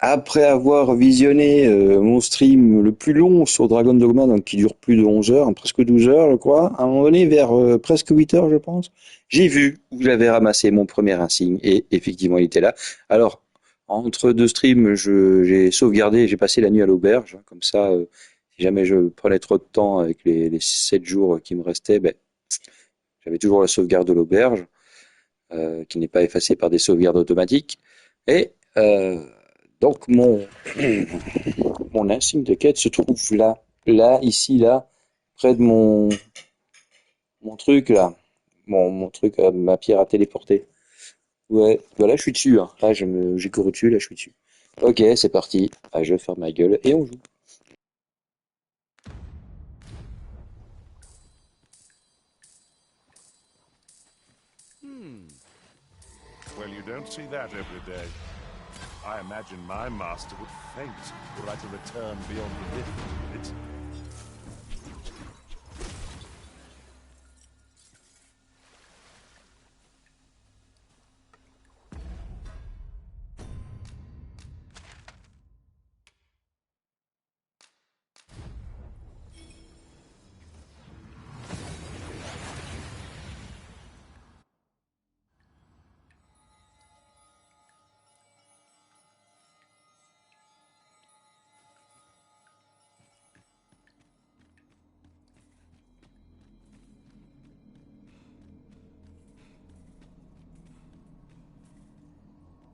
Après avoir visionné mon stream le plus long sur Dragon Dogma, donc qui dure plus de 11 heures, hein, presque 12 heures, je crois, à un moment donné, vers presque 8 heures, je pense, j'ai vu où j'avais ramassé mon premier insigne, et effectivement, il était là. Alors, entre deux streams, j'ai sauvegardé, j'ai passé la nuit à l'auberge, hein, comme ça, si jamais je prenais trop de temps avec les 7 jours qui me restaient, ben, j'avais toujours la sauvegarde de l'auberge, qui n'est pas effacée par des sauvegardes automatiques. Et donc mon insigne de quête se trouve là, ici, là, près de mon truc là, mon truc, ma pierre à téléporter. Ouais, voilà, je suis dessus. Hein. Là, j'ai couru dessus, là, je suis dessus. Ok, c'est parti. Ah, je vais faire ma gueule et on joue. Well, you don't see that every day. I imagine my master would faint were I to return beyond the rift.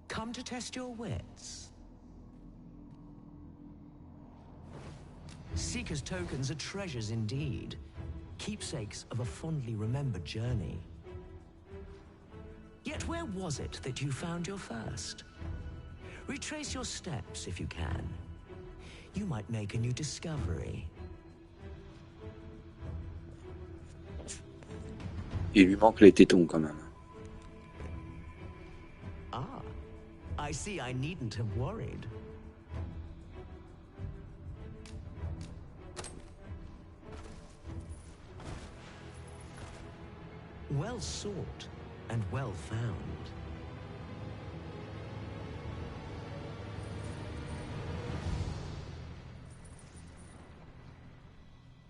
Come to test your wits. Seeker's tokens are treasures indeed, keepsakes of a fondly remembered journey. Yet where was it that you found your first? Retrace your steps if you can. You might make a new discovery. Il lui manque les tétons quand même. Ah, I see I needn't have worried. Well sought and well found.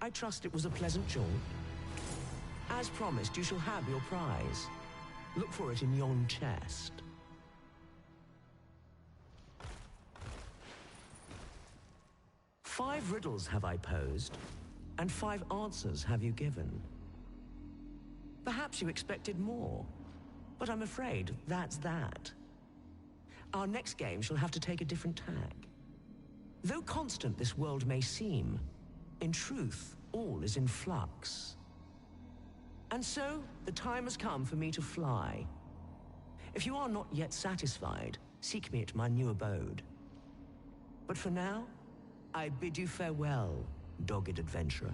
I trust it was a pleasant jaunt. As promised, you shall have your prize. Look for it in yon chest. Five riddles have I posed, and 5 answers have you given. Perhaps you expected more, but I'm afraid that's that. Our next game shall have to take a different tack. Though constant this world may seem, in truth, all is in flux. And so, the time has come for me to fly. If you are not yet satisfied, seek me at my new abode. But for now, I bid you farewell, dogged adventurer.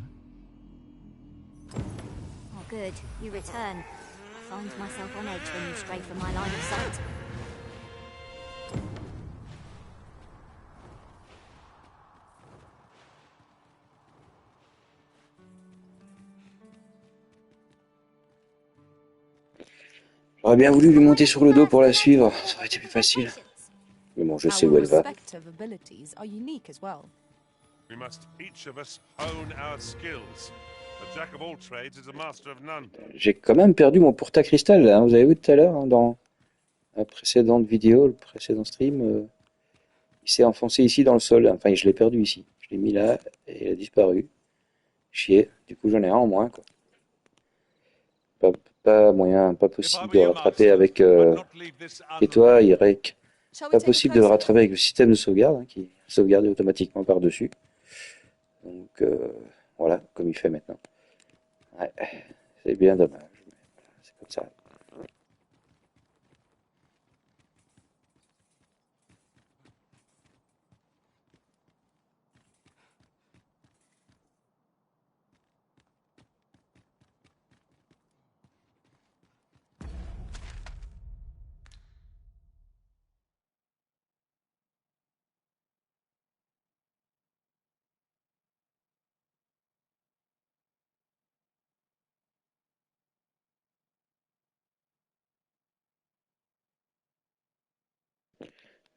Oh, good. You return. I find myself on edge when you stray from my line of sight. J'aurais bien voulu lui monter sur le dos pour la suivre, ça aurait été plus facile. Mais bon, je sais où Our elle va. respective abilities are unique as well. We must each of us hone our skills. A jack of all trades is a master of none. J'ai quand même perdu mon porte-cristal, là, hein. Vous avez vu tout à l'heure, hein, dans la précédente vidéo, le précédent stream, il s'est enfoncé ici dans le sol. Enfin, je l'ai perdu ici. Je l'ai mis là et il a disparu. Chier. Du coup, j'en ai un en moins, quoi. Pas moyen, pas possible de rattraper avec et toi, Irek. Shall we Pas take a possible de le closer rattraper look? avec le système de sauvegarde, hein, qui sauvegarde automatiquement par-dessus. Donc voilà, comme il fait maintenant. Ouais, c'est bien dommage. C'est comme ça.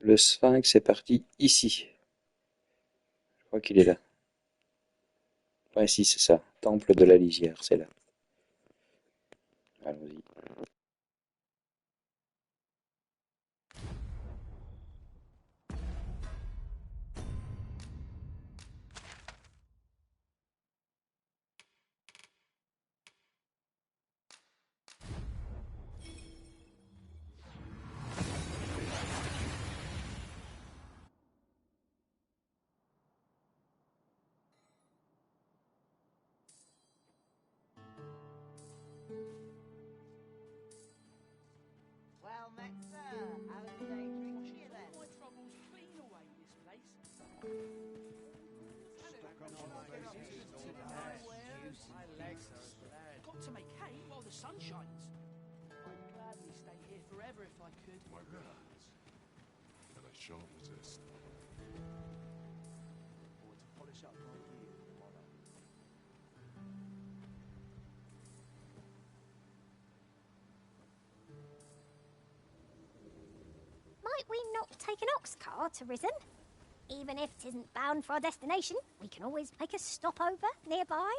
Le Sphinx est parti ici. Je crois qu'il est là. Ouais, si, c'est ça. Temple de la lisière, c'est là. Allons-y. Well met, sir. How was the day drinking you then? My troubles clean away this place. My legs are glad. Got to make hay while the sun shines. I'd gladly stay here forever if I could. My words. And I shan't resist. Or to polish up my gear tomorrow. Might we not take an ox car to Risen? Even if it isn't bound for our destination, we can always make a stopover nearby.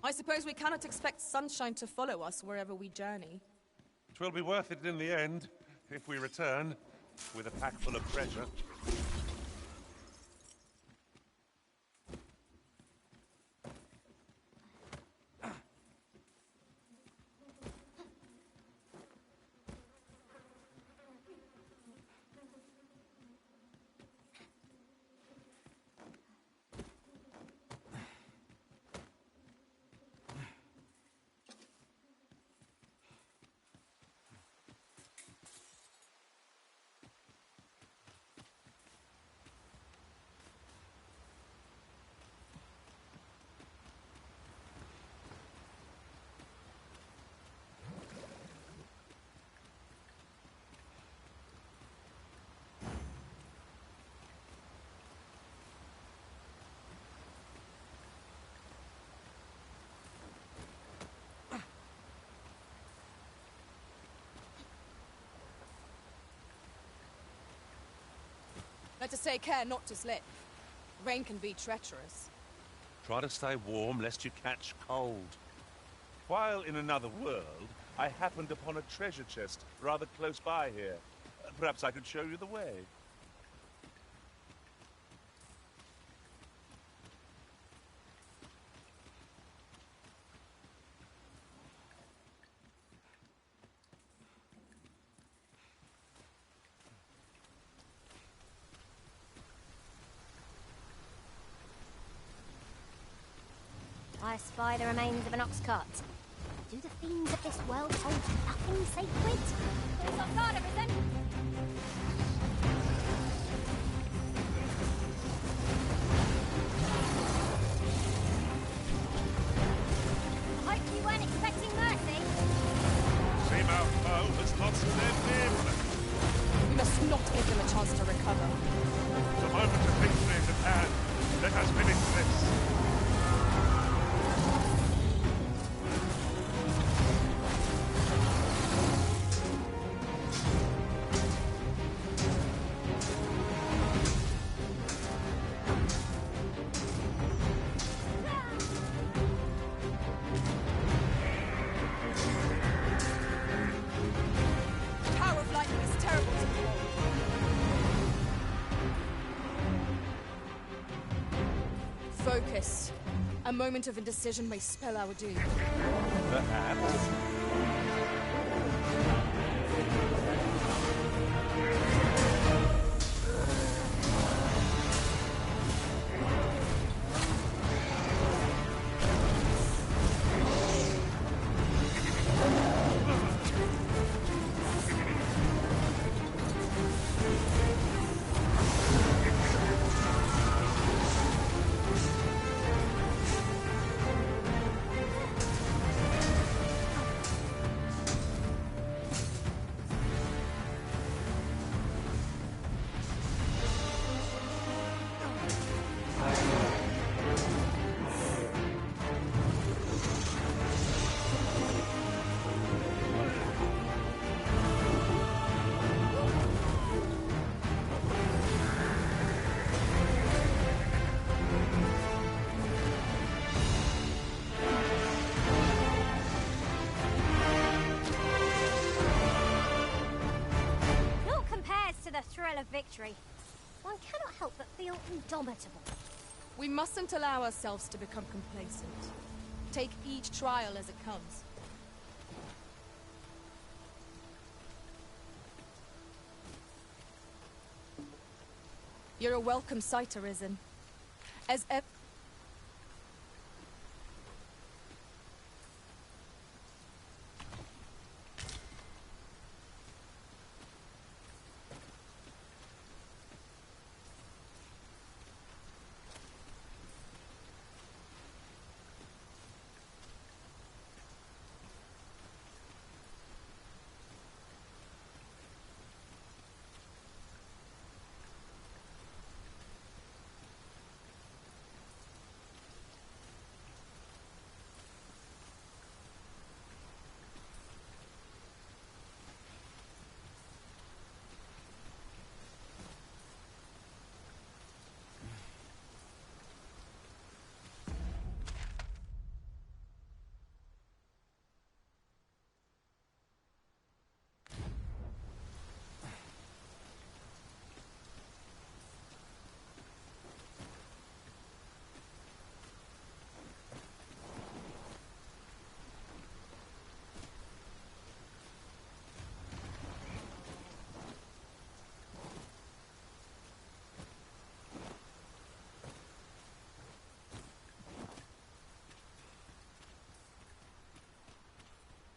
I suppose we cannot expect sunshine to follow us wherever we journey. 'Twill be worth it in the end, if we return, with a pack full of treasure. Let us take care not to slip. Rain can be treacherous. Try to stay warm lest you catch cold. While in another world, I happened upon a treasure chest rather close by here. Perhaps I could show you the way. I spy the remains of an ox cart. Do the fiends of this world hold nothing sacred? Close on guard, everything! I hope you weren't expecting mercy. Seamount foe has not stepped in. We must not give them a chance to recover. The moment of victory is at hand. Let us finish this. Focus. A moment of indecision may spell our doom. Perhaps. Naught compares to the thrill of victory. One cannot help but feel indomitable. We mustn't allow ourselves to become complacent. Take each trial as it comes. You're a welcome sight, Arisen. As ev-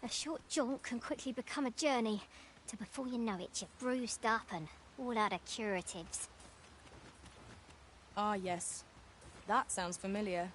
A short jaunt can quickly become a journey, till before you know it, you're bruised up and all out of curatives. Ah, yes. That sounds familiar.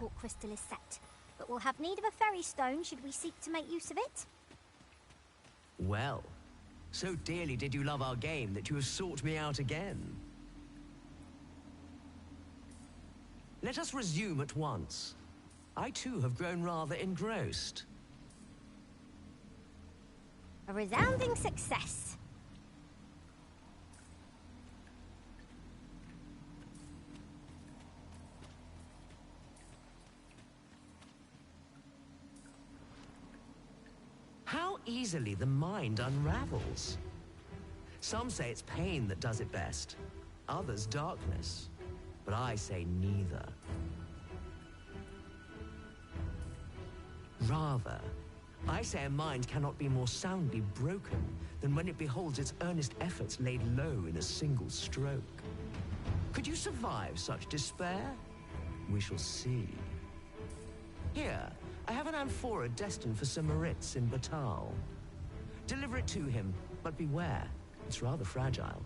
The port crystal is set, but we'll have need of a ferry stone should we seek to make use of it. Well, so dearly did you love our game that you have sought me out again. Let us resume at once. I too have grown rather engrossed. A resounding success. How easily the mind unravels. Some say it's pain that does it best, others darkness, but I say neither. Rather, I say a mind cannot be more soundly broken than when it beholds its earnest efforts laid low in a single stroke. Could you survive such despair? We shall see. Here, I have an amphora destined for Sir Moritz in Batal. Deliver it to him, but beware, it's rather fragile.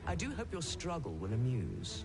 I do hope your struggle will amuse.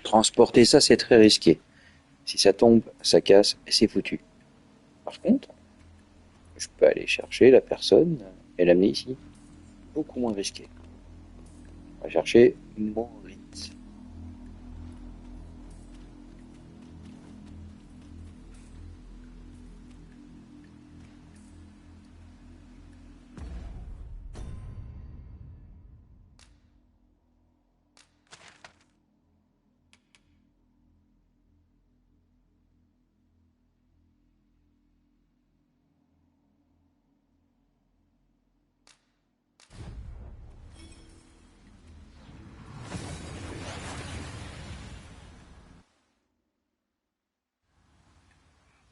Transporter ça, c'est très risqué. Si ça tombe, ça casse et c'est foutu. Par contre, je peux aller chercher la personne et l'amener ici. Beaucoup moins risqué. On va chercher Moritz.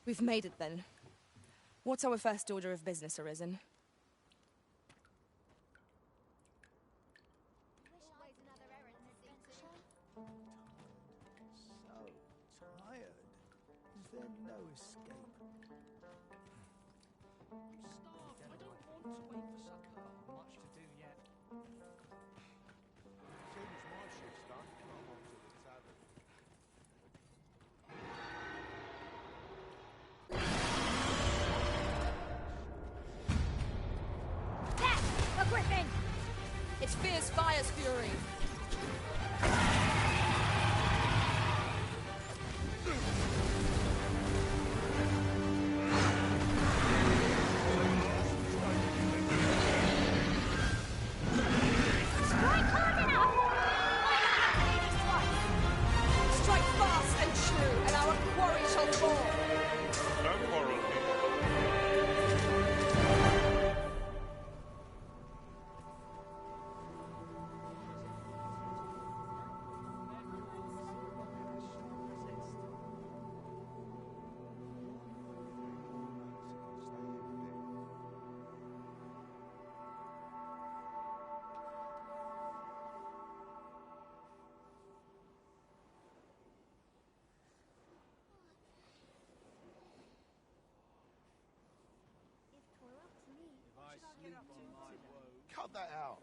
We've made it then. What's our first order of business, Arisen? So tired. Is there no escape? I'm starved. I don't want to wait for supper. Much to do yet. As soon as my shift's done, I'm off to the tavern. Death! A griffin! It's fierce fire's fury. Strike hard enough! Strike fast and true, and our quarry shall fall. Don't quarrel. Cut that out.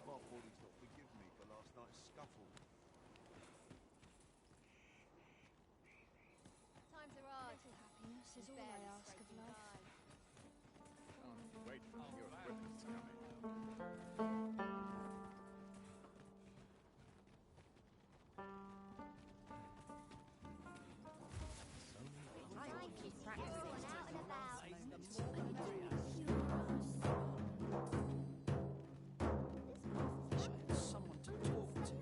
My body's not forgiven me for last night's scuffle. Times are hard. Happiness is all I ask of life. Wait for your weapons coming. Out and about. Someone to talk to.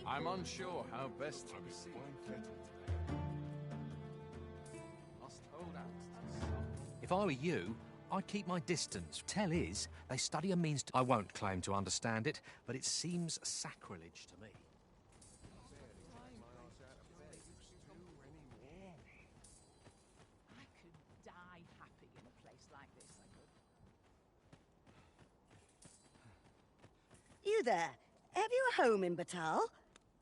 I'm unsure how best to proceed. Must hold out to some. If I were you, I'd keep my distance. Tell is, they study a means to... I won't claim to understand it, but it seems sacrilege to me. I could die happy in a place like this, I could. You there? Have you a home in Batal?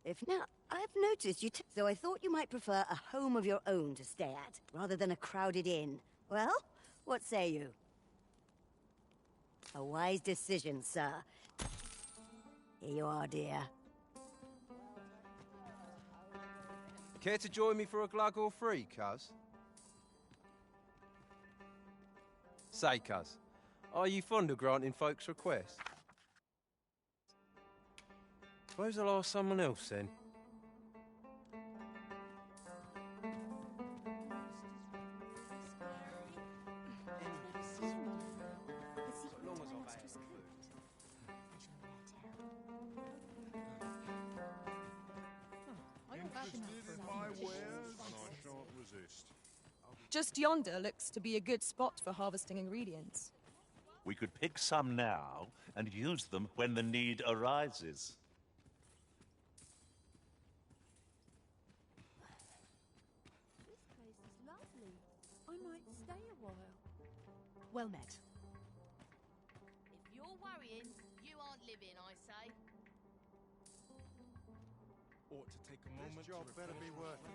If not, I've noticed you so I thought you might prefer a home of your own to stay at, rather than a crowded inn. Well, what say you? A wise decision, sir. Here you are, dear. Care to join me for a glug or three, cuz? Say, cuz, are you fond of granting folks' requests? Suppose I'll ask someone else then. Interested in my wares? I shan't resist. Just yonder looks to be a good spot for harvesting ingredients. We could pick some now and use them when the need arises. This place is lovely. I might stay a while. Well met. If you're worrying, you aren't living, I say. Ought to take a moment. This job better be worth it.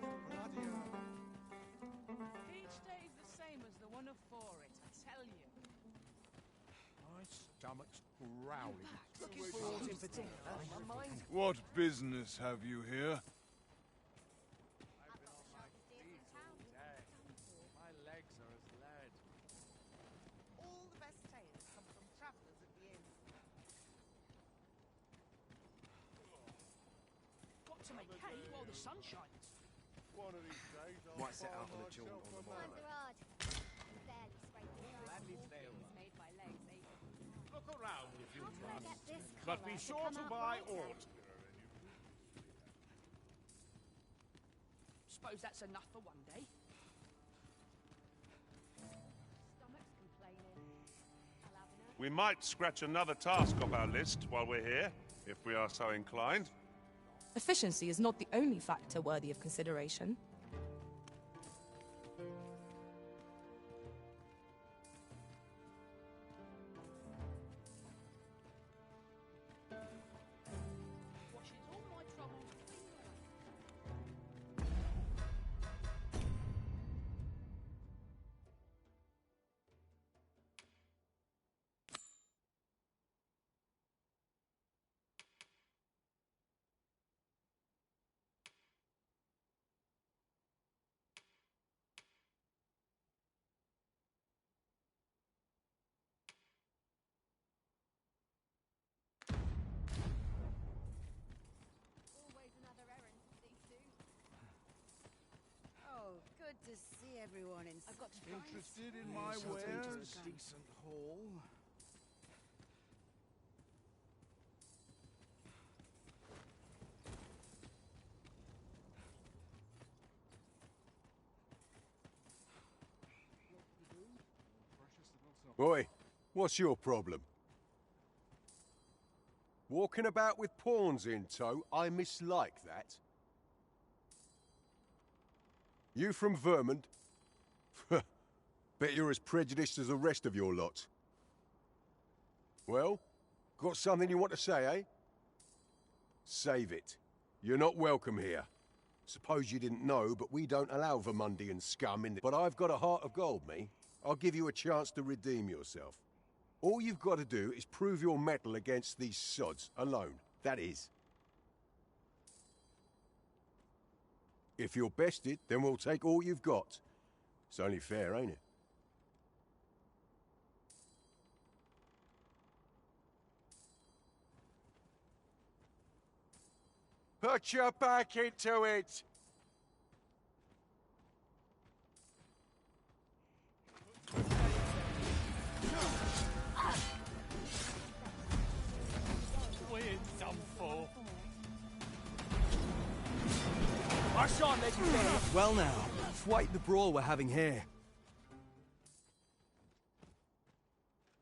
Bloody hell. Each day's the same as the one afore it, I tell you. My stomach's growling. Looking forward in particular. My mind's... What business have you here? My legs are as lead. All the best tales come from travellers at the inn. Got to make hay while the sun shines. One of these days I'll Might set find out on a jaunt myself on the man. Times are hard. You barely scrape the surface. Made by legs, eh? Look around if you How can I get this but colour be to sure come to out buy brighter? aught. Suppose that's enough for one day. Stomach's complaining. I'll have enough. We might scratch another task off our list while we're here, if we are so inclined. Efficiency is not the only factor worthy of consideration. Washes all my troubles clean away. Always another errand to see to. Oh, good to see everyone in... I've got to Interested in my wares? Decent haul. Oi, what's your problem? Walking about with pawns in tow, I mislike that. You from Vermont? Bet you're as prejudiced as the rest of your lot. Well, got something you want to say, eh? Save it. You're not welcome here. Suppose you didn't know, but we don't allow Vermundian scum in the... But I've got a heart of gold, me. I'll give you a chance to redeem yourself. All you've got to do is prove your mettle against these sods, alone. That is. If you're bested, then we'll take all you've got. It's only fair, ain't it? Put your back into it! Weird dumb fool. I shan't let you down. Well now, quite the brawl we're having here.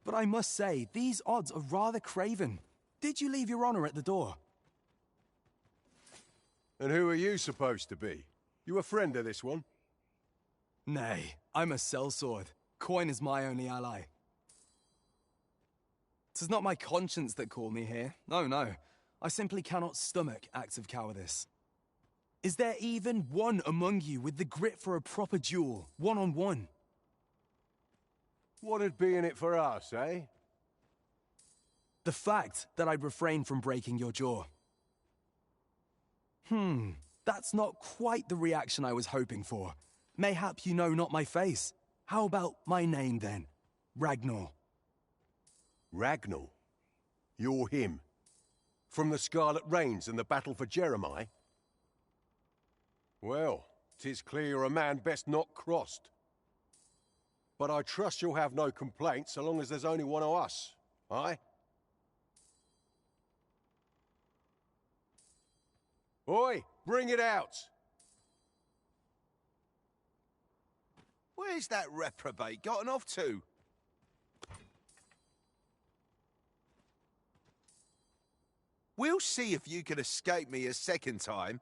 But I must say, these odds are rather craven. Did you leave your honor at the door? And who are you supposed to be? You a friend of this one? Nay, I'm a sellsword. Coin is my only ally. 'Tis not my conscience that called me here. No, no. I simply cannot stomach acts of cowardice. Is there even one among you with the grit for a proper duel, one-on-one? What'd be in it for us, eh? The fact that I'd refrain from breaking your jaw. That's not quite the reaction I was hoping for. Mayhap you know not my face. How about my name, then? Ragnar. Ragnar? You're him? From the Scarlet Rains and the battle for Jeremiah? Well, 'tis clear you're a man best not crossed. But I trust you'll have no complaints so long as there's only one of us, aye? Oi, bring it out! Where's that reprobate gotten off to? We'll see if you can escape me a second time.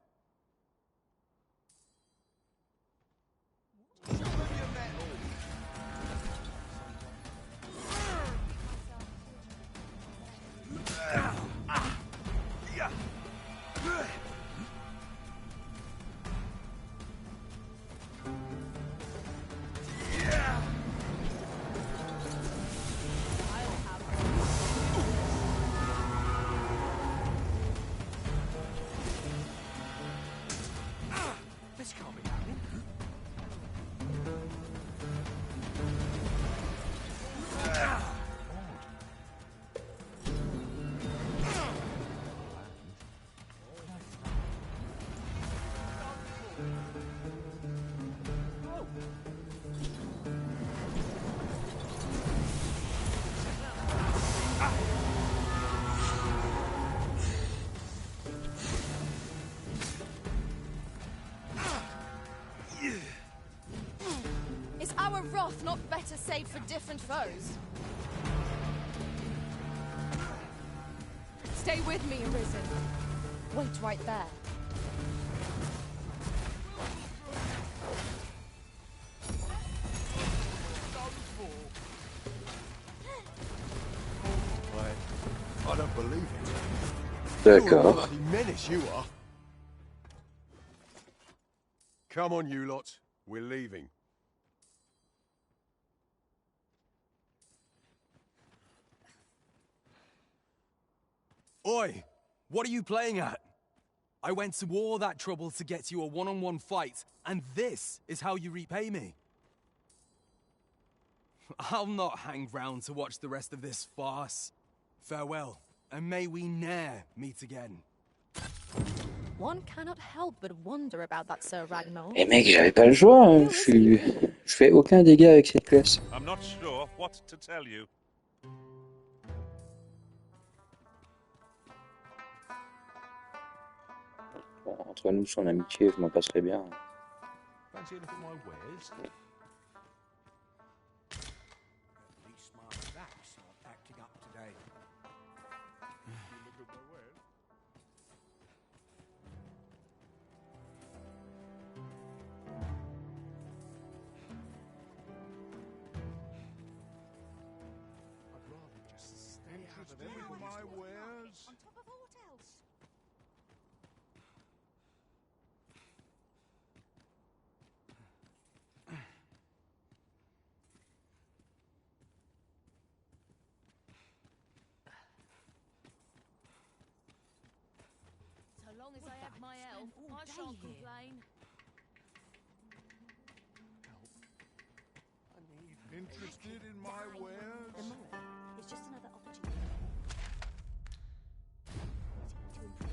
This can't be happening. Is our wrath not better saved for different foes? Stay with me, Arisen. Wait right there. I don't believe it. D'accord. You're a bloody menace, you are. Come on, you lot. We're leaving. Oi! What are you playing at? I went to all that trouble to get you a one-on-one fight, and this is how you repay me. I'll not hang round to watch the rest of this farce. Farewell, and may we ne'er meet again. One cannot help but wonder about that Sir Ragnar. Eh mec, j'avais pas le choix, hein. Je fais aucun dégât avec cette classe. I'm not sure what to tell you. Bon, entre nous, son amitié, je m'en passerai bien. Fancy a look at my wares? At least my backs are acting up today. You look at my wares? I'd rather just stay out of my wares. On top of what else? So long as I have my elf, I shan't complain. Interested in my wares? The morrow is just another opportunity. To improve.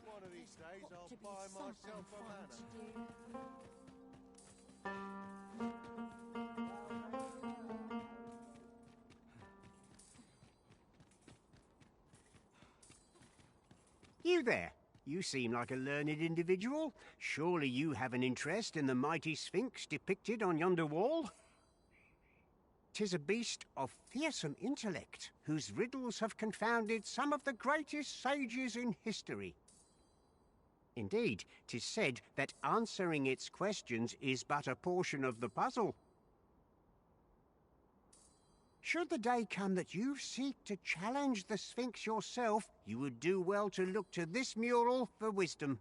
One of these days I'll buy myself a manor. You there. You seem like a learned individual. Surely you have an interest in the mighty Sphinx depicted on yonder wall? 'Tis a beast of fearsome intellect, whose riddles have confounded some of the greatest sages in history. Indeed, 'tis said that answering its questions is but a portion of the puzzle. Should the day come that you seek to challenge the Sphinx yourself, you would do well to look to this mural for wisdom.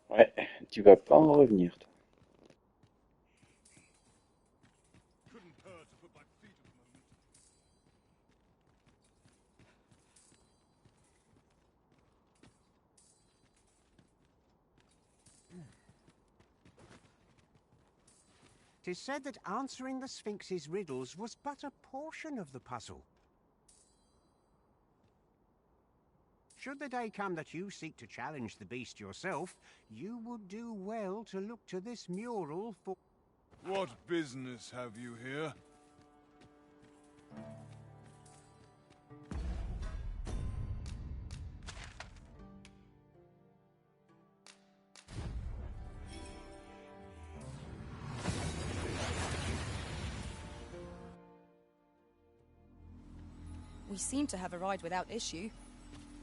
Ouais, tu vas pas en revenir, toi. Couldn't hurt to put my feet at the moment. Tis said that answering the Sphinx's riddles was but a portion of the puzzle. Should the day come that you seek to challenge the beast yourself, you would do well to look to this mural for... What business have you here? We seem to have arrived without issue.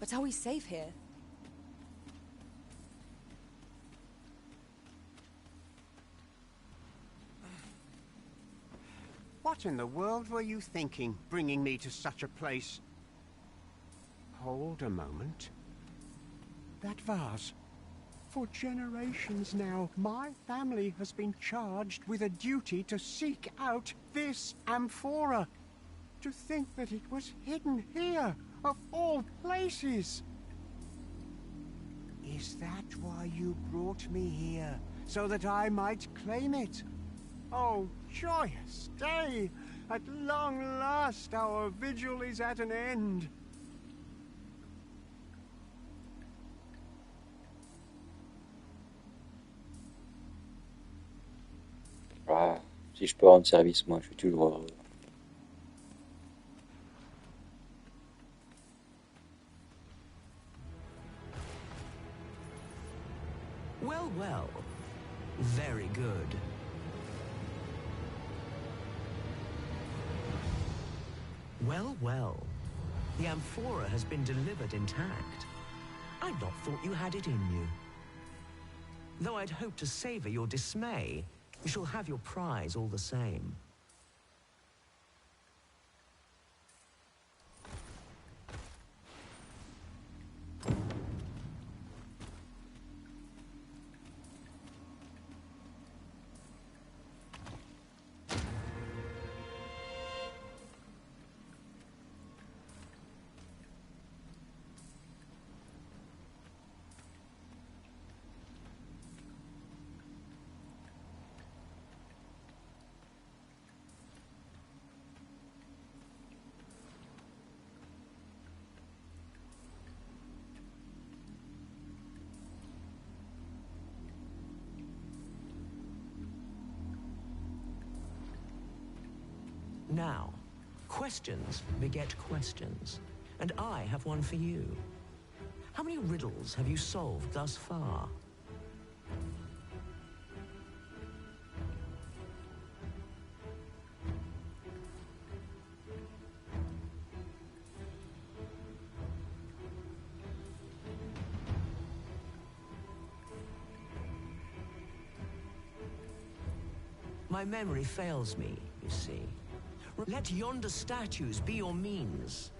But are we safe here? What in the world were you thinking, bringing me to such a place? Hold a moment. That vase. For generations now, my family has been charged with a duty to seek out this amphora. To think that it was hidden here, of all places! Is that why you brought me here? So that I might claim it? Oh, joyous day! At long last our vigil is at an end. Ah, si je peux rendre service, moi, je suis toujours heureux. Well, well. Very good. Well, well. The amphora has been delivered intact. I'd not thought you had it in you. Though I'd hoped to savor your dismay, you shall have your prize all the same. Now, questions beget questions, and I have one for you. How many riddles have you solved thus far? My memory fails me, you see. Let yonder statues be your means.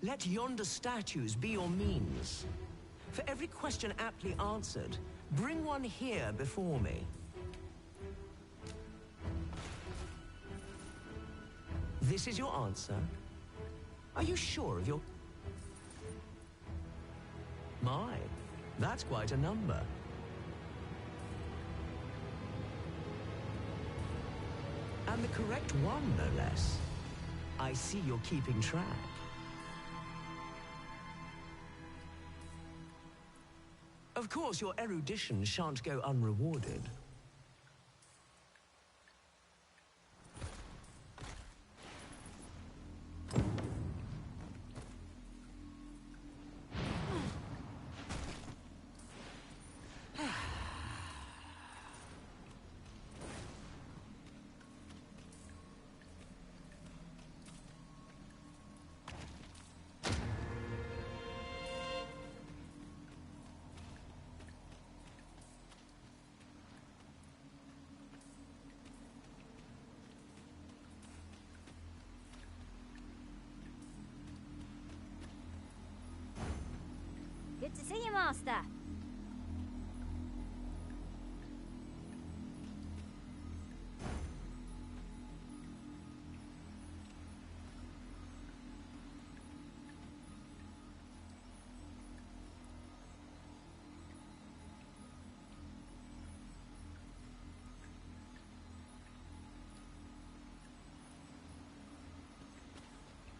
Let yonder statues be your means. For every question aptly answered, bring one here before me. This is your answer? Are you sure of your... My, that's quite a number. And the correct one, no less. I see you're keeping track. Of course, your erudition shan't go unrewarded. Good to see you, Master.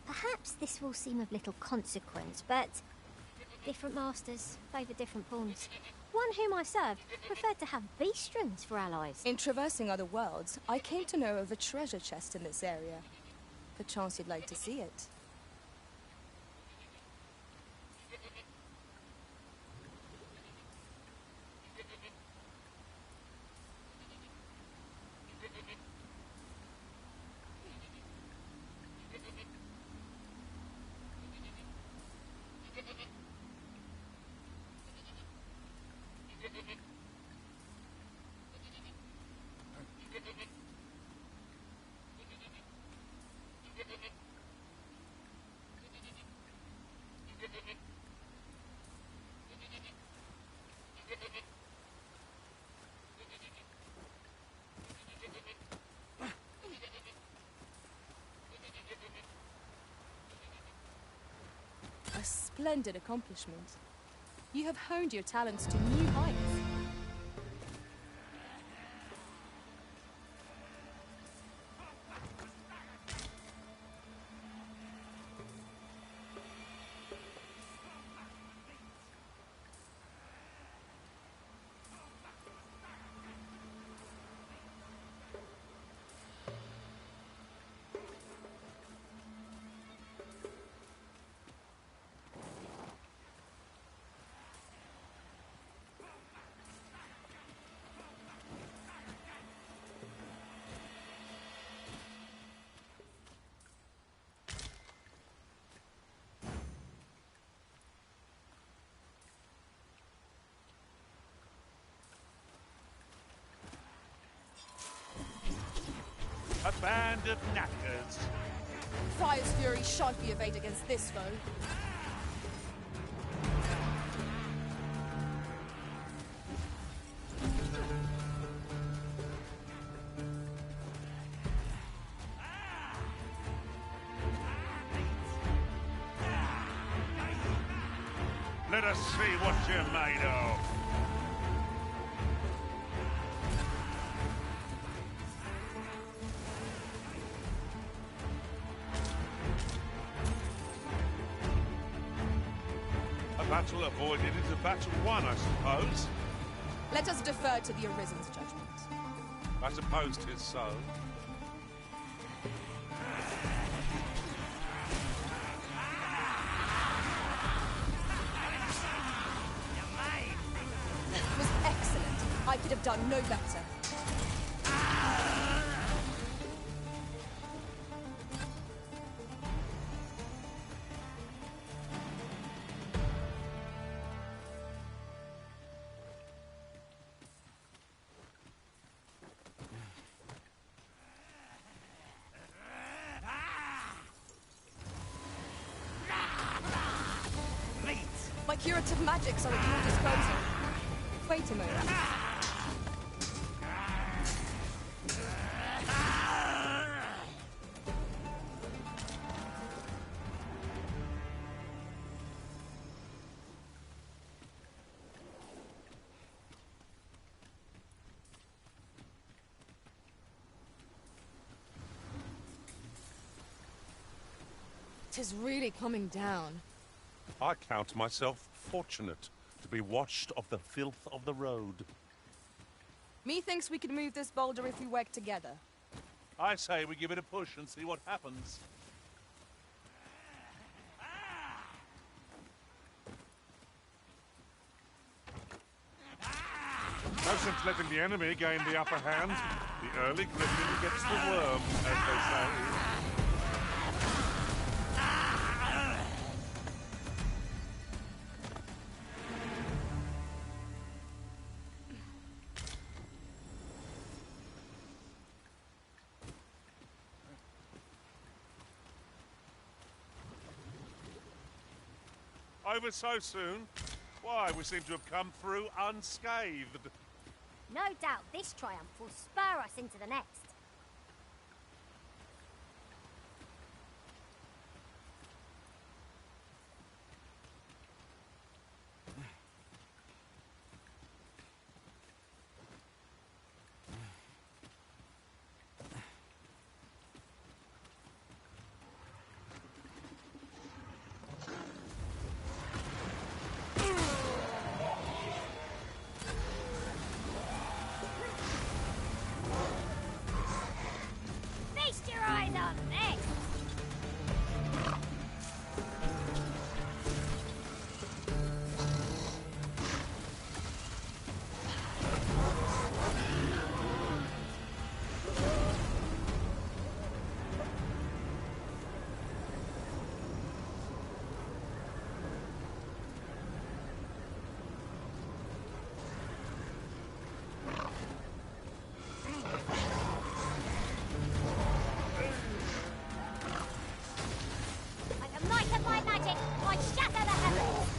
Perhaps this will seem of little consequence, but different masters favour different pawns. One whom I served preferred to have beastrons for allies. In traversing other worlds, I came to know of a treasure chest in this area. Perchance you'd like to see it. A splendid accomplishment. You have honed your talents to new heights. A band of knackers. Fire's fury shan't be arrayed against this foe. Let us see what you're made of. A battle avoided is a battle won, I suppose. Let us defer to the Arisen's judgment. I suppose 'tis so. It was excellent. I could have done no better. My curative magics are at your disposal. Wait a moment. Tis really coming down. I count myself fortunate to be washed of the filth of the road. Methinks we could move this boulder if we work together. I say we give it a push and see what happens. No sense letting the enemy gain the upper hand. The early griffin gets the worm, as they say. Over so soon? Why, we seem to have come through unscathed. No doubt this triumph will spur us into the next. Feast your eyes on this! By the might of my magic, I shatter the heavens!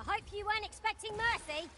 I hope you weren't expecting mercy.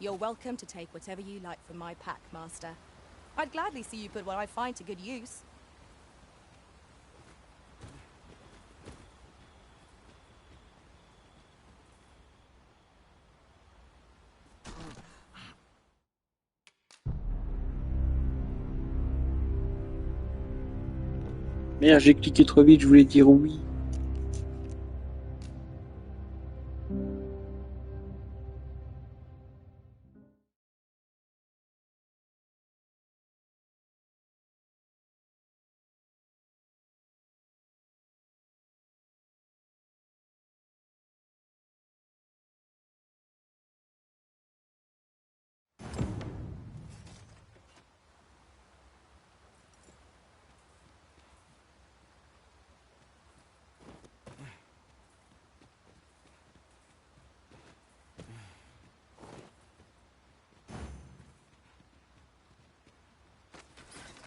You're welcome to take whatever you like from my pack, Master. I'd gladly see you put what I find to good use. Merde, j'ai cliqué trop vite, je voulais dire oui.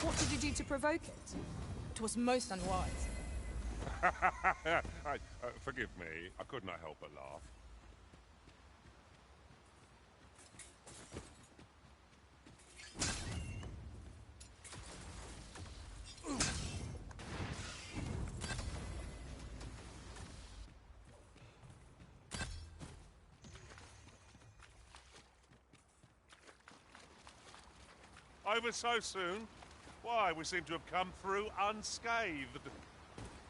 What did you do to provoke it? 'Twas most unwise. Forgive me, I could not help but laugh. Over so soon? Why, we seem to have come through unscathed.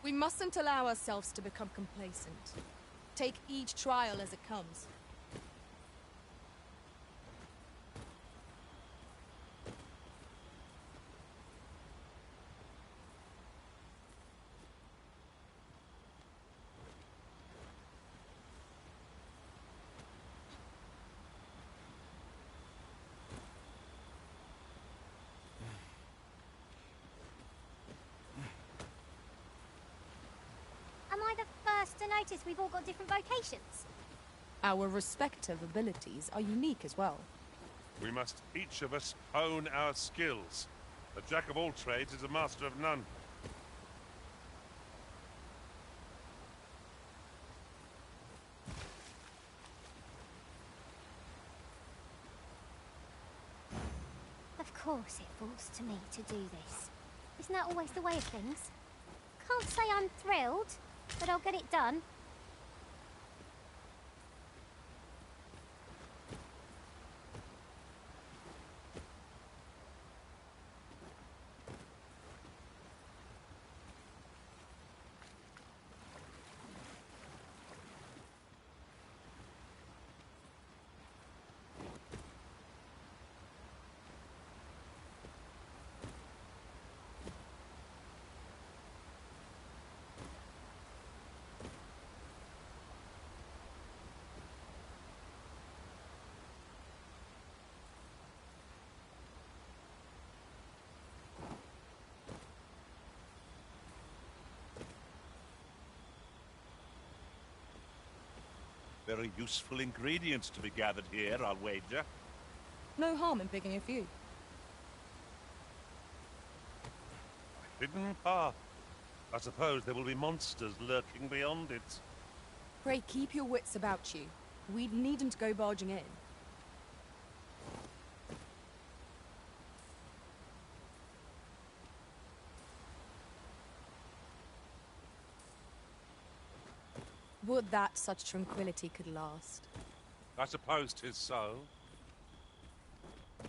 We mustn't allow ourselves to become complacent. Take each trial as it comes. Am I the first to notice we've all got different vocations? Our respective abilities are unique as well. We must each of us hone our skills. A jack of all trades is a master of none. Of course it falls to me to do this. Isn't that always the way of things? Can't say I'm thrilled, but I'll get it done. Very useful ingredients to be gathered here, I'll wager. No harm in picking a few. Hidden path. I suppose there will be monsters lurking beyond it. Pray keep your wits about you. We needn't go barging in. Would that such tranquility could last. I suppose 'tis so.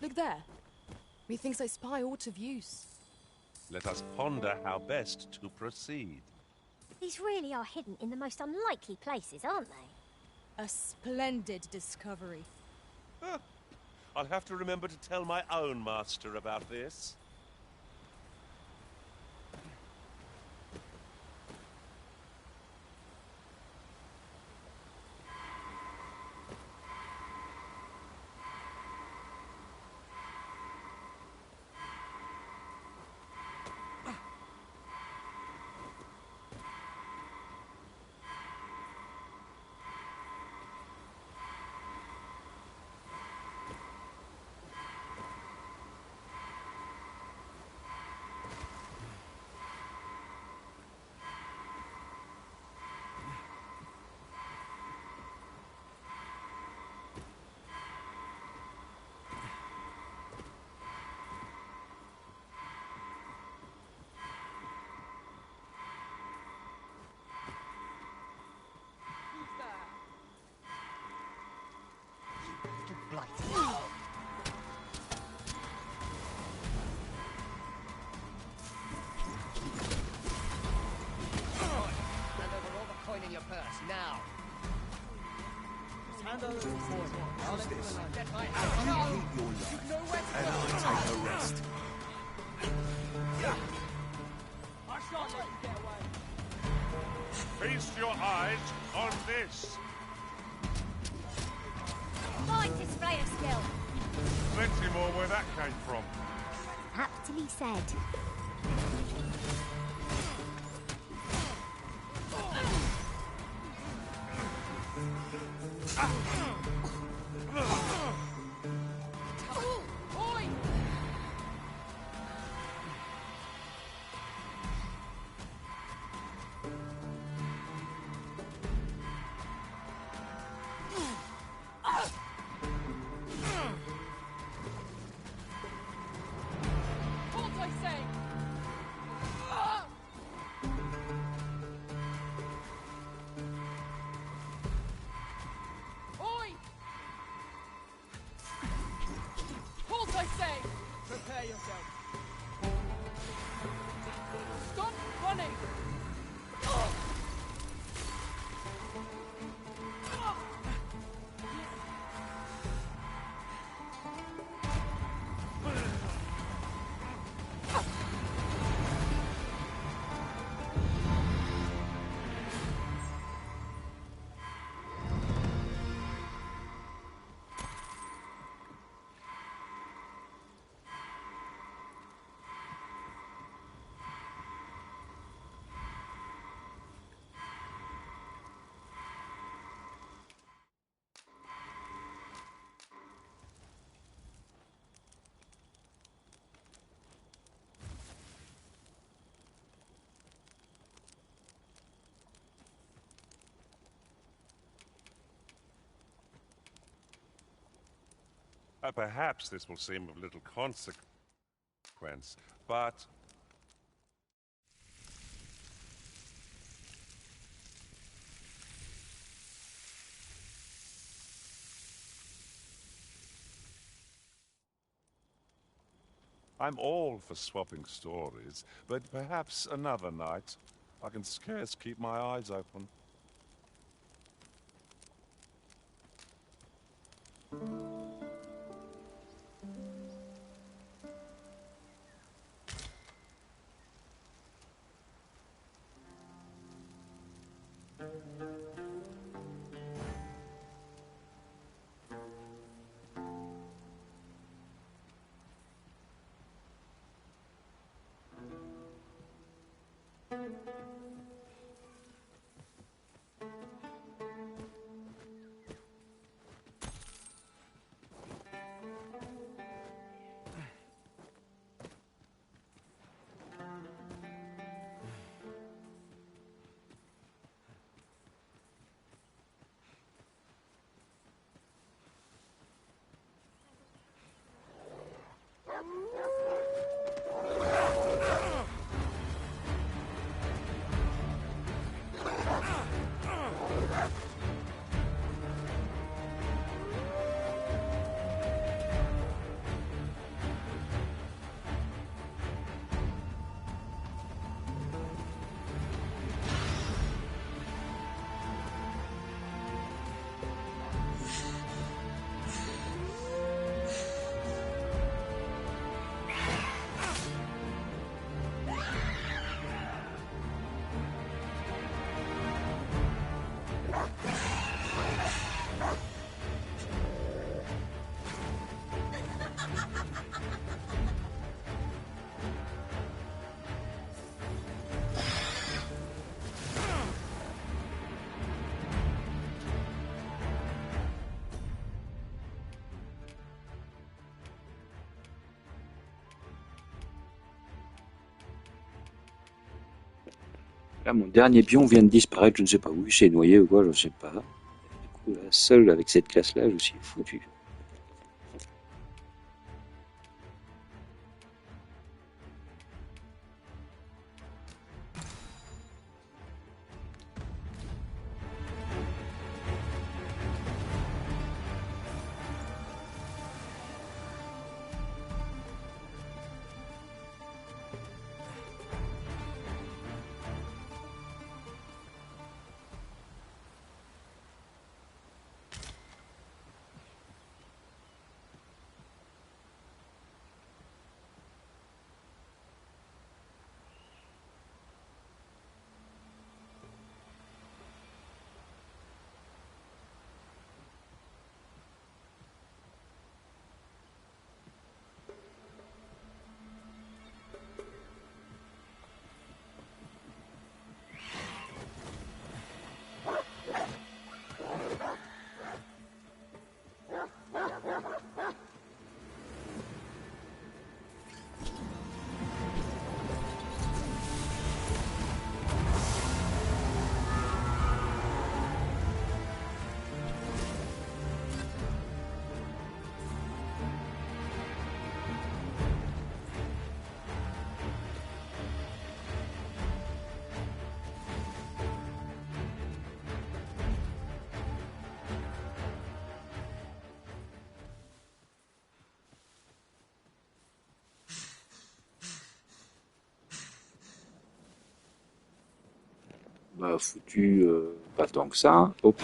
Look there. Methinks I spy aught of use. Let us ponder how best to proceed. These really are hidden in the most unlikely places, aren't they? A splendid discovery. I'll have to remember to tell my own master about this. blight. Hand over all the coin in your purse, now. Hand over the coin. How's this? Get my You hand. keep your life, and I take the rest. I shan't let you get away. Feast your eyes on this. Fine display of skill. Plenty more where that came from. Aptly said. Oi! What I say? Oi! Halt, I say! Prepare yourself. Stop running! Perhaps this will seem of little consequence, but I'm all for swapping stories, but perhaps another night. I can scarce keep my eyes open. Là, mon dernier pion vient de disparaître, je ne sais pas où, il s'est noyé ou quoi, je ne sais pas. Du coup, là, seul avec cette classe-là, je suis foutu. On a foutu pas tant que ça. Hop.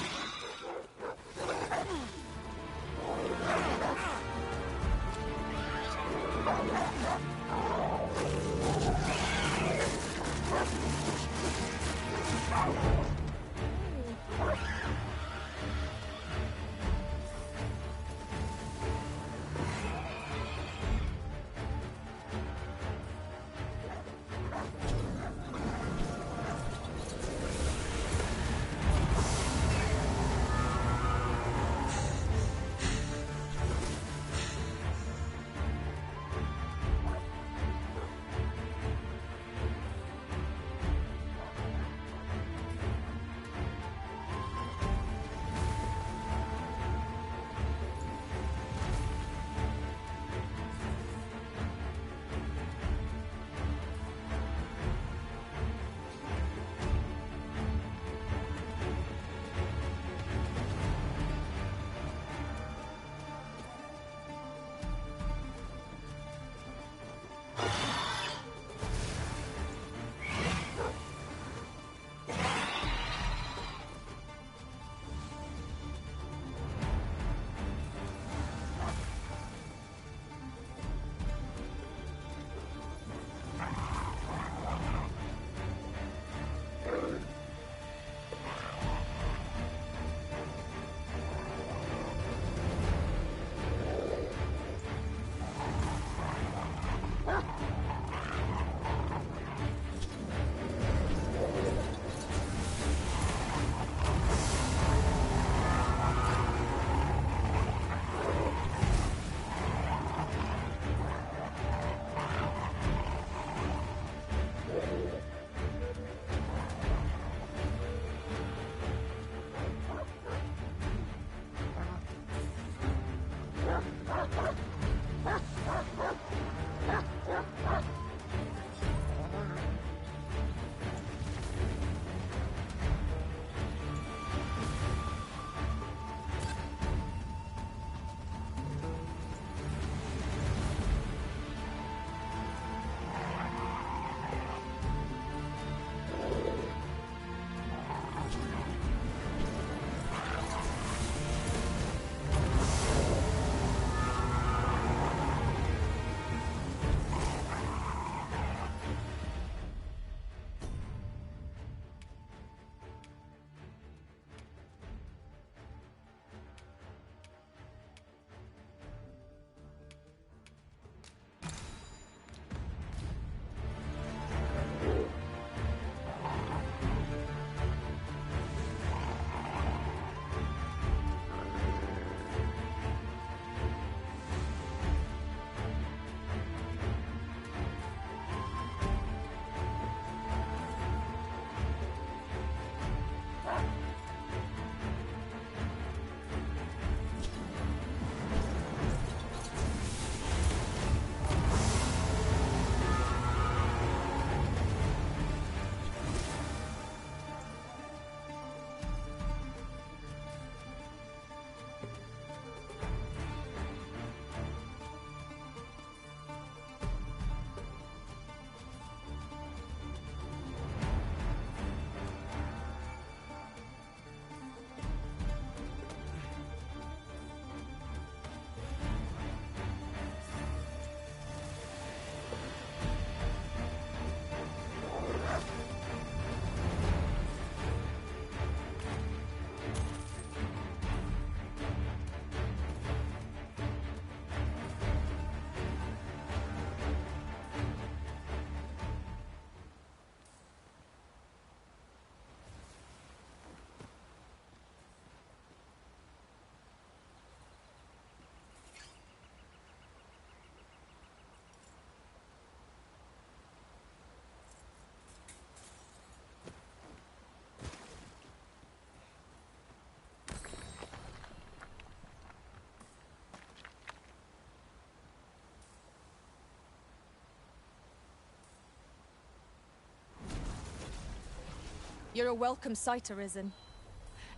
You're a welcome sight, Arisen.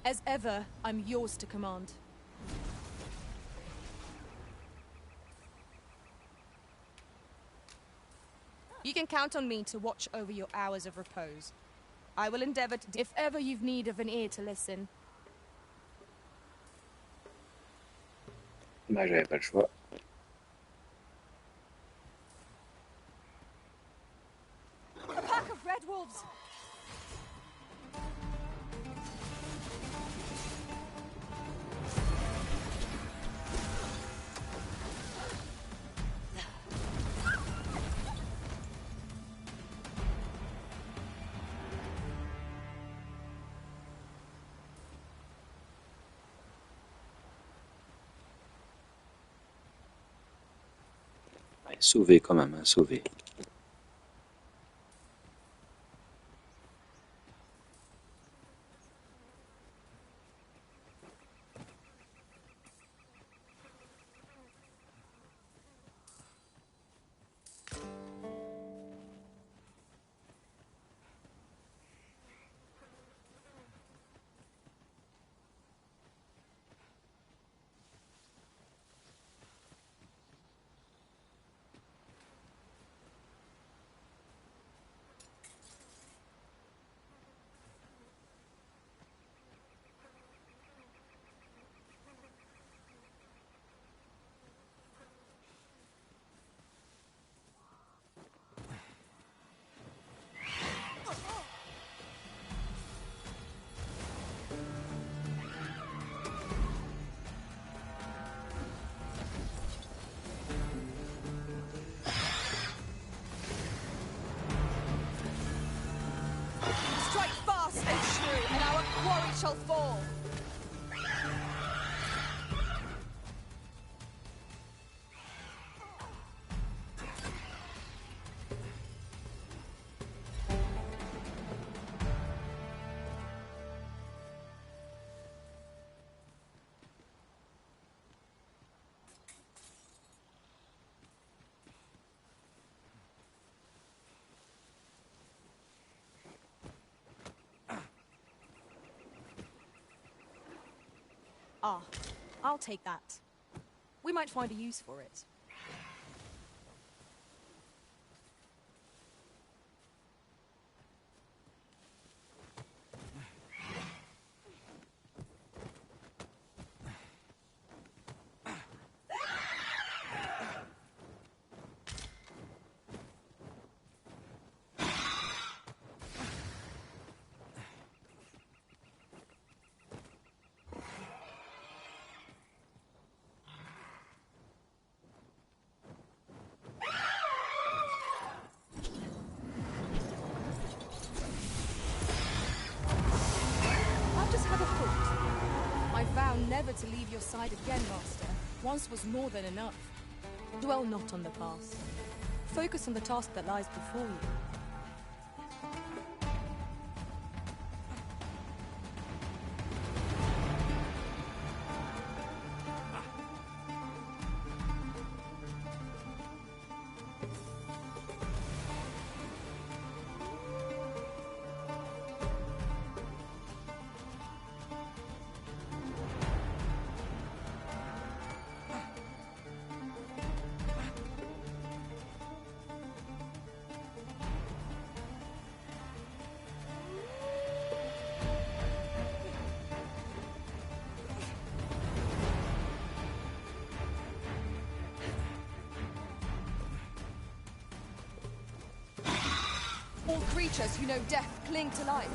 As ever, I'm yours to command. You can count on me to watch over your hours of repose. I will endeavor to... If ever you've need of an ear to listen. Bah, j'avais pas le choix. A pack of red wolves! Ouais, sauvé quand même, hein, sauvé. Strike fast and true, and our quarry shall fall. Ah, I'll take that. We might find a use for it. I've just had a thought. I vow never to leave your side again, Master. Once was more than enough. Dwell not on the past. Focus on the task that lies before you. All creatures who know death cling to life.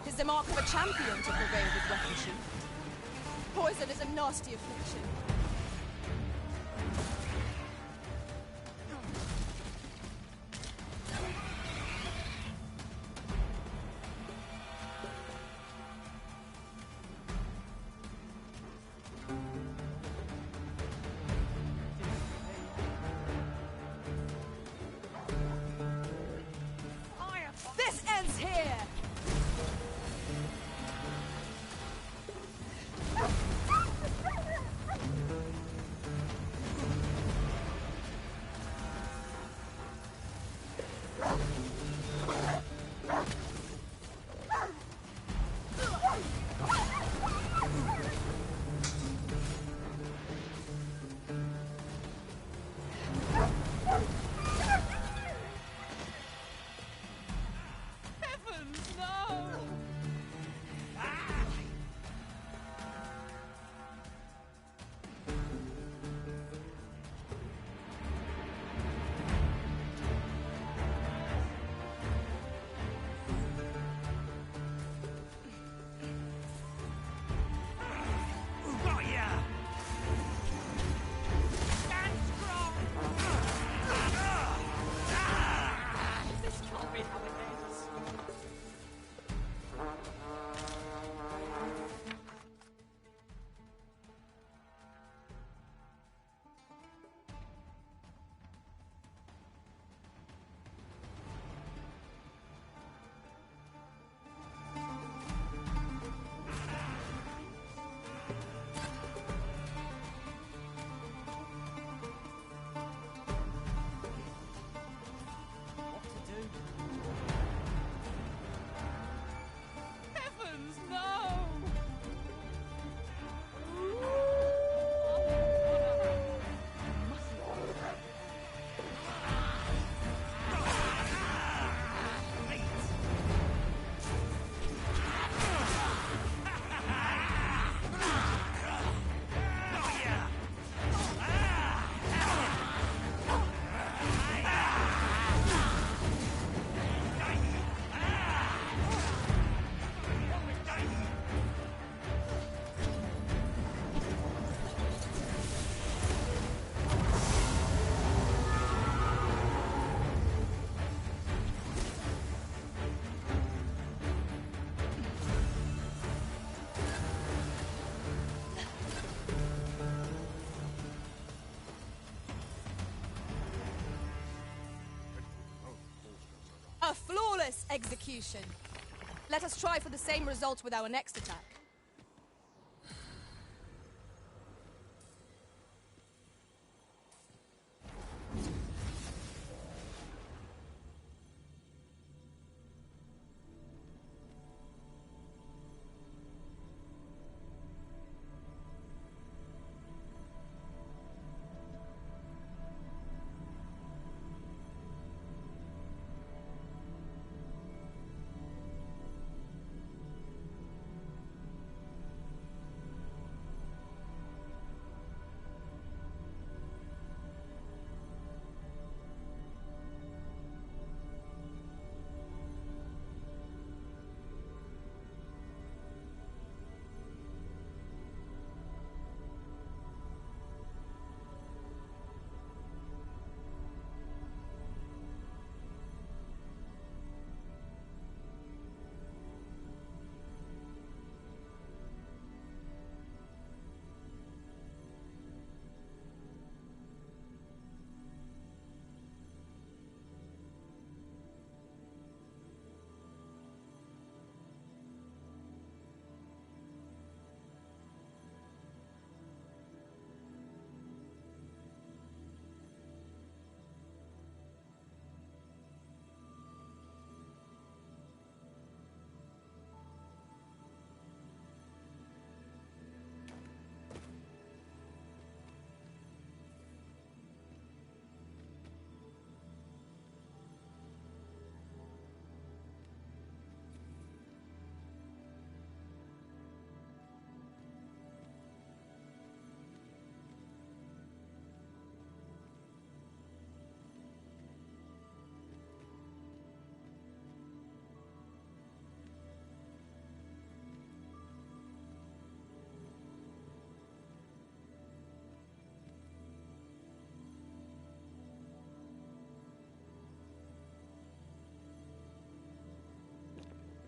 It is the mark of a champion to prevail with weapon sheath. Poison is a nasty affliction. This ends here! A flawless execution. Let us try for the same result with our next attack.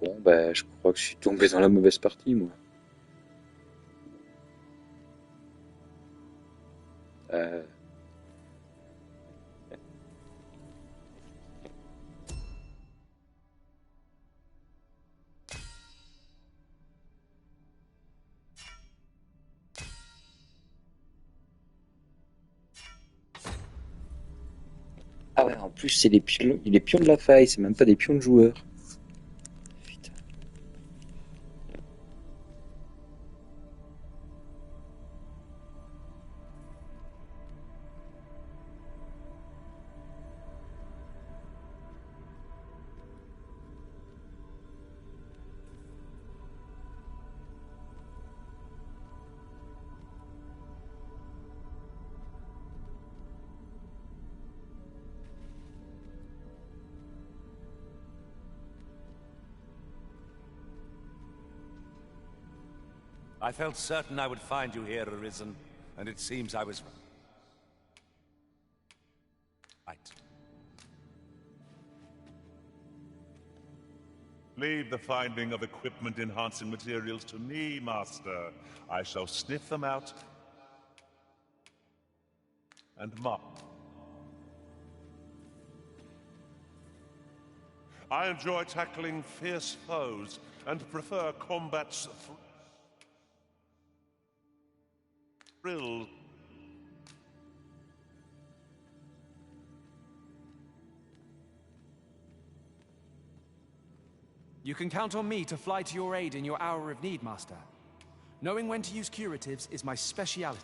Bon, bah, je crois que je suis tombé dans la mauvaise partie, moi. Euh, Ah ouais, en plus, c'est les pions de la faille, c'est même pas des pions de joueurs. I felt certain I would find you here, Arisen, and it seems I was right. Leave the finding of equipment-enhancing materials to me, Master. I shall sniff them out and mark. I enjoy tackling fierce foes and prefer combat's thrill. You can count on me to fly to your aid in your hour of need, Master. Knowing when to use curatives is my speciality.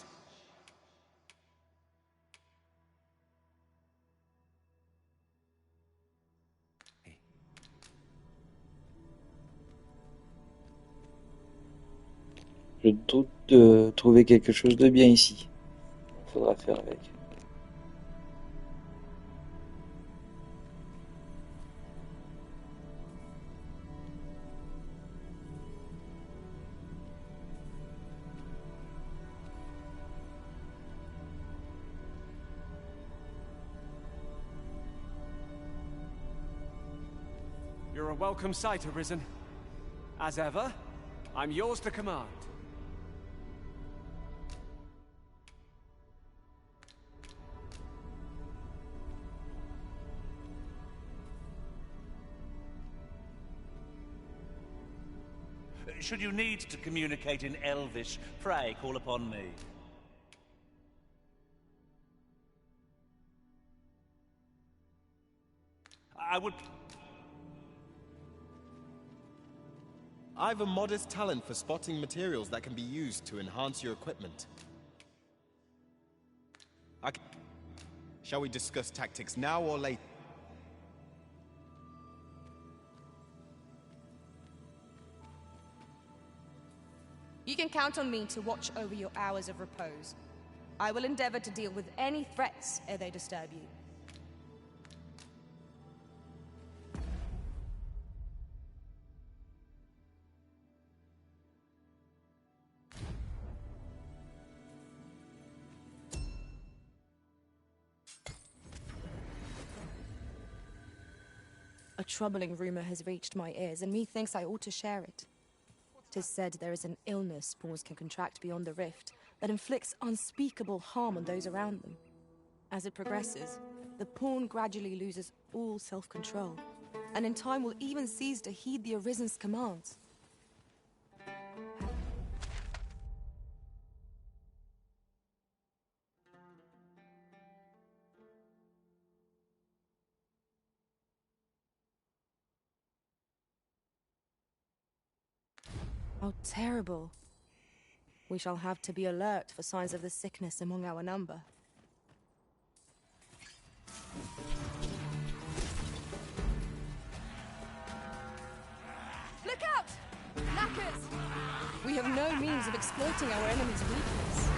Je doute de trouver quelque chose de bien ici. Faudra faire avec. You're a welcome sight, Arisen. As ever, I'm yours to command. Should you need to communicate in Elvish, pray call upon me. I've a modest talent for spotting materials that can be used to enhance your equipment. Shall we discuss tactics now or later? You can count on me to watch over your hours of repose. I will endeavor to deal with any threats ere they disturb you. A troubling rumor has reached my ears, and methinks I ought to share it. 'Tis said there is an illness spawns can contract beyond the rift that inflicts unspeakable harm on those around them. As it progresses, the pawn gradually loses all self-control, and in time will even cease to heed the Arisen's commands. How terrible. We shall have to be alert for signs of the sickness among our number. Look out! Knackers! We have no means of exploiting our enemy's weakness.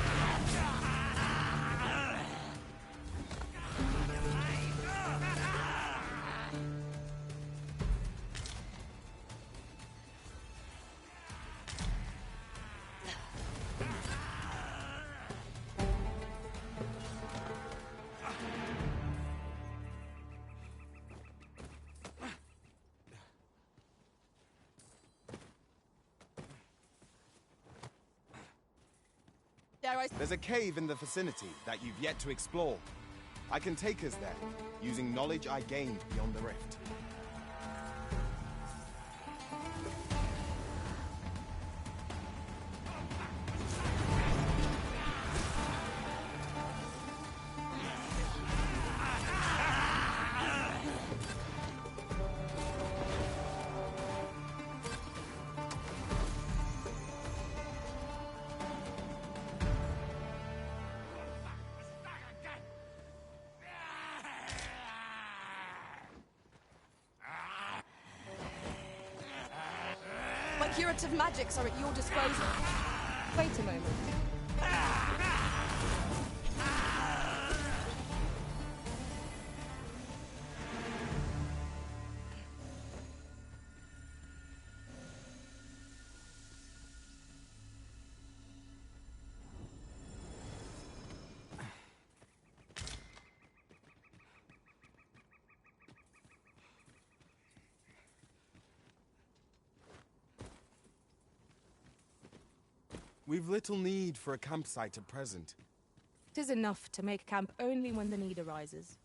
There's a cave in the vicinity that you've yet to explore. I can take us there, using knowledge I gained beyond the rift. My curative magics are at your disposal. Wait a moment. We've little need for a campsite at present. 'Tis enough to make camp only when the need arises.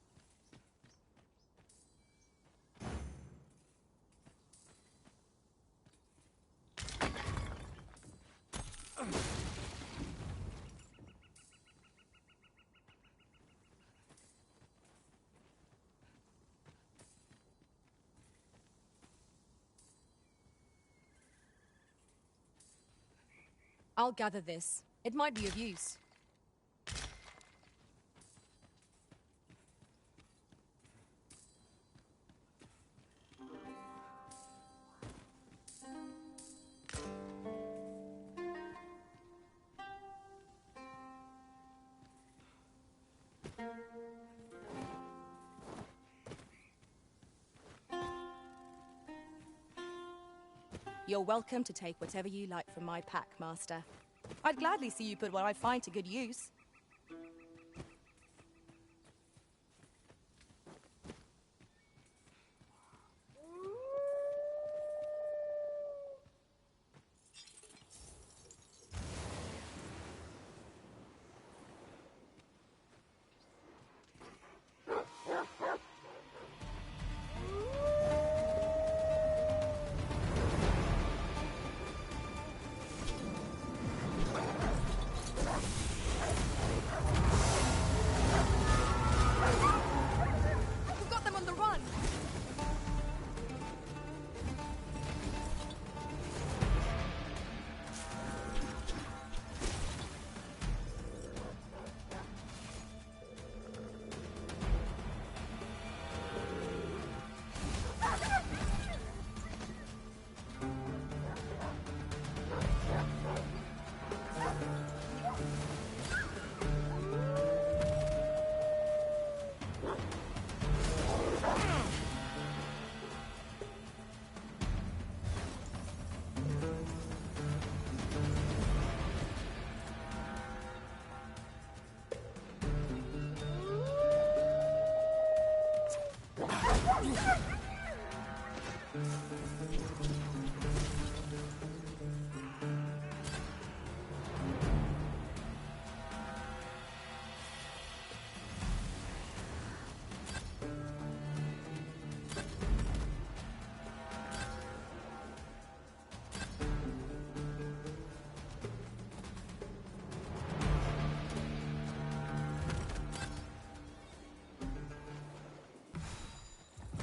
I'll gather this. It might be of use. You're welcome to take whatever you like from my pack, Master. I'd gladly see you put what I find to good use.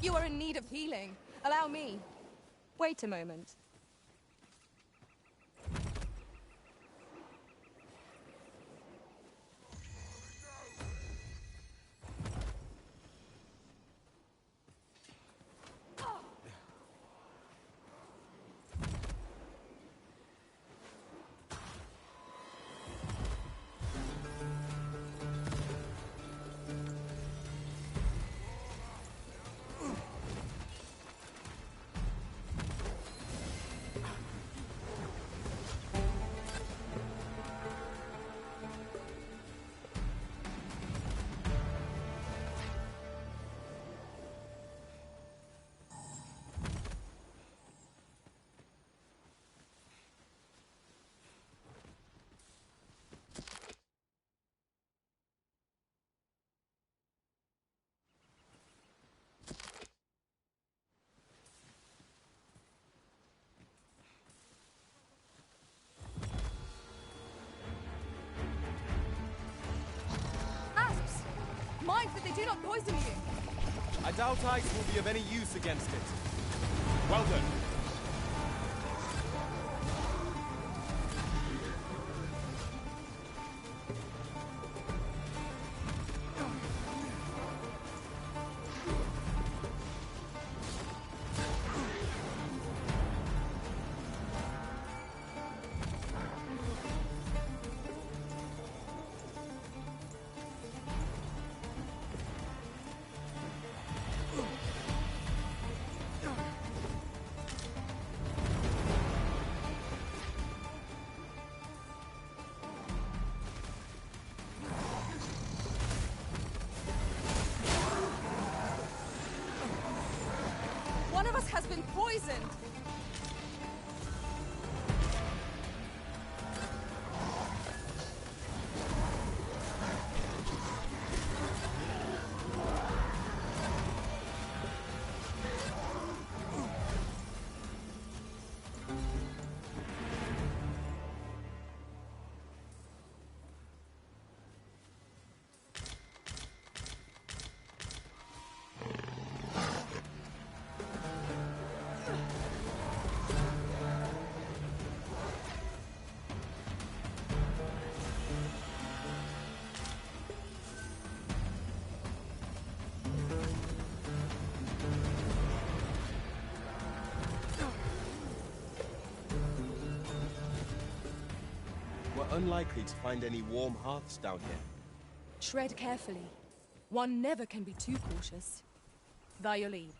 You are in need of healing. Allow me. Wait a moment. Asps! Mind that they do not poison you! I doubt ice will be of any use against it. Well done. One of us has been poisoned! We're unlikely to find any warm hearths down here. Tread carefully. One never can be too cautious. By your leave.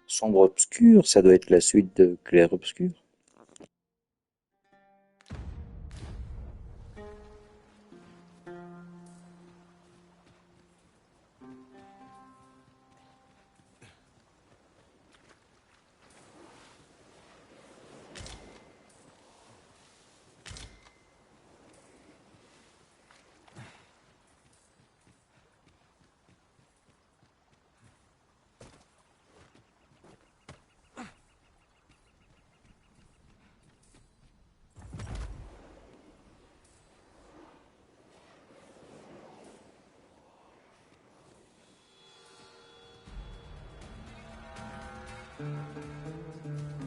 Sombre obscur, ça doit être la suite de clair obscur.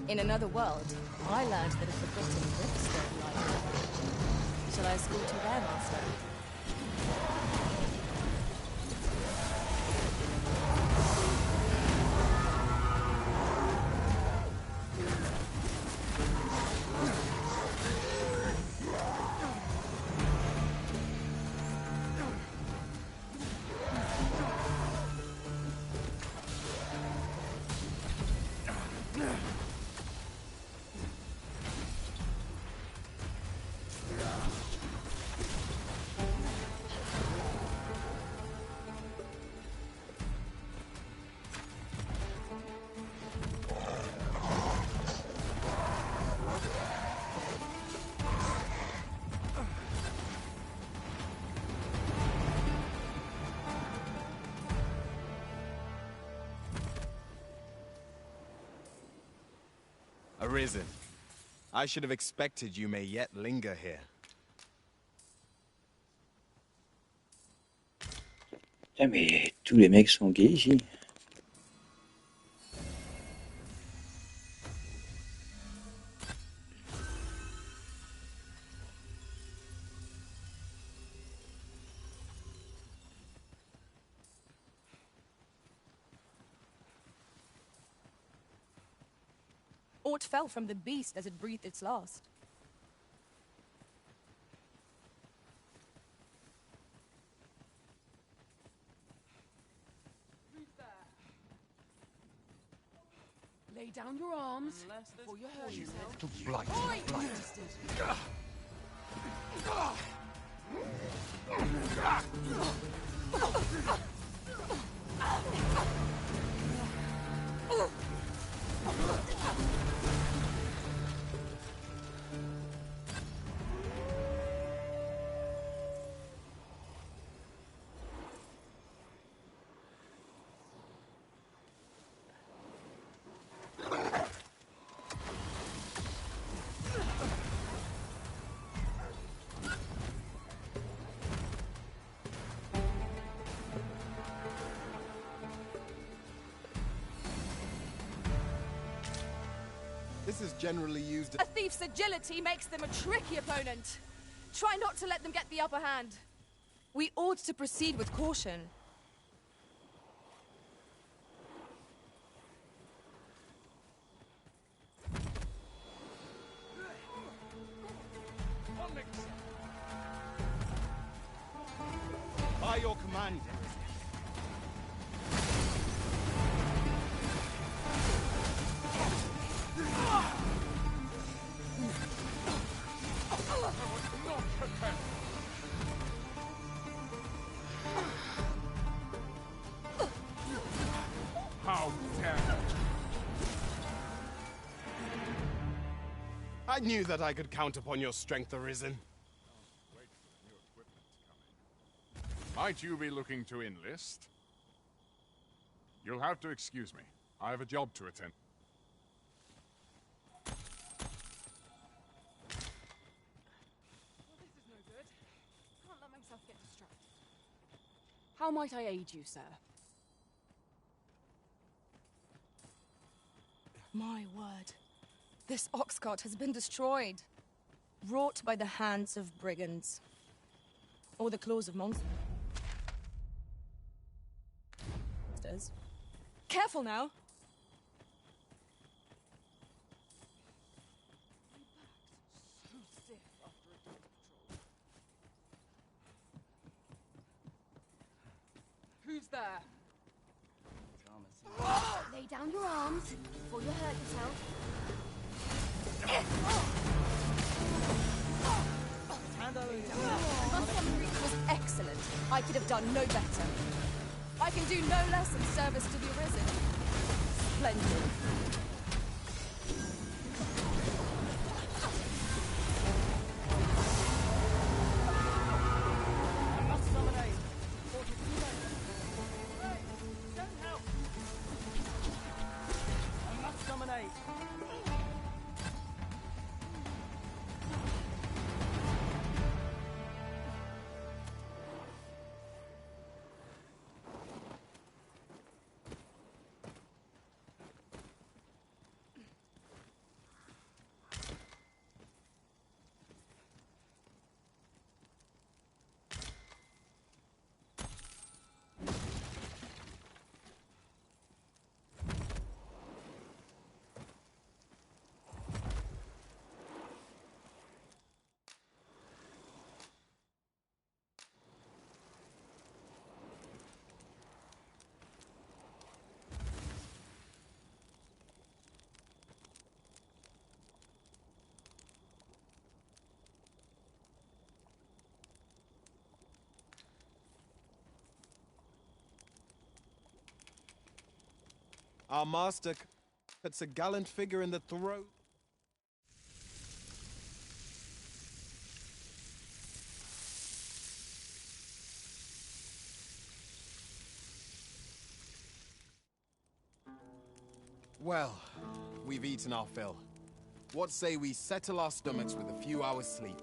In another world, I learned that a forgotten brickstone light. Shall I escort you there, Master? Arisen. I should have expected you may yet linger here. Putain, mais tous les mecs sont gays ici. Aught fell from the beast as it breathed its last. Lay down your arms before you hurt yourself. Blight. Oi! This is generally used. A thief's agility makes them a tricky opponent. Try not to let them get the upper hand. We ought to proceed with caution. By your command. How dare I knew that I could count upon your strength, Arisen. Might you be looking to enlist? You'll have to excuse me. I have a job to attend. Well, this is no good. Can't let myself get distracted. How might I aid you, sir? My word. This ox cart has been destroyed. Wrought by the hands of brigands. Or the claws of monsters. Careful now! So stiff after a dog patrol. Who's there? Lay down your arms before you hurt yourself. My summary was excellent. I could have done no better. I can do no less in service to the Arisen. Splendid. Our master puts a gallant figure in the throat. Well, we've eaten our fill. What say we settle our stomachs with a few hours sleep?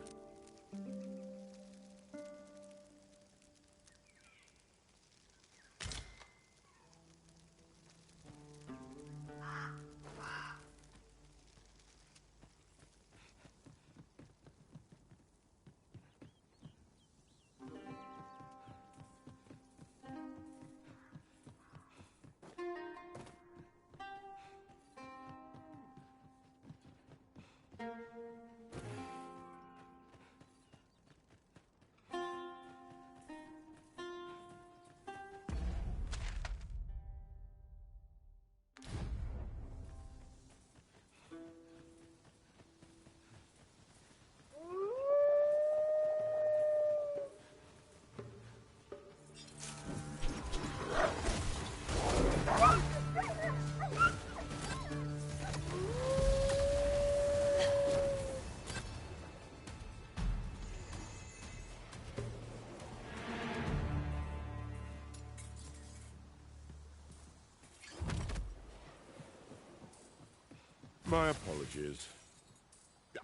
My apologies.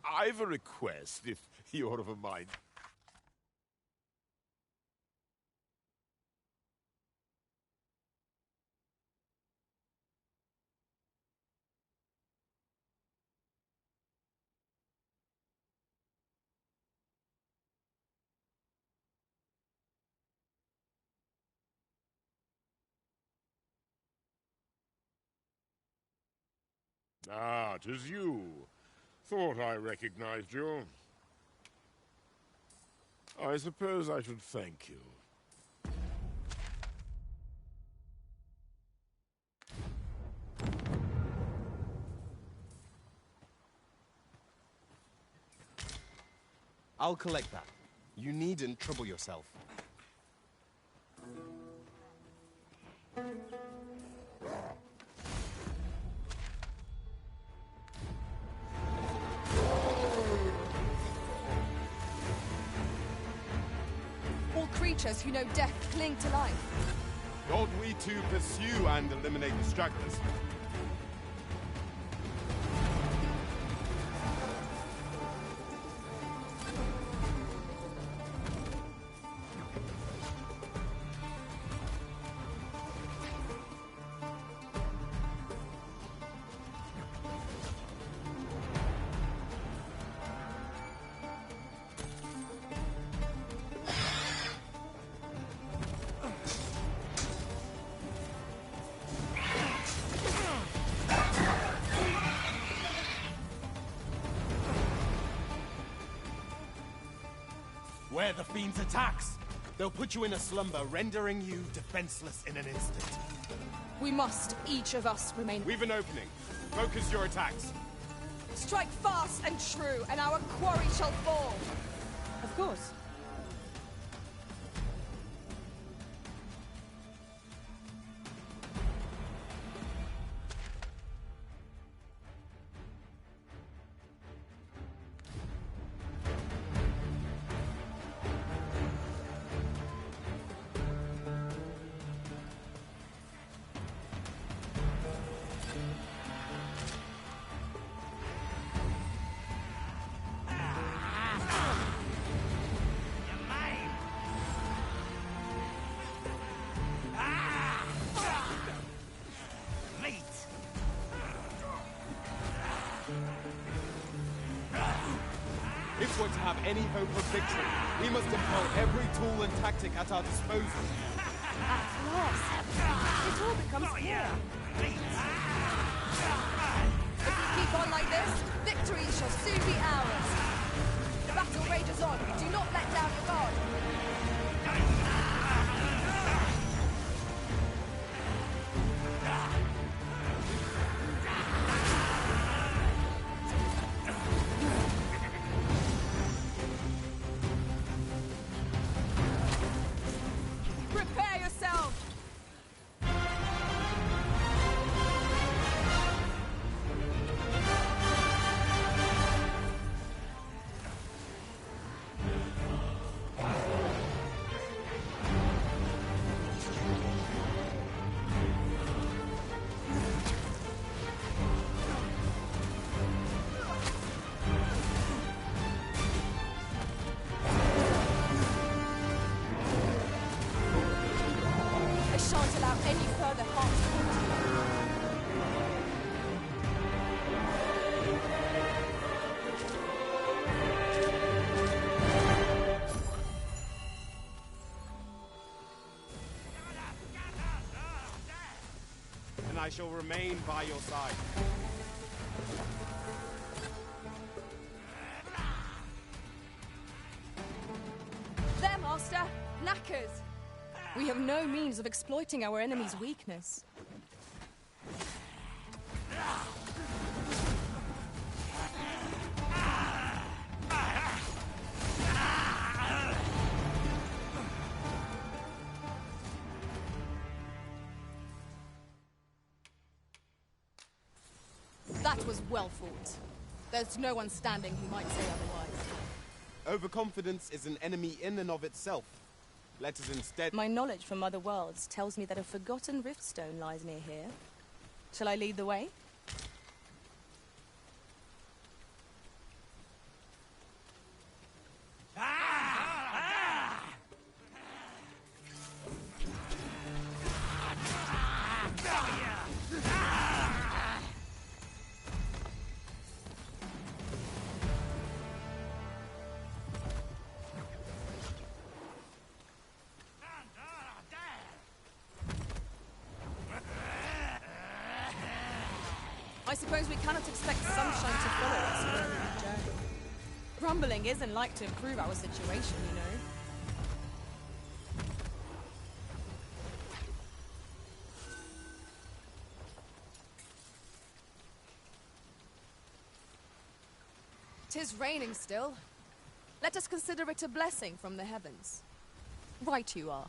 I've a request, if you're of a mind. Ah, 'tis you. Thought I recognized you. I suppose I should thank you. I'll collect that. You needn't trouble yourself. All creatures who know death cling to life. Ought we to pursue and eliminate the stragglers? Where the fiend's attacks, they'll put you in a slumber, rendering you defenseless in an instant. We must, each of us, remain... We've an opening. Focus your attacks. Strike fast and true, and our quarry shall fall. Of course. If we're to have any hope of victory, we must employ every tool and tactic at our disposal. At last, it all becomes clear. If we keep on like this, victory shall soon be ours. The battle rages on. Do not let down your guard. Prepare yourselves! shall remain by your side. There, Master! Knackers! We have no means of exploiting our enemy's weakness. That was well fought. There's no one standing who might say otherwise. Overconfidence is an enemy in and of itself. Let us instead... My knowledge from other worlds tells me that a forgotten riftstone lies near here. Shall I lead the way? I suppose we cannot expect sunshine to follow us on our journey. Grumbling isn't like to improve our situation, you know. "'Tis raining still. Let us consider it a blessing from the heavens. Right you are.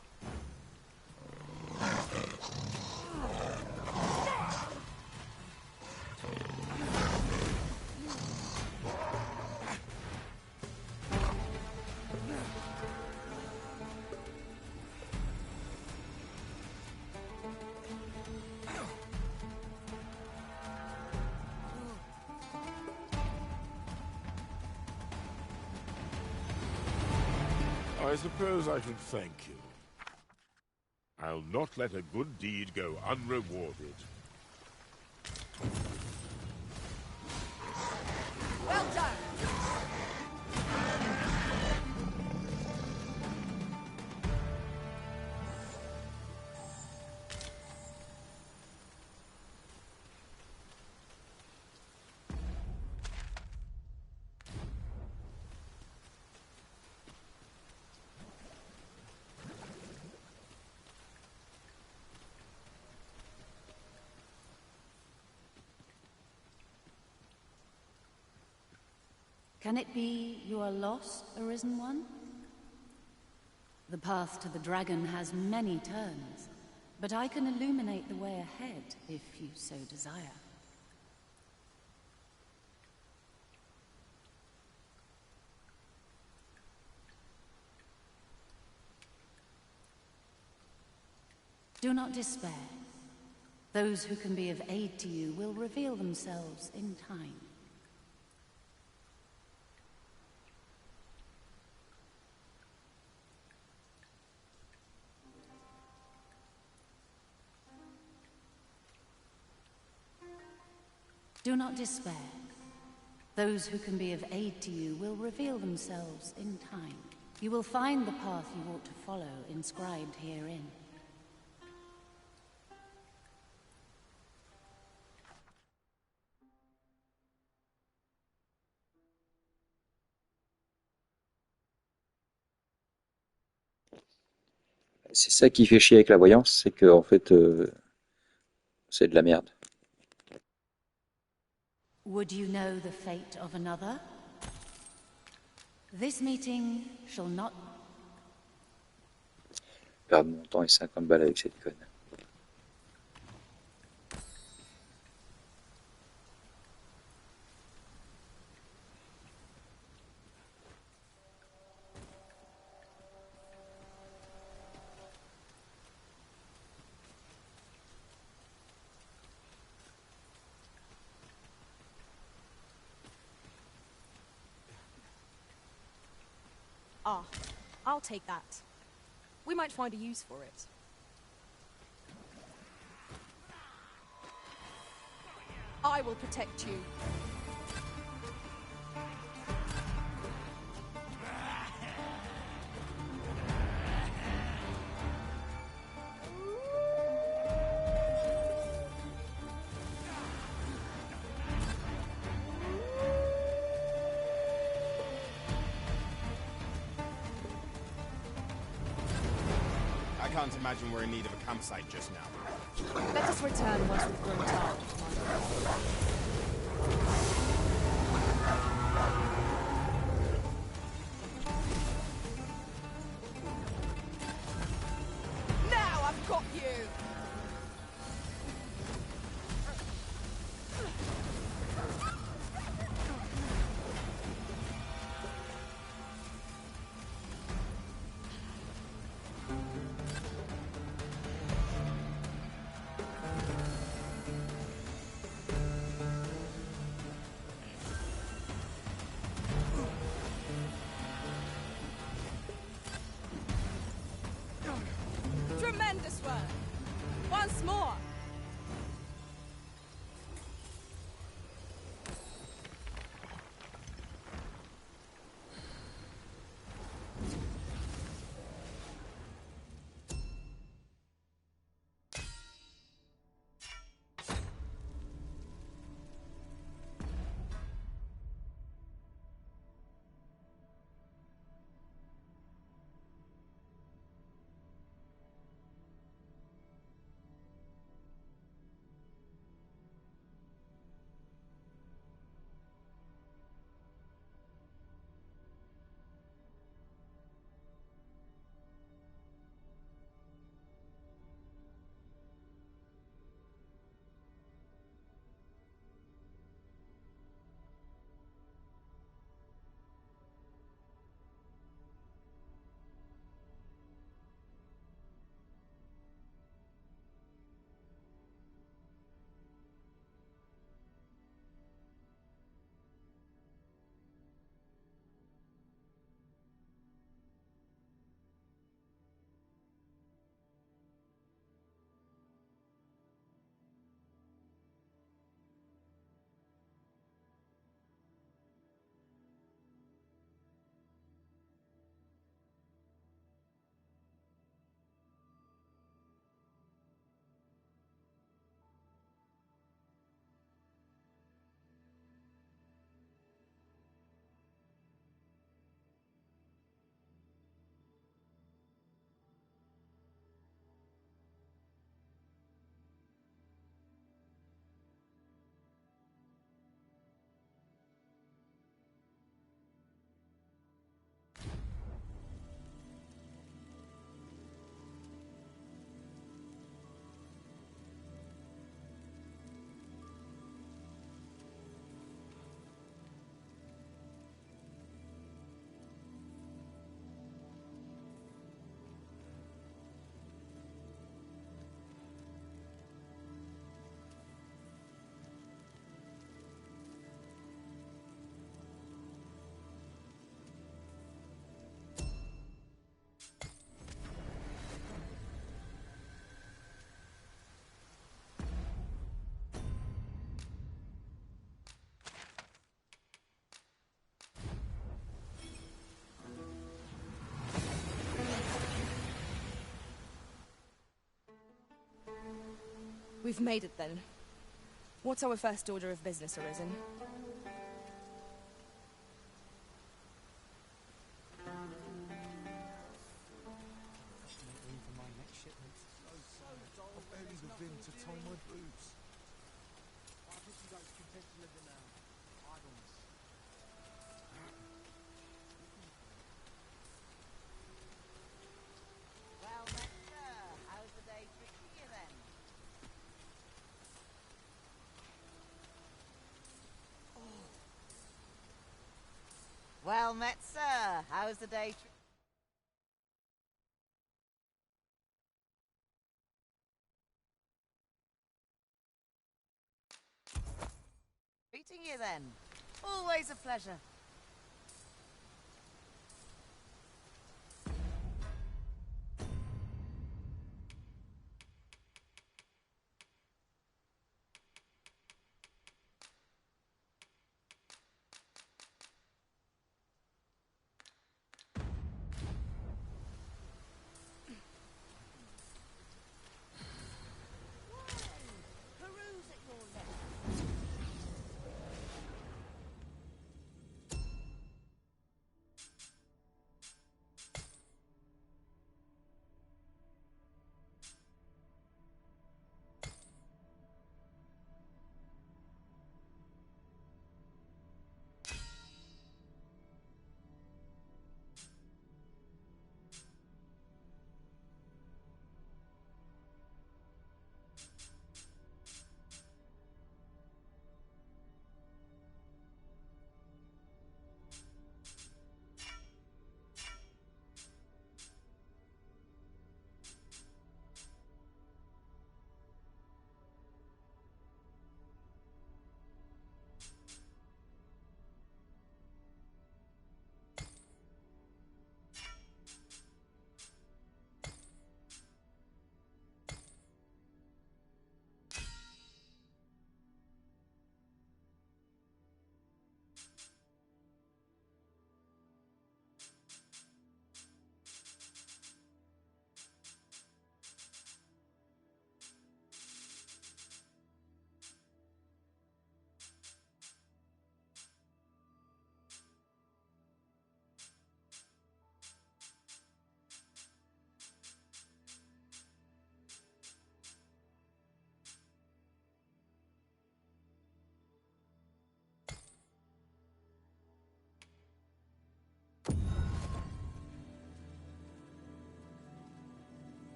I suppose I should thank you. I'll not let a good deed go unrewarded. Well done! Can it be you are lost, Arisen One? The path to the dragon has many turns, but I can illuminate the way ahead if you so desire. Do not despair. Those who can be of aid to you will reveal themselves in time. Do not despair. Those who can be of aid to you will reveal themselves in time. You will find the path you ought to follow inscribed herein. C'est ça qui fait chier avec la voyance, c'est que en fait, c'est de la merde. Would you know the fate of another? This meeting shall not... Perdre mon temps et 50 balles avec cette conne. Ah, I'll take that. We might find a use for it. I will protect you. can't imagine we're in need of a campsite just now. Let us return once we've grown tired, Now I've got you! Tremendous work! Once more! We've made it then. What's our first order of business, Arisen? Well met, sir. How's the day treating you then? Well met, sir. How's the day treating you then? Always a pleasure.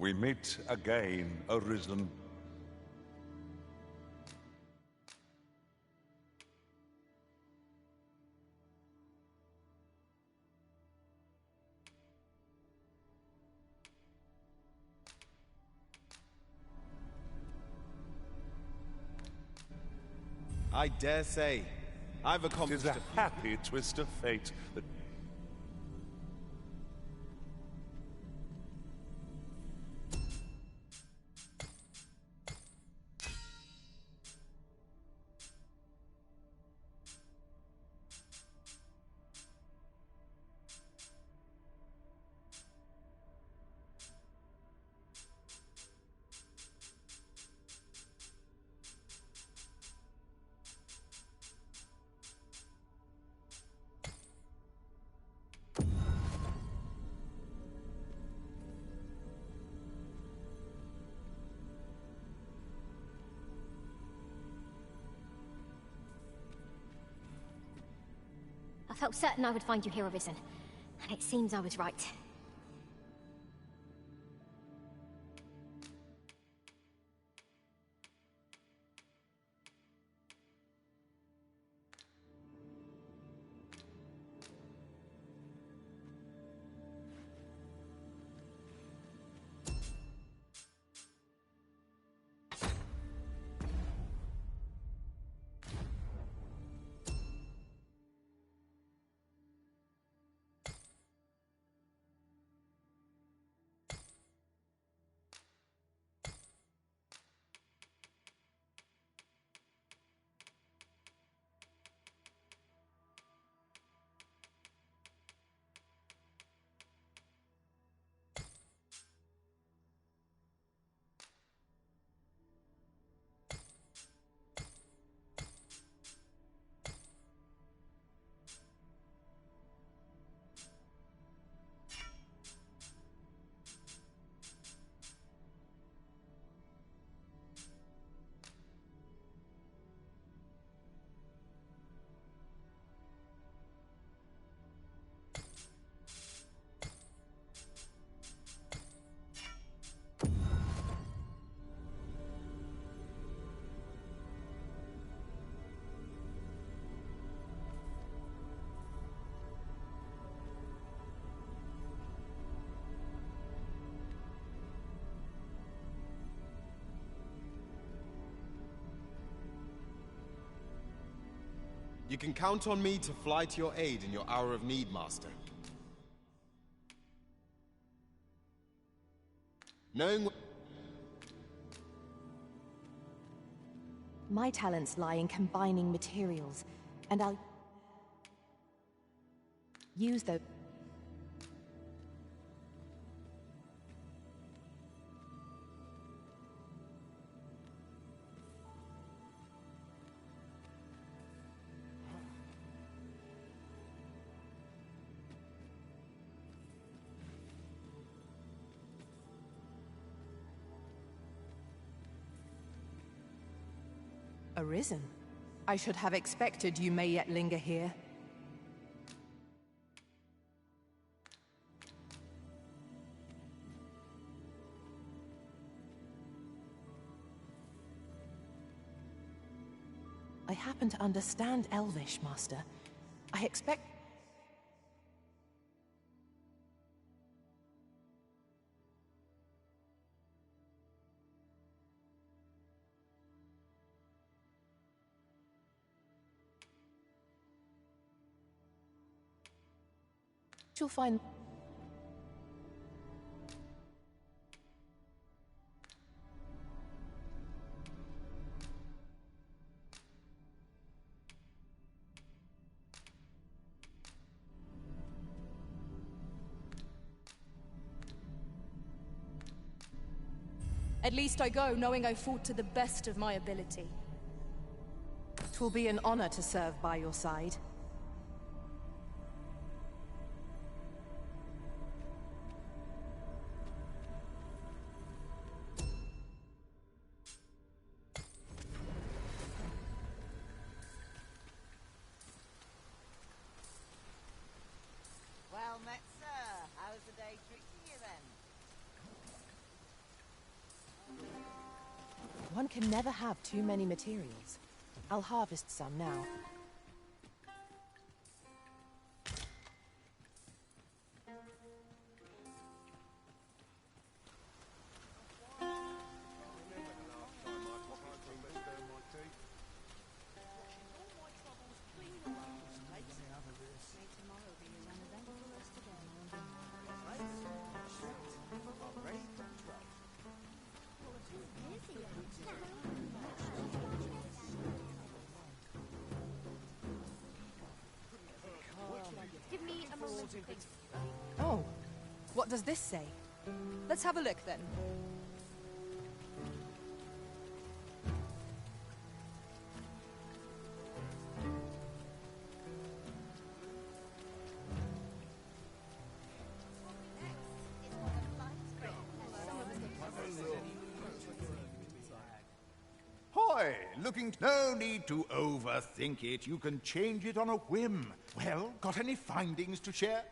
We meet again, Arisen. I dare say, I've accomplished Tis a happy twist of fate that I felt certain I would find you here, Arisen. And it seems I was right. You can count on me to fly to your aid in your hour of need, Master. Knowing My talents lie in combining materials, and I'll use those. Arisen? I should have expected you may yet linger here. I happen to understand Elvish, Master. I expect... You'll find... At least I go knowing I fought to the best of my ability. 'Twill be an honor to serve by your side. Well met, sir. How's the day treating you then? One can never have too many materials. I'll harvest some now. Give me a moment to think. Oh, what does this say? Let's have a look then. Hoy, looking... No need to overthink it. You can change it on a whim. Well, got any findings to share?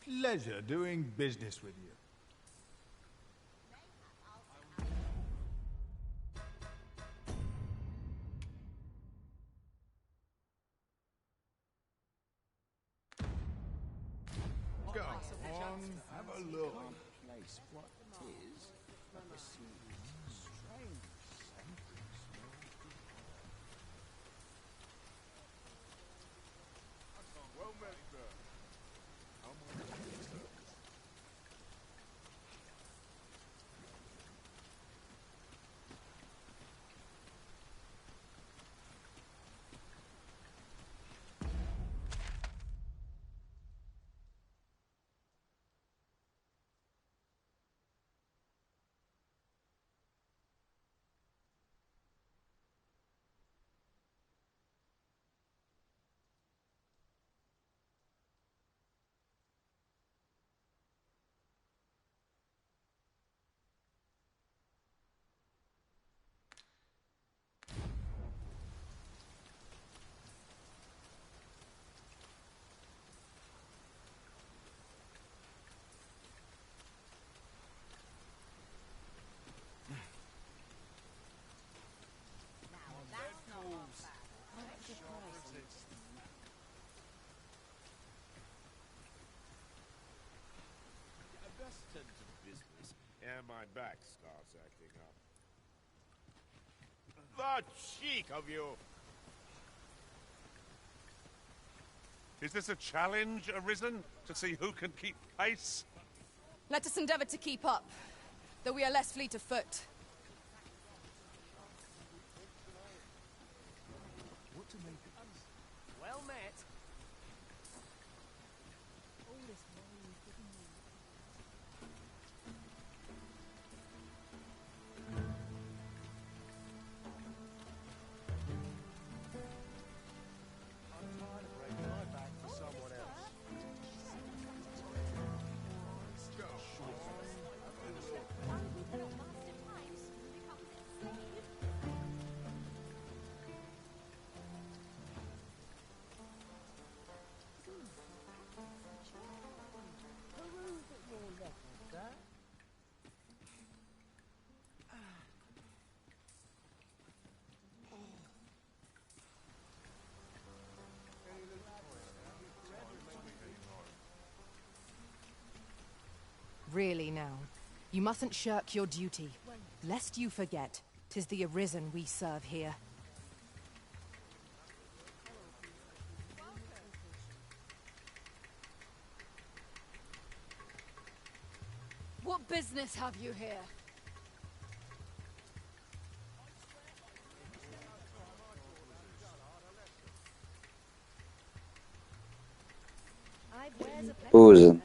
Pleasure doing business with you. Go on, have a look. Place what it is, but the seems strange. Well met, sir. How much is it, sir? And my back starts acting up. The cheek of you! Is this a challenge, Arisen? To see who can keep pace? Let us endeavor to keep up, though we are less fleet of foot. What to make of this? Well met. All this money is giving me. I'm tired of breaking my back for someone else. Really now, you mustn't shirk your duty, lest you forget 'tis the Arisen we serve here. What business have you here? Pause.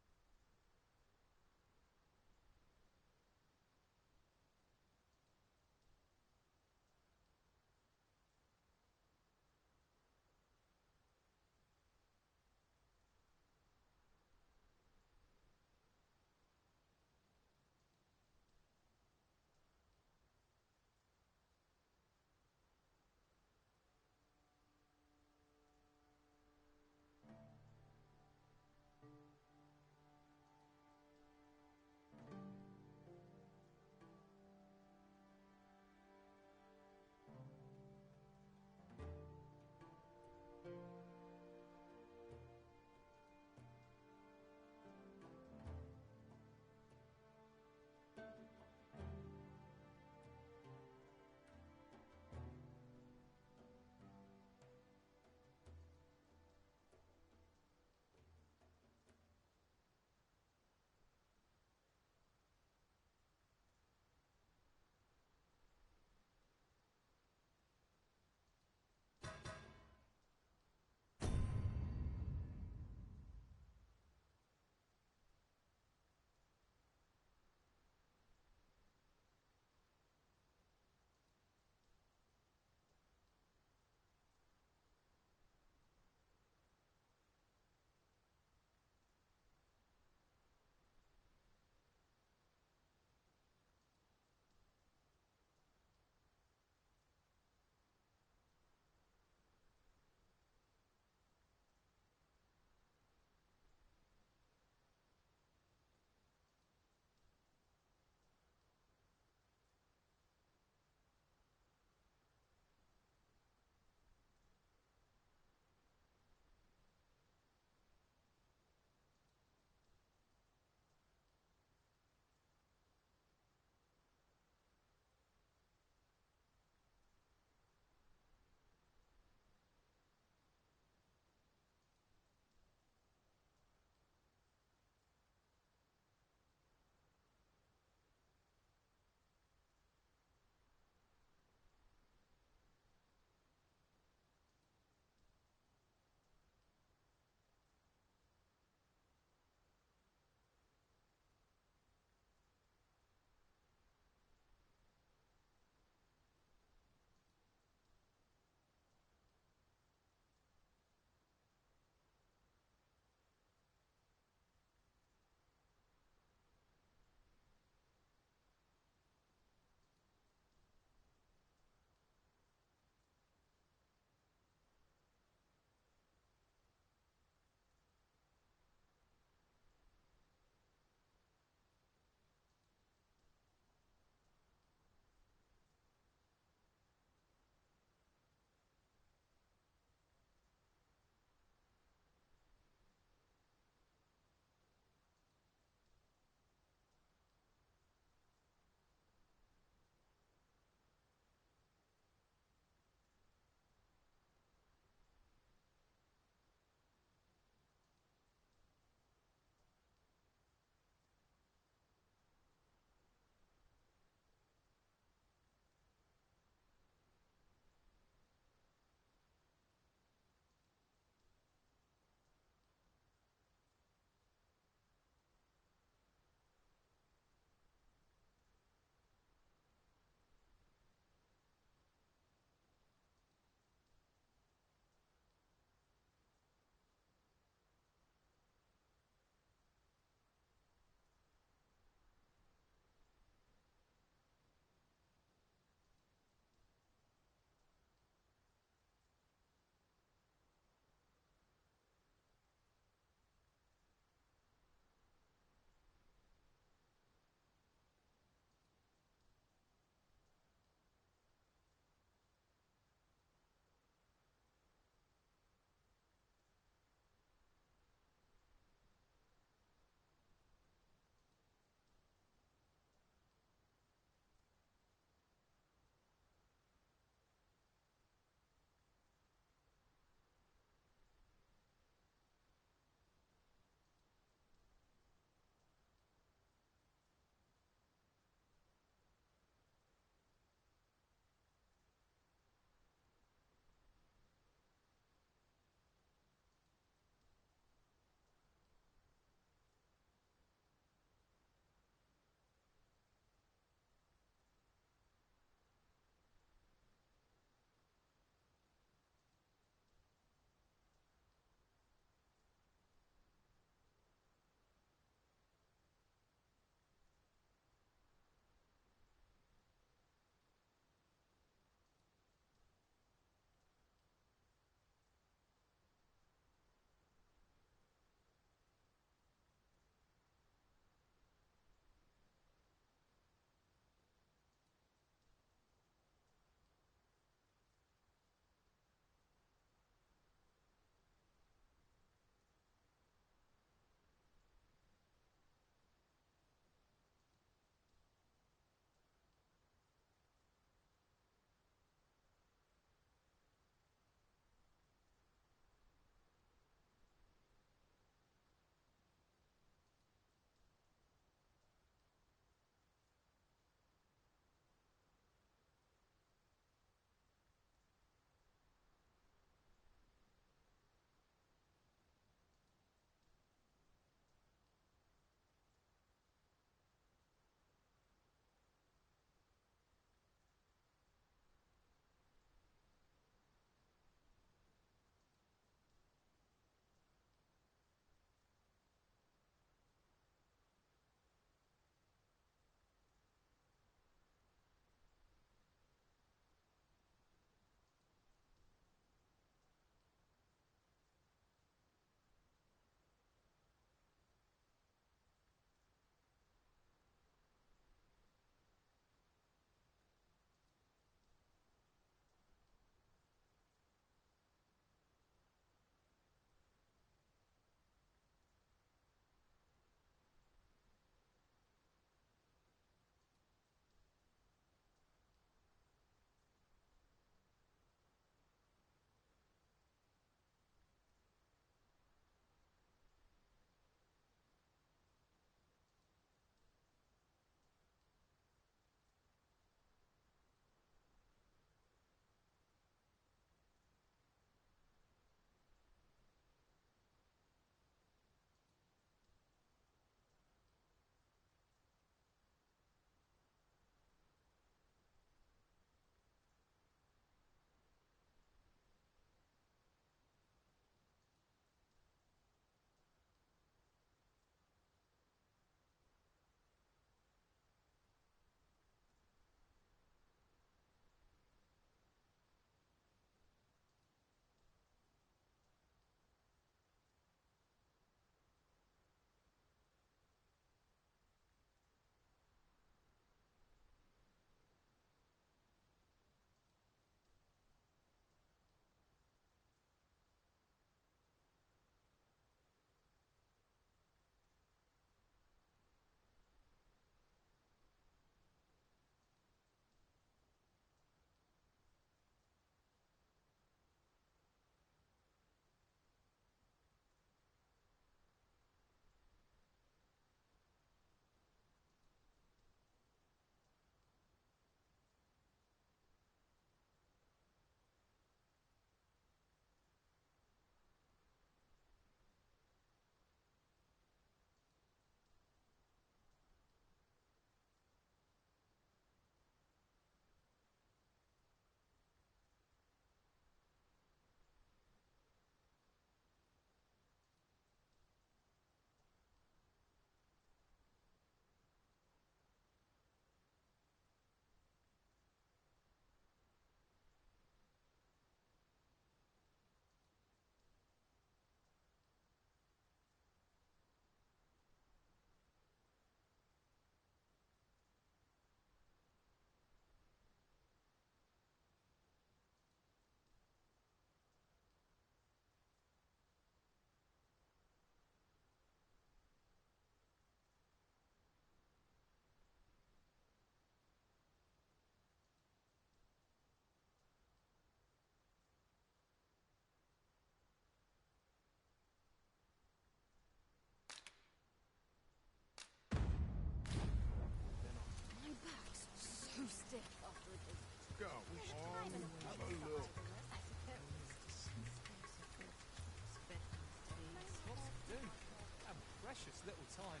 Precious little time.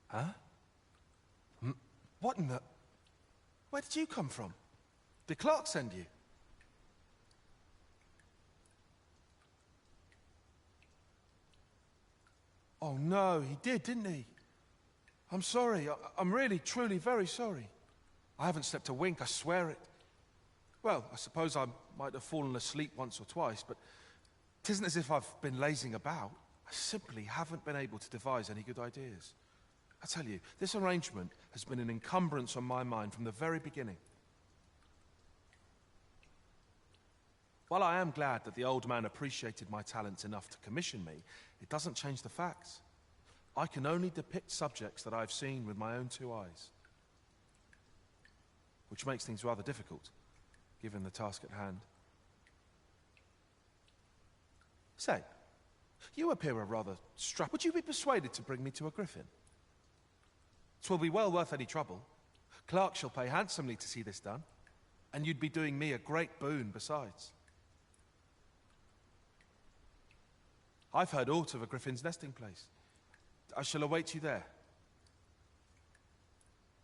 Huh? What in the... Where did you come from? Did Clark send you? Oh no, he did, didn't he? I'm sorry. I'm really, truly very sorry. I haven't slept a wink, I swear it. Well, I suppose I might have fallen asleep once or twice, but it isn't as if I've been lazing about. I simply haven't been able to devise any good ideas. I tell you, this arrangement has been an encumbrance on my mind from the very beginning. While I am glad that the old man appreciated my talents enough to commission me, it doesn't change the facts. I can only depict subjects that I've seen with my own two eyes. Which makes things rather difficult, given the task at hand. Say, you appear a rather strapped. Would you be persuaded to bring me to a griffin? 'Twill be well worth any trouble. Clark shall pay handsomely to see this done, and you'd be doing me a great boon besides. I've heard aught of a griffin's nesting place. I shall await you there.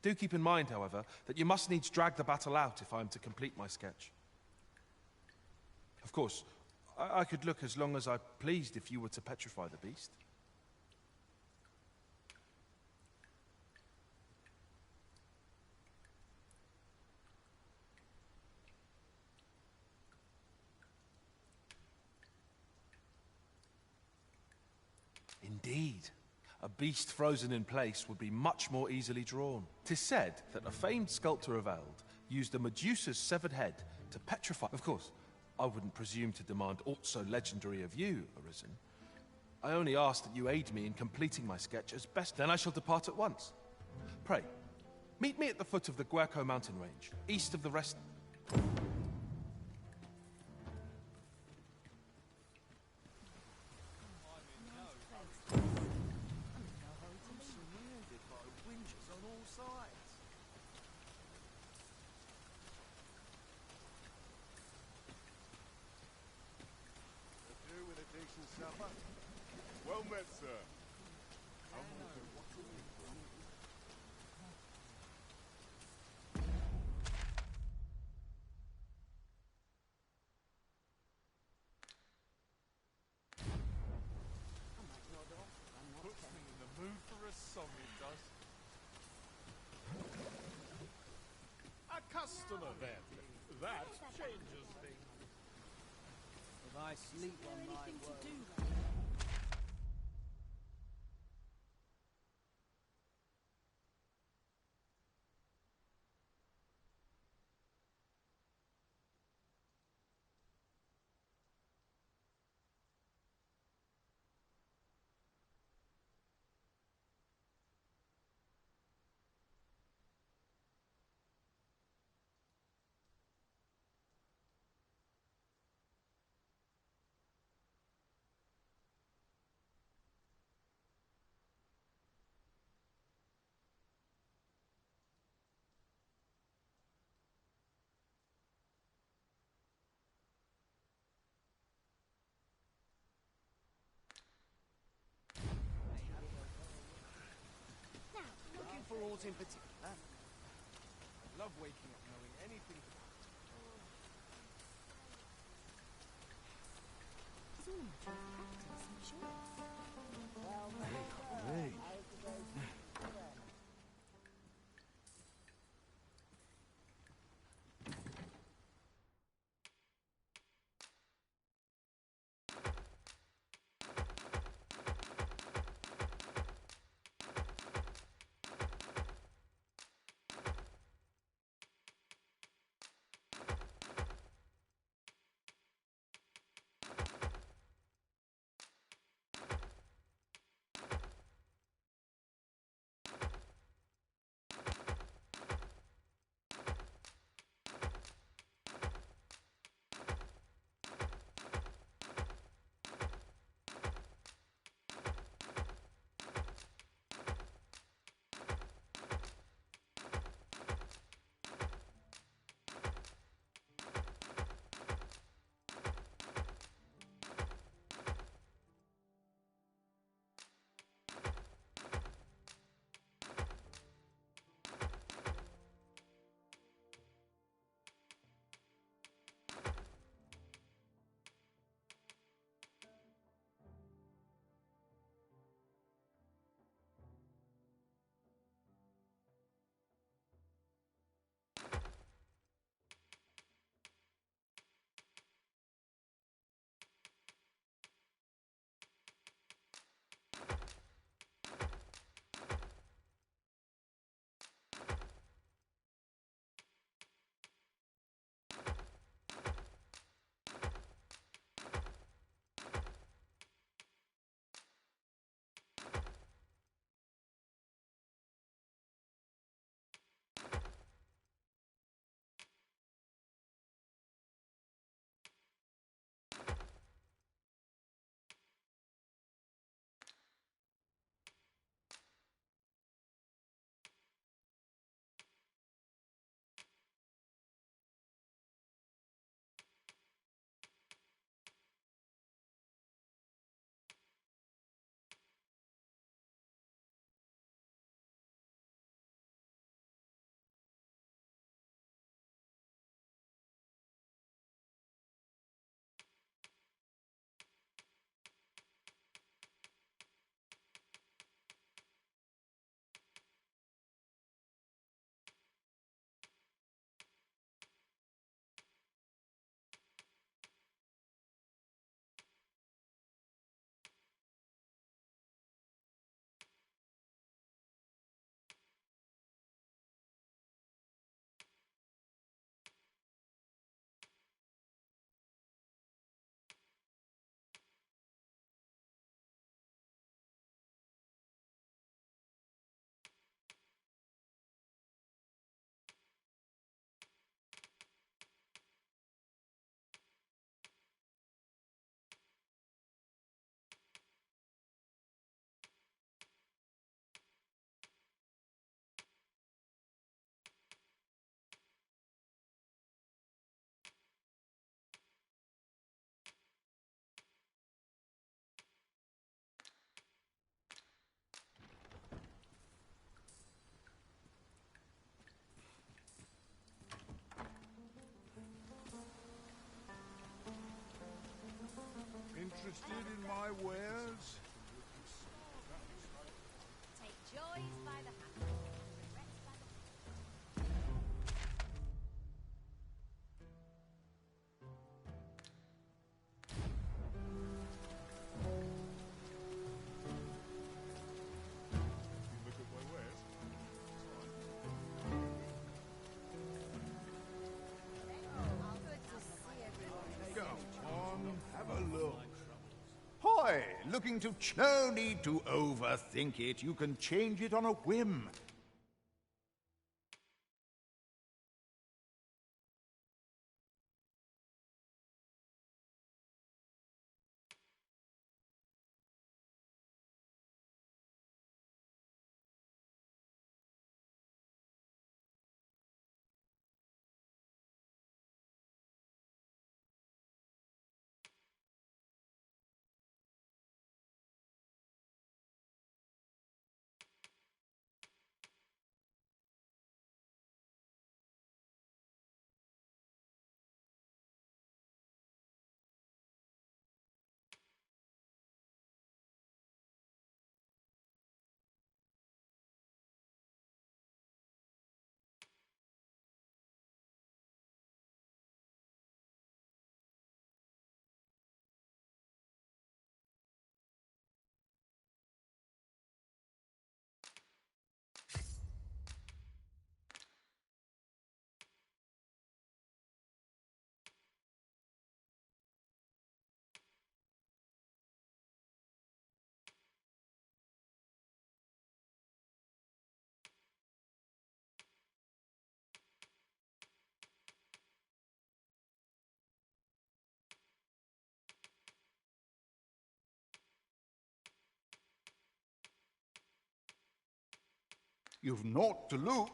Do keep in mind, however, that you must needs drag the battle out if I am to complete my sketch. Of course, I could look as long as I pleased if you were to petrify the beast. Indeed. A beast frozen in place would be much more easily drawn. 'Tis said that a famed sculptor of Eld used a Medusa's severed head to petrify... Of course, I wouldn't presume to demand aught so legendary of you, Arisen. I only ask that you aid me in completing my sketch as best. Then I shall depart at once. Pray, meet me at the foot of the Guerco mountain range, east of the rest... Well met, sir. Puts me in the mood for a song, it does. A customer, then. That changes things. If I sleep on my word. Looking for aught in particular? I love waking up knowing anything. looking to... No need to overthink it. You can change it on a whim. You've naught to lose.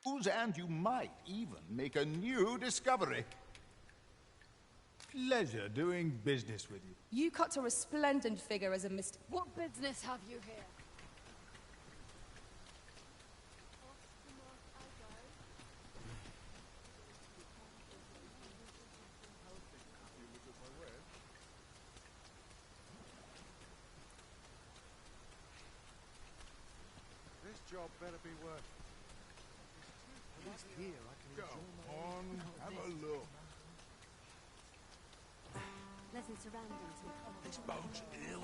And you might even make a new discovery. Pleasure doing business with you. You cut a resplendent figure as a mist. What business have you here? This job better be worth it. At least here I can Go enjoy on, have a look. Pleasant surroundings with This boat's ill.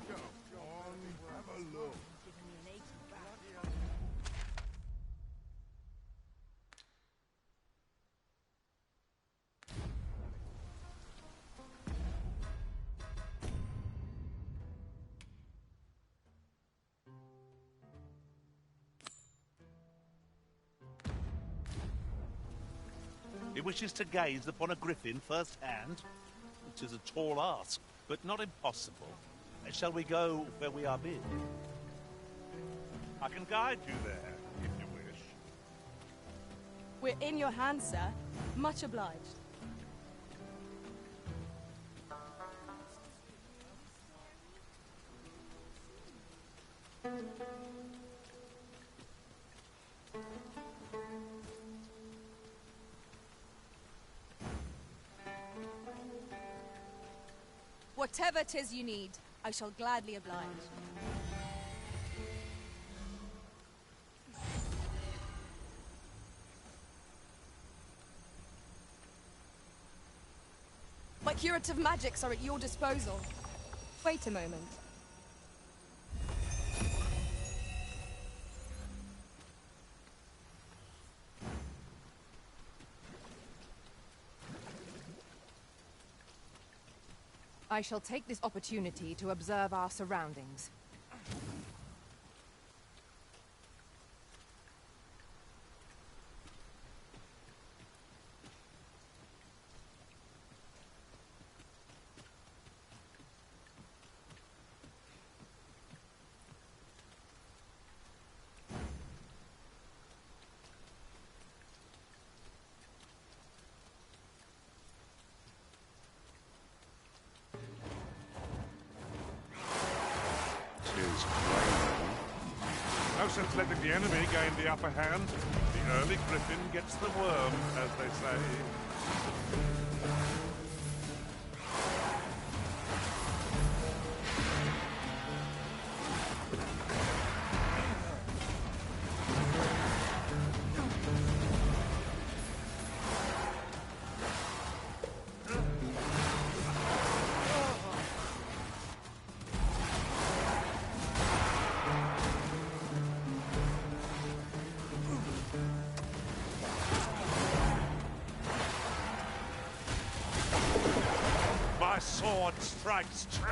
Go on, have a look. He wishes to gaze upon a griffin firsthand. It is a tall ask, but not impossible. Shall we go where we are bid? I can guide you there, if you wish. We're in your hands, sir. Much obliged. Whatever 'tis you need, I shall gladly oblige. My curative magics are at your disposal. Wait a moment. I shall take this opportunity to observe our surroundings. No sense letting the enemy gain the upper hand. The early griffin gets the worm, as they say. My sword strikes true.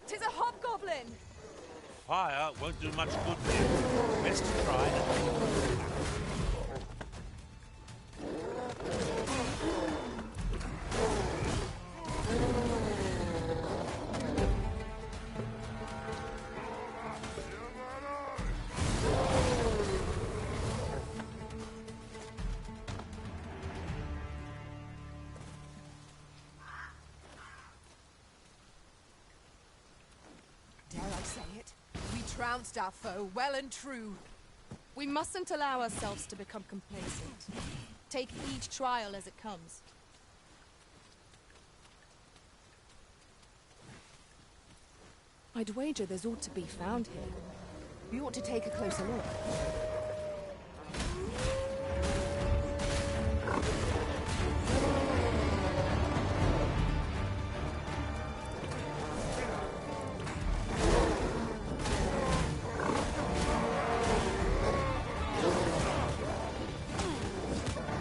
Tis a hobgoblin! Fire won't do much good here. Best try and... Dare I say it? We trounced our foe well and true. We mustn't allow ourselves to become complacent. Take each trial as it comes. I'd wager there's ought to be found here. We ought to take a closer look.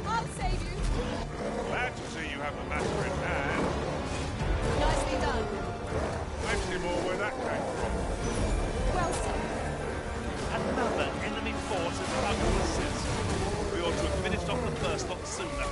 I'll save you! Glad to see you have the matter in hand. Nicely done. Let's see more where that came from. Well said. Another enemy force has come to assist. We ought to have finished off the first lot sooner.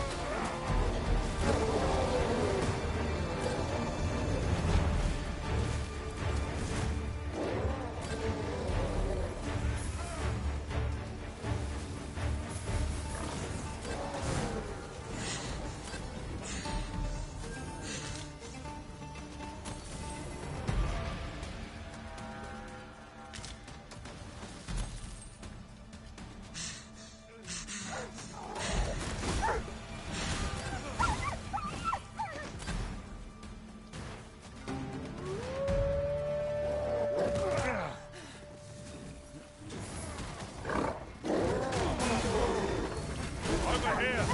Over here!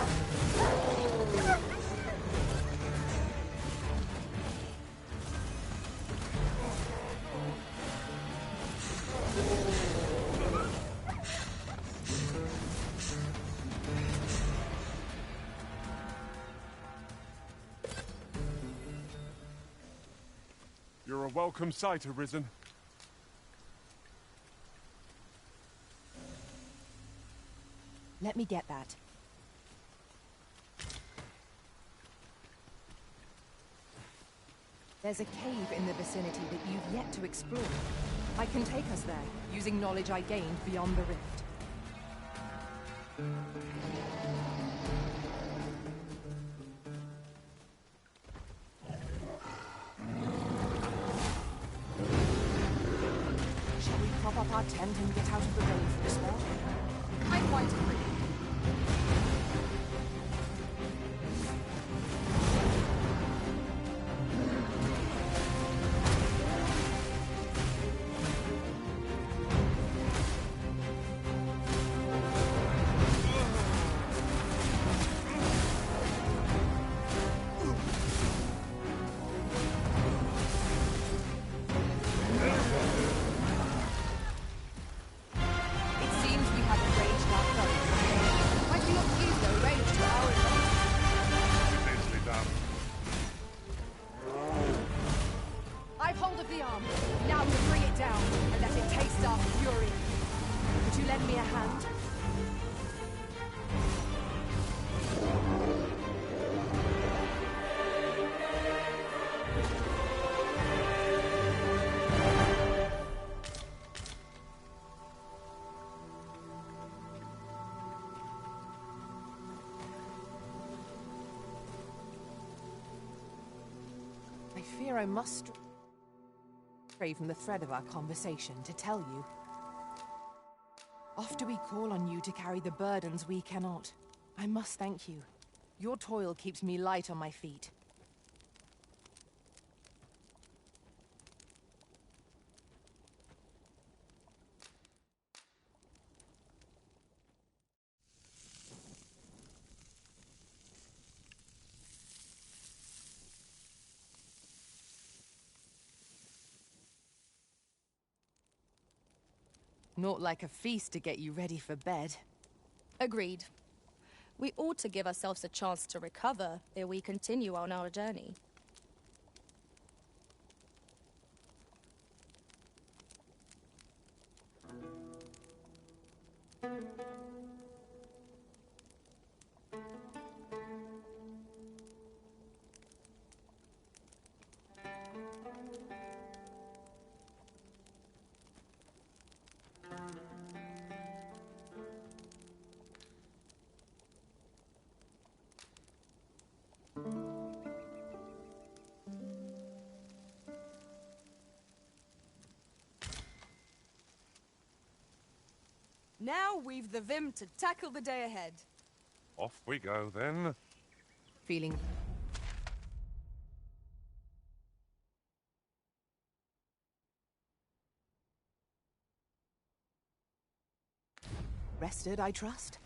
You're a welcome sight, Arisen. Let me get that. There's a cave in the vicinity that you've yet to explore. I can take us there, using knowledge I gained beyond the rift. Shall we prop up our tent and get out of the rain for a spell? I quite agree. I fear I must stray from the thread of our conversation to tell you. Oft do we call on you to carry the burdens we cannot. I must thank you. Your toil keeps me light on my feet. Not like a feast to get you ready for bed. Agreed. We ought to give ourselves a chance to recover ere we continue on our journey. Now we've the vim to tackle the day ahead. Off we go, then. Feeling rested, I trust?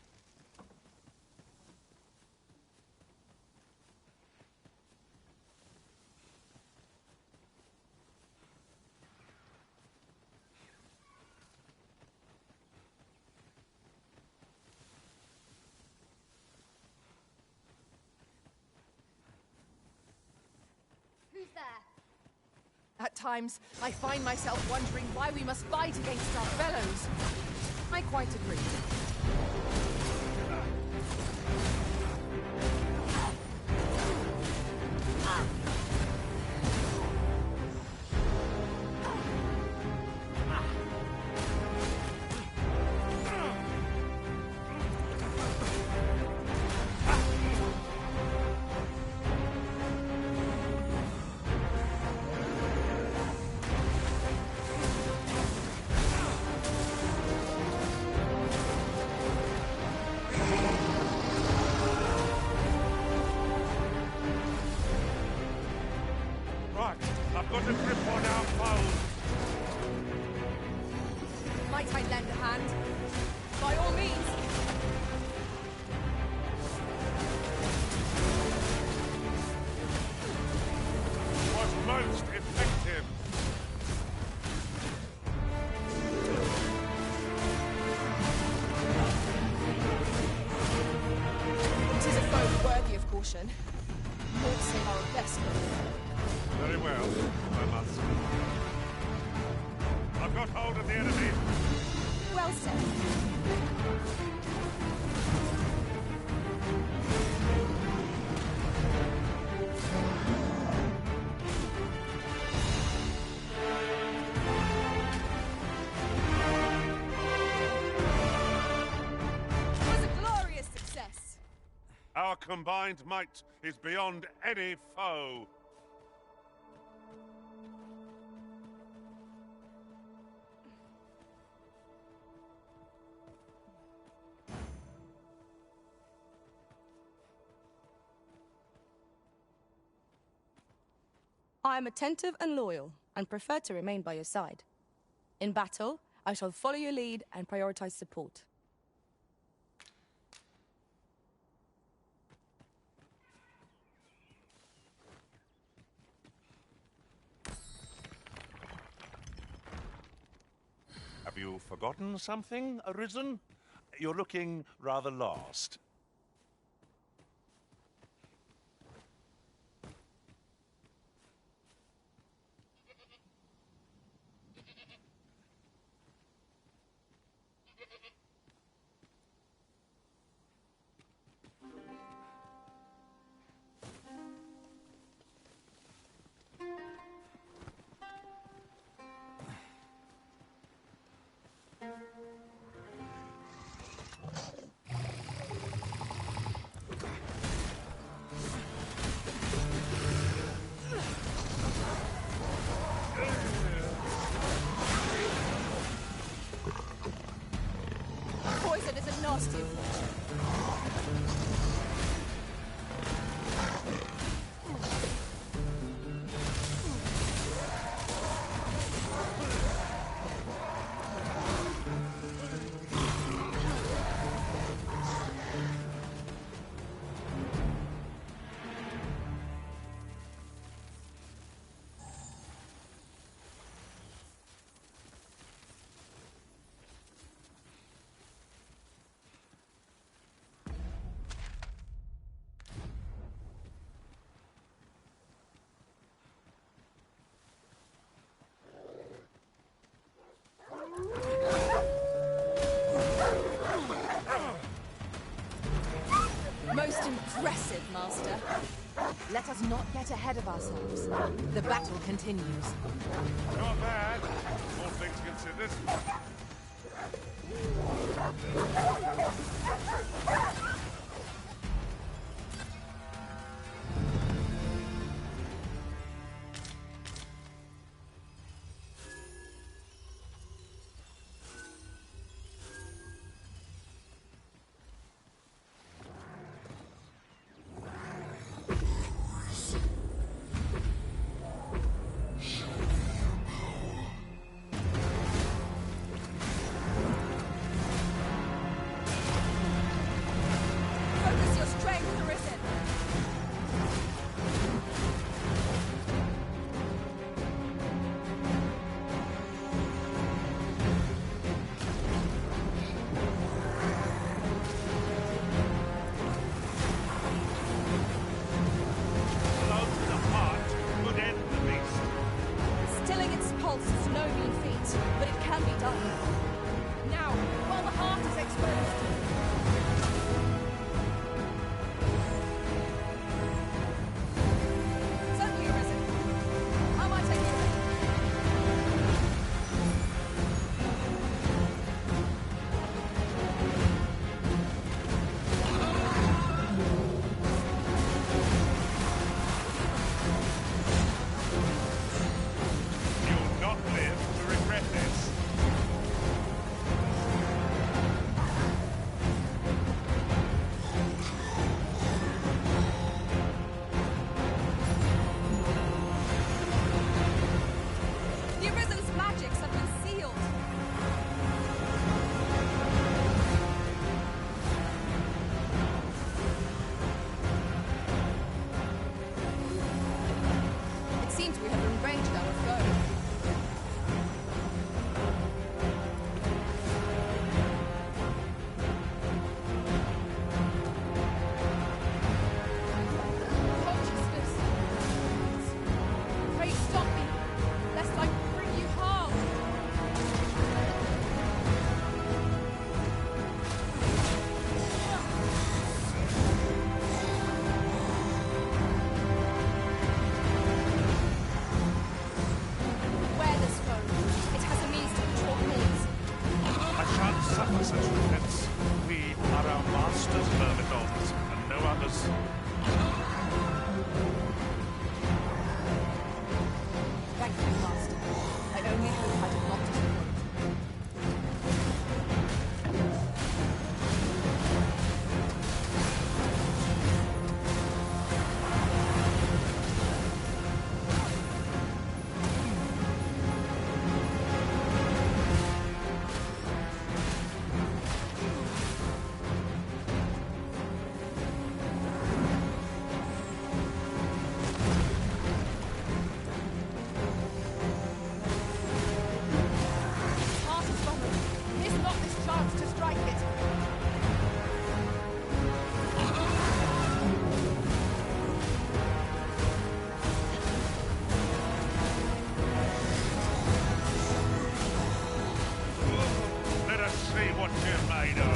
Who's there? At times, I find myself wondering why we must fight against our fellows. I quite agree. Right, I've got a grip on our foes. Might I lend a hand? By all means. Was most effective. Tis a foe worthy of caution. Naught save our best men. Very well, I must. I've got hold of the enemy. Well said. It was a glorious success. Our combined might is beyond any foe. I am attentive and loyal, and prefer to remain by your side. In battle, I shall follow your lead and prioritize support. Have you forgotten something, Arisen? You're looking rather lost. Poison is a nasty affliction. Most impressive, Master. Let us not get ahead of ourselves. The battle continues. Not bad, all things considered. done. Now, while the heart is exposed. Certainly arisen. How might I do it? You'll not live to regret this. The Arisen's magics have been sealed. It seems we have arranged our foe. Consciousness. Pray stop me, lest I bring you harm. Wear this foe. It has a means to control things. I shan't suffer such offense. We are our master's myrmidons, and no others. Thank you, Master. I only hope I did not disappoint. Heart is vulnerable. Is not this chance to strike it? Let us see what you're made of.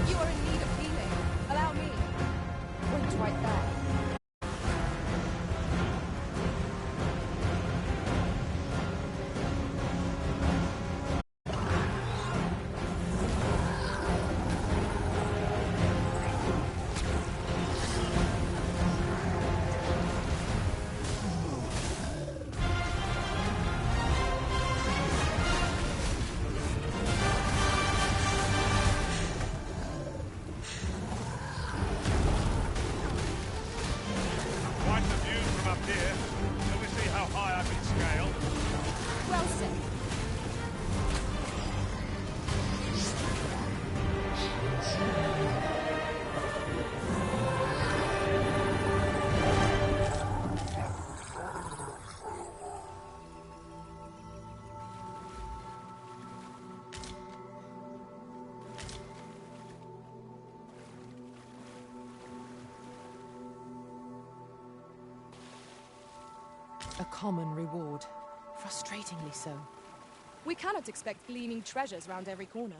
You are in need of healing. Allow me. Wait right there. Quite a view from up here. Shall we see how high I can scale? Well said. A common reward. Frustratingly so. We cannot expect gleaming treasures round every corner.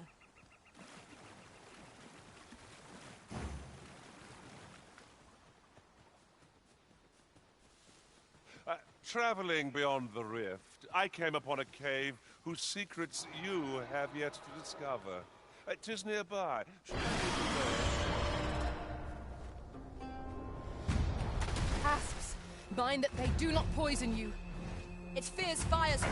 Traveling beyond the rift, I came upon a cave whose secrets you have yet to discover. 'Tis nearby. Should we visit there? Asps, mind that they do not poison you. Its fierce fires joy.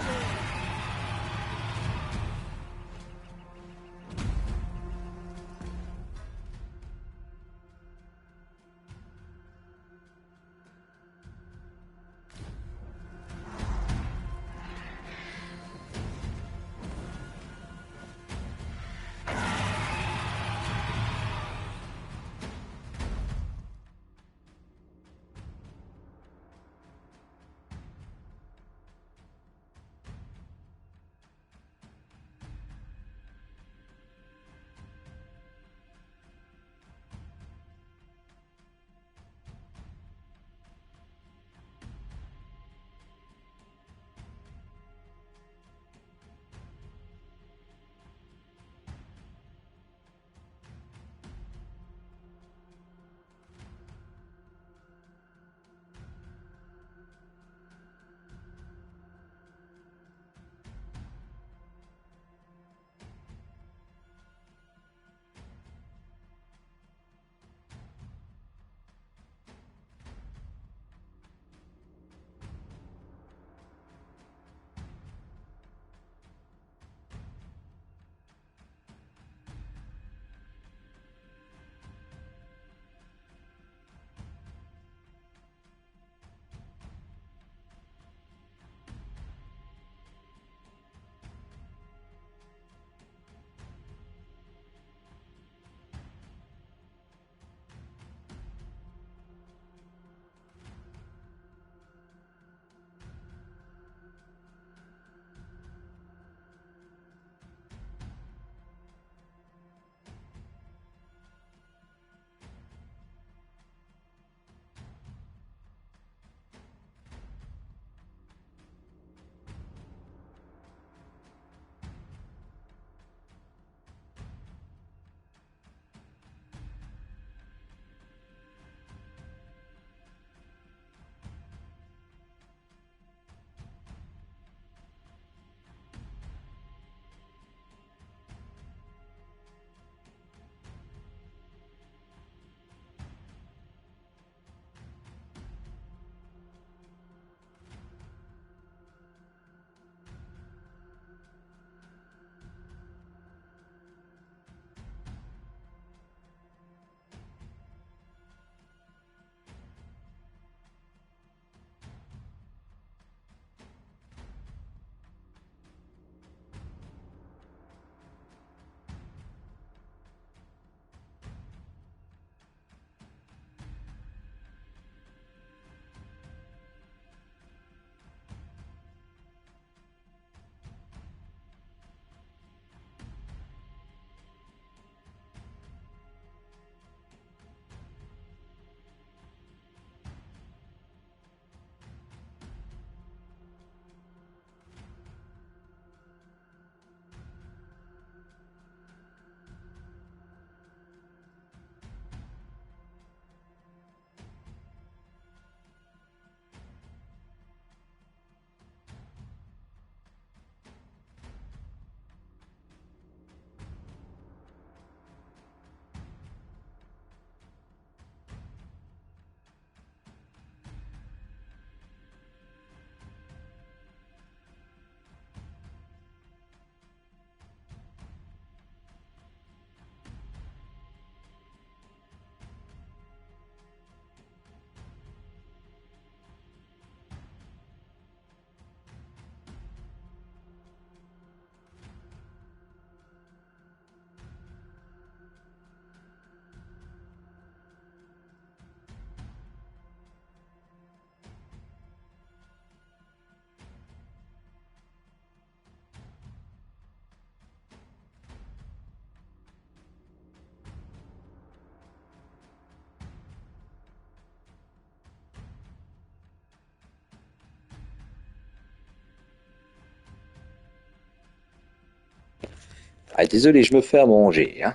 Ah, désolé, je me fais à manger, hein.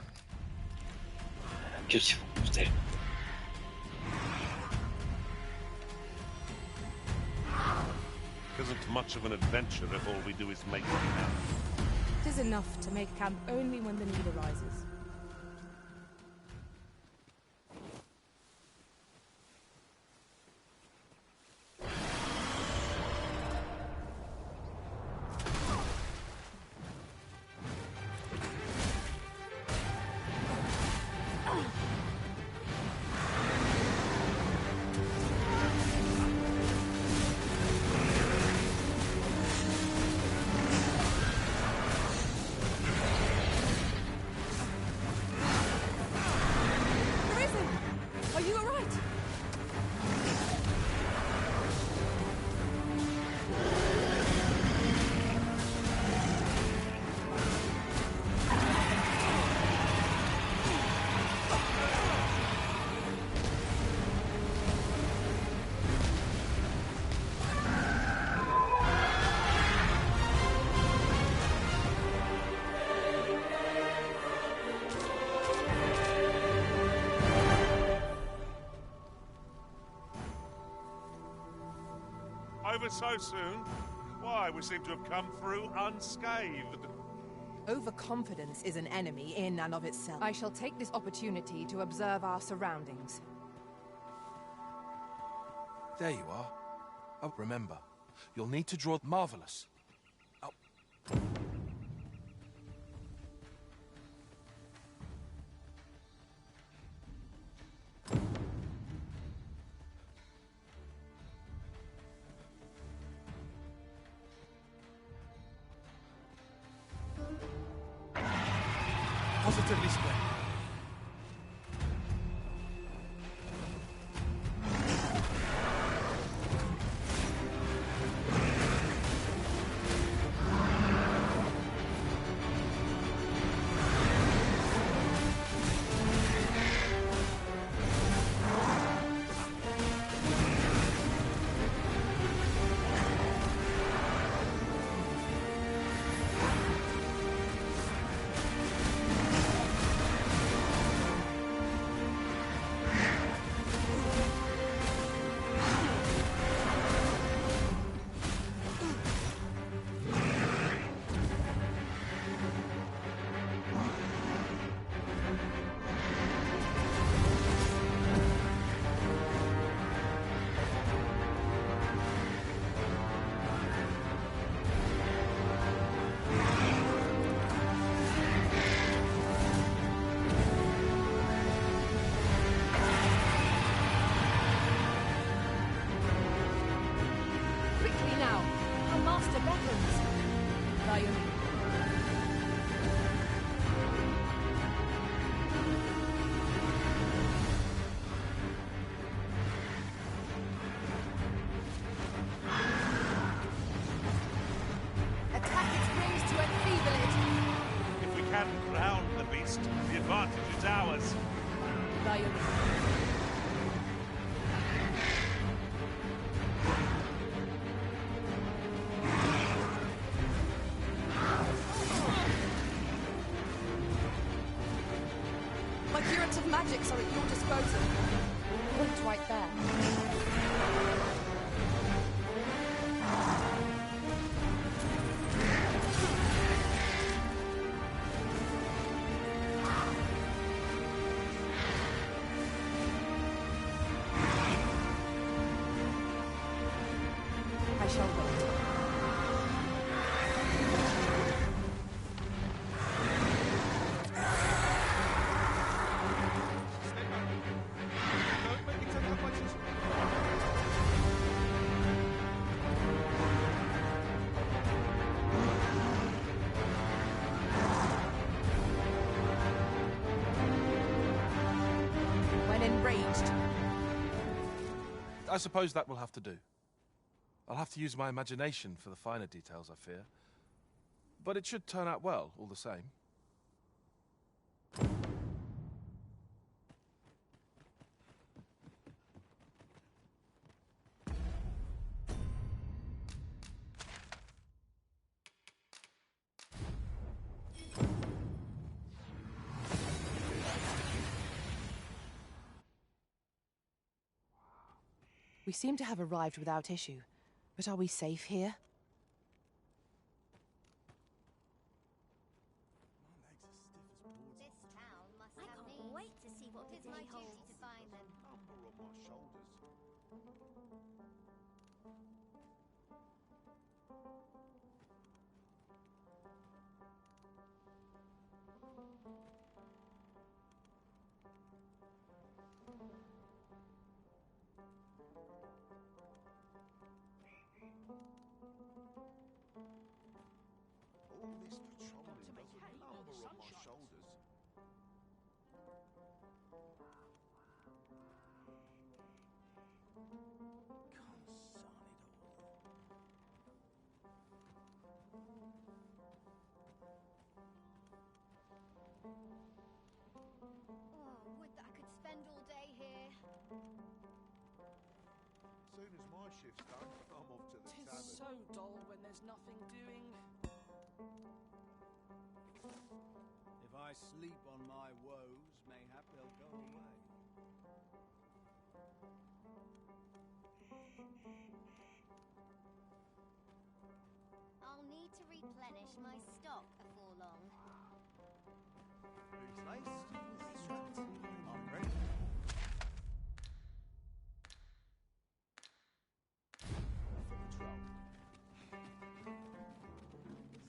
Que c'est bon, bordel. Isn't much of an adventure if all we do is make camp. It is enough to make camp only when the need arises. Are you alright? Over so soon? Why, we seem to have come through unscathed. Overconfidence is an enemy in and of itself. I shall take this opportunity to observe our surroundings. There you are. Oh, remember, you'll need to draw marvelous. Oh. Positively splendid. Quickly now! Our master beckons! Lion. Attack its wings to enfeeble it! If we can ground the beast, the advantage is ours. Lion. My curative magics are at your disposal. Point right there. I shall wait. When enraged. I suppose that will have to do. I'll have to use my imagination for the finer details, I fear. But it should turn out well, all the same. We seem to have arrived without issue. But are we safe here? This town must have me. I can't wait to see what it is my duty to find them. Number on my shoulders. All this patrolling doesn't number on my shoulders. Oh, would that I could spend all day here. As soon as my shift's done, I'm off to the Tis tavern. so dull when there's nothing doing. If I sleep on my woes, mayhap they'll go away. I'll need to replenish my stock before long. Boots laced, strapped. I'm ready.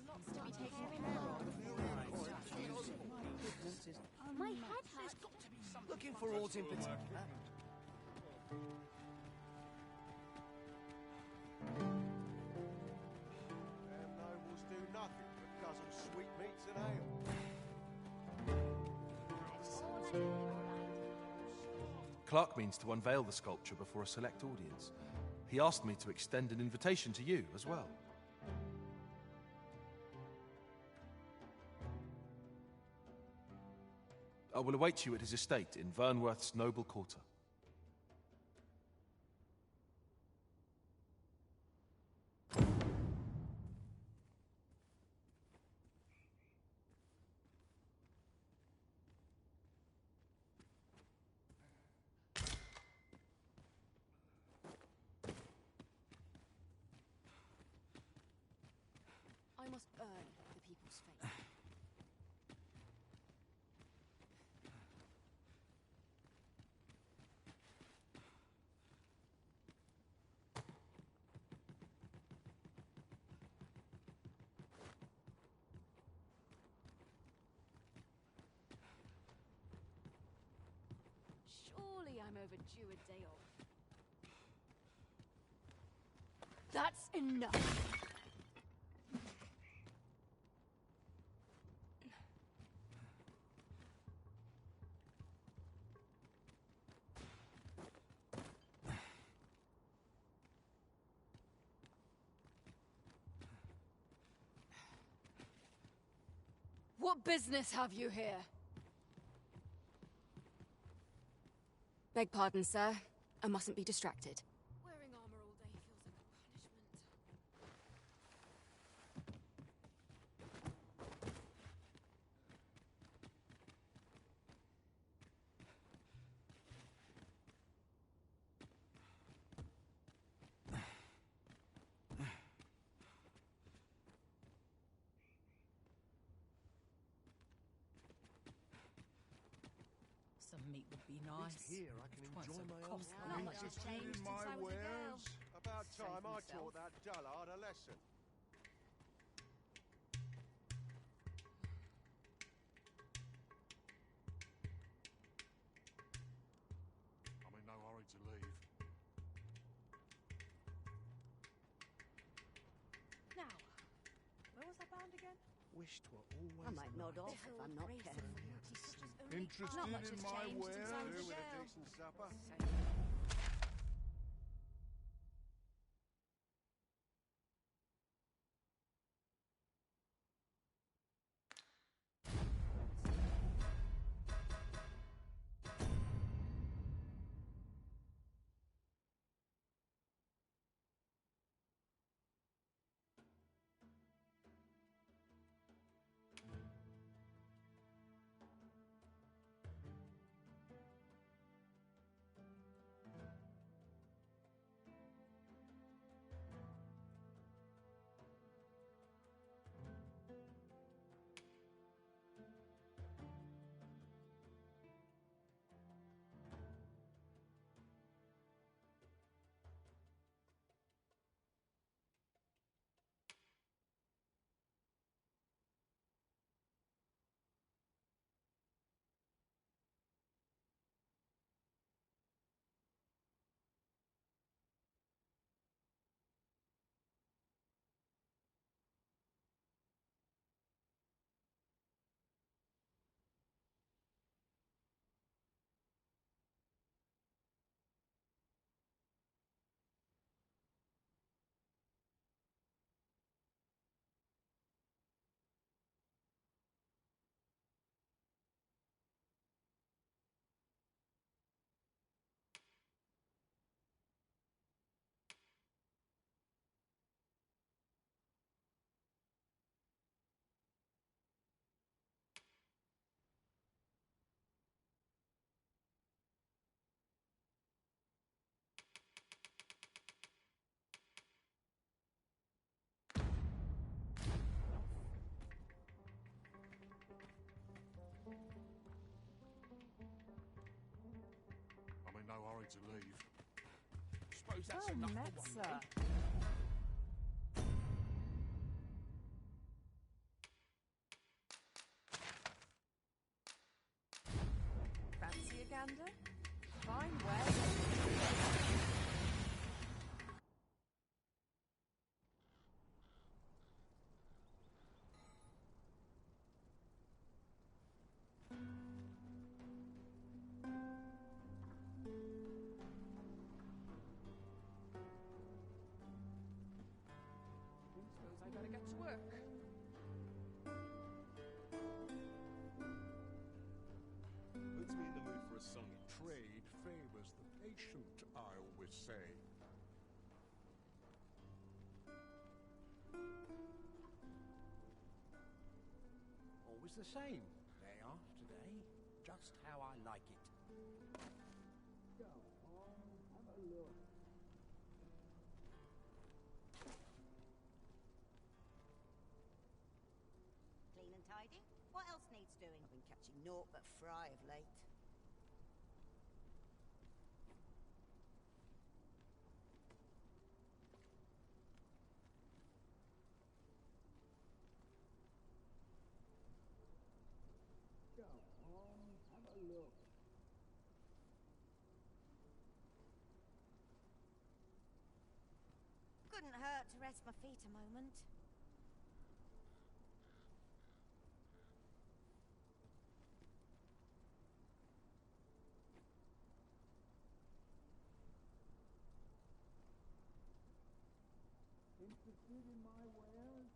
Lots to be taken care My head hurts. Looking for aught in particular? Damn nobles do nothing but guzzle sweetmeats and ale. Clark means to unveil the sculpture before a select audience. He asked me to extend an invitation to you as well. I will await you at his estate in Vernworth's noble quarter. I must earn the people's faith. Surely I'm overdue a day off. That's enough! What business have you here? Beg pardon, sir. I mustn't be distracted. Wearing armor all day feels like a punishment. Some meat would be nice. Here I can Twice enjoy a my own cost. food. Not much has Interested changed in since my I was a girl. wares? About Save time I myself. taught that dullard a lesson. I'm in no hurry to leave. Now, where was I bound again? Wish 'twere always I might nod off if I'm not careful. Interested Not much in has my changed since I was wares? a With girl. a decent supper? to leave. Suppose that's Well enough met, for one sir. day. Fancy a gander? Fine way. Suppose I better get to work. Puts me in the mood for a song. Trade favours the patient, I always say. Always the same, day after day, just how I like it. Go on, have a look. Clean and tidy? What else needs doing? I've been catching naught but fry of late. Go on, have a look. Couldn't hurt to rest my feet a moment. Interested in my wares?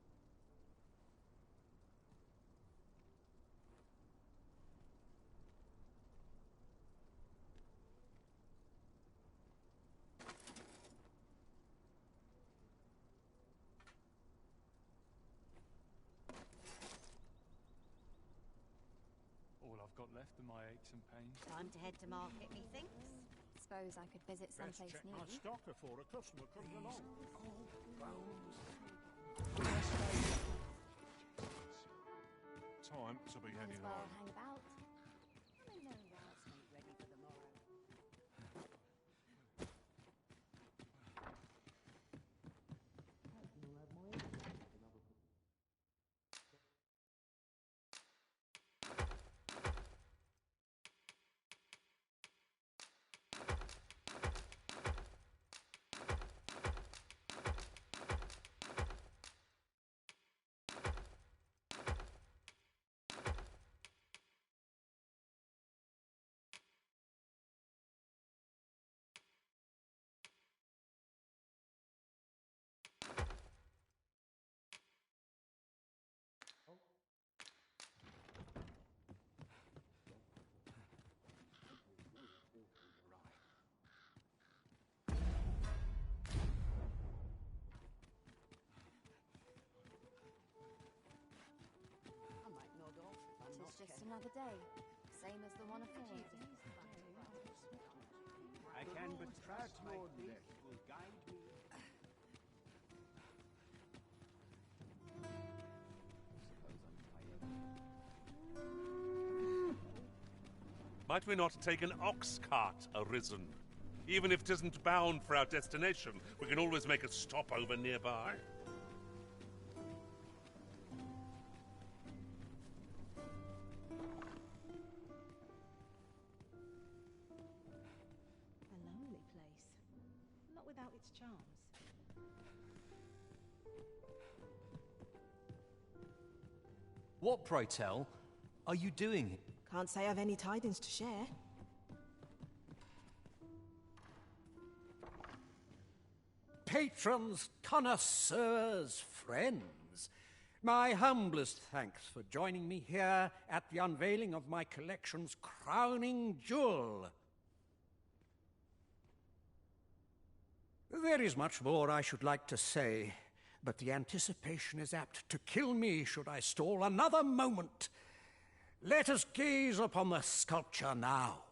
All I've got left are my aches and pains. Time to head to market, methinks. Suppose I could visit Best someplace check new. my stock before a customer comes along. Time to be heading Well, home. hang about. I know that's not ready for the morrow. I might nod off if I'm not It's just careful. another day, same as the one afore. I can but trust my faith will guide me. Might we not take an ox cart arisen? Even if 'tisn't bound for our destination, we can always make a stopover nearby. A lonely place. Not without its charms. What, pray tell, are you doing? Can't say I've any tidings to share. Patrons, connoisseurs, friends, my humblest thanks for joining me here at the unveiling of my collection's crowning jewel. There is much more I should like to say, but the anticipation is apt to kill me should I stall another moment. Let us gaze upon the sculpture now.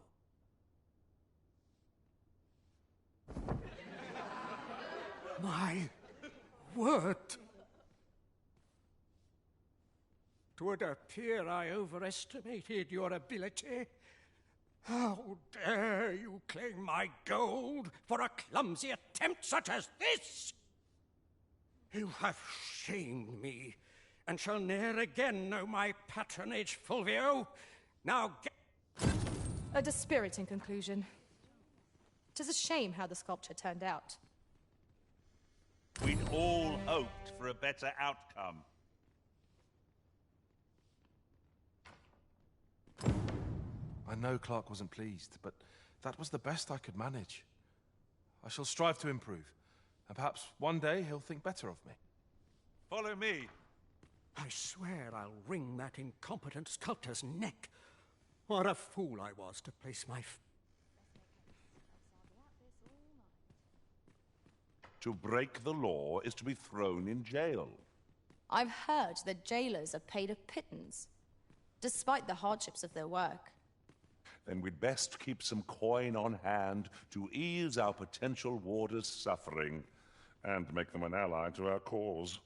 My word! 'Twould appear I overestimated your ability. How dare you claim my gold for a clumsy attempt such as this? You have shamed me, and shall ne'er again know my patronage, Fulvio. Now get... A dispiriting conclusion. 'Tis a shame how the sculpture turned out. We'd all hoped for a better outcome. I know Clark wasn't pleased, but that was the best I could manage. I shall strive to improve, and perhaps one day he'll think better of me. Follow me. I swear I'll wring that incompetent sculptor's neck. What a fool I was to place my... To break the law is to be thrown in jail. I've heard that jailers are paid a pittance, despite the hardships of their work. Then we'd best keep some coin on hand to ease our potential warders' suffering and make them an ally to our cause.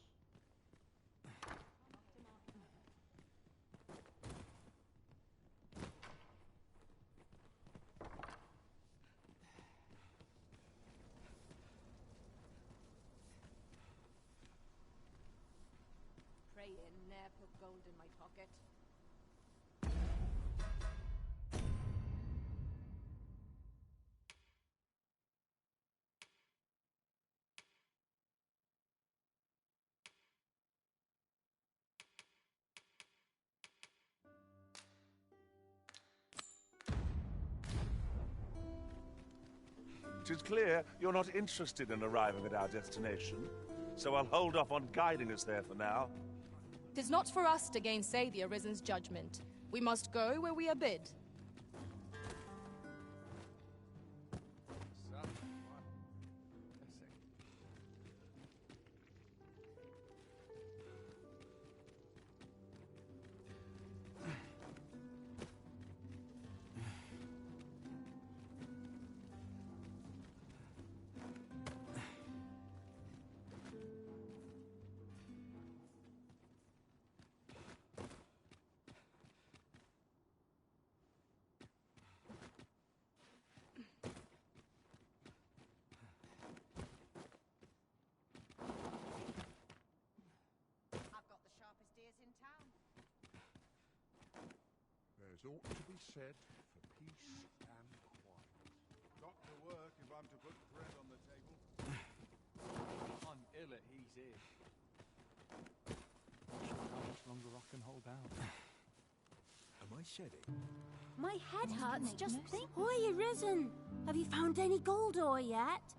Pray you ne'er put gold in my pocket. Tis clear you're not interested in arriving at our destination, so I'll hold off on guiding us there for now. 'Tis not for us to gainsay the Arisen's judgment. We must go where we are bid. There's aught to be said for peace and quiet. Got to work if I'm to put bread on the table. I'm ill at he's here. Not sure how much longer I can hold out. Am I shedding? My head hurts just think. Oi, Arisen! Have you found any gold ore yet?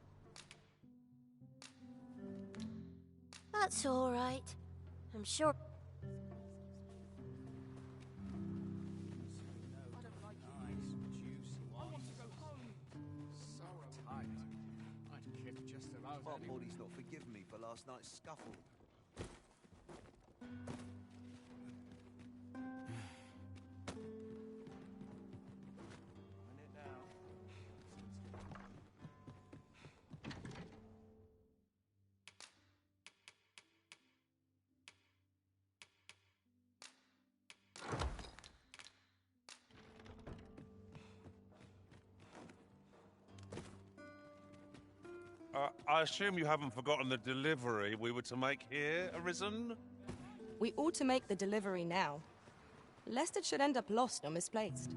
That's all right. I'm sure... Body's not forgiven me for last night's scuffle. I assume you haven't forgotten the delivery we were to make here, Arisen? We ought to make the delivery now, lest it should end up lost or misplaced.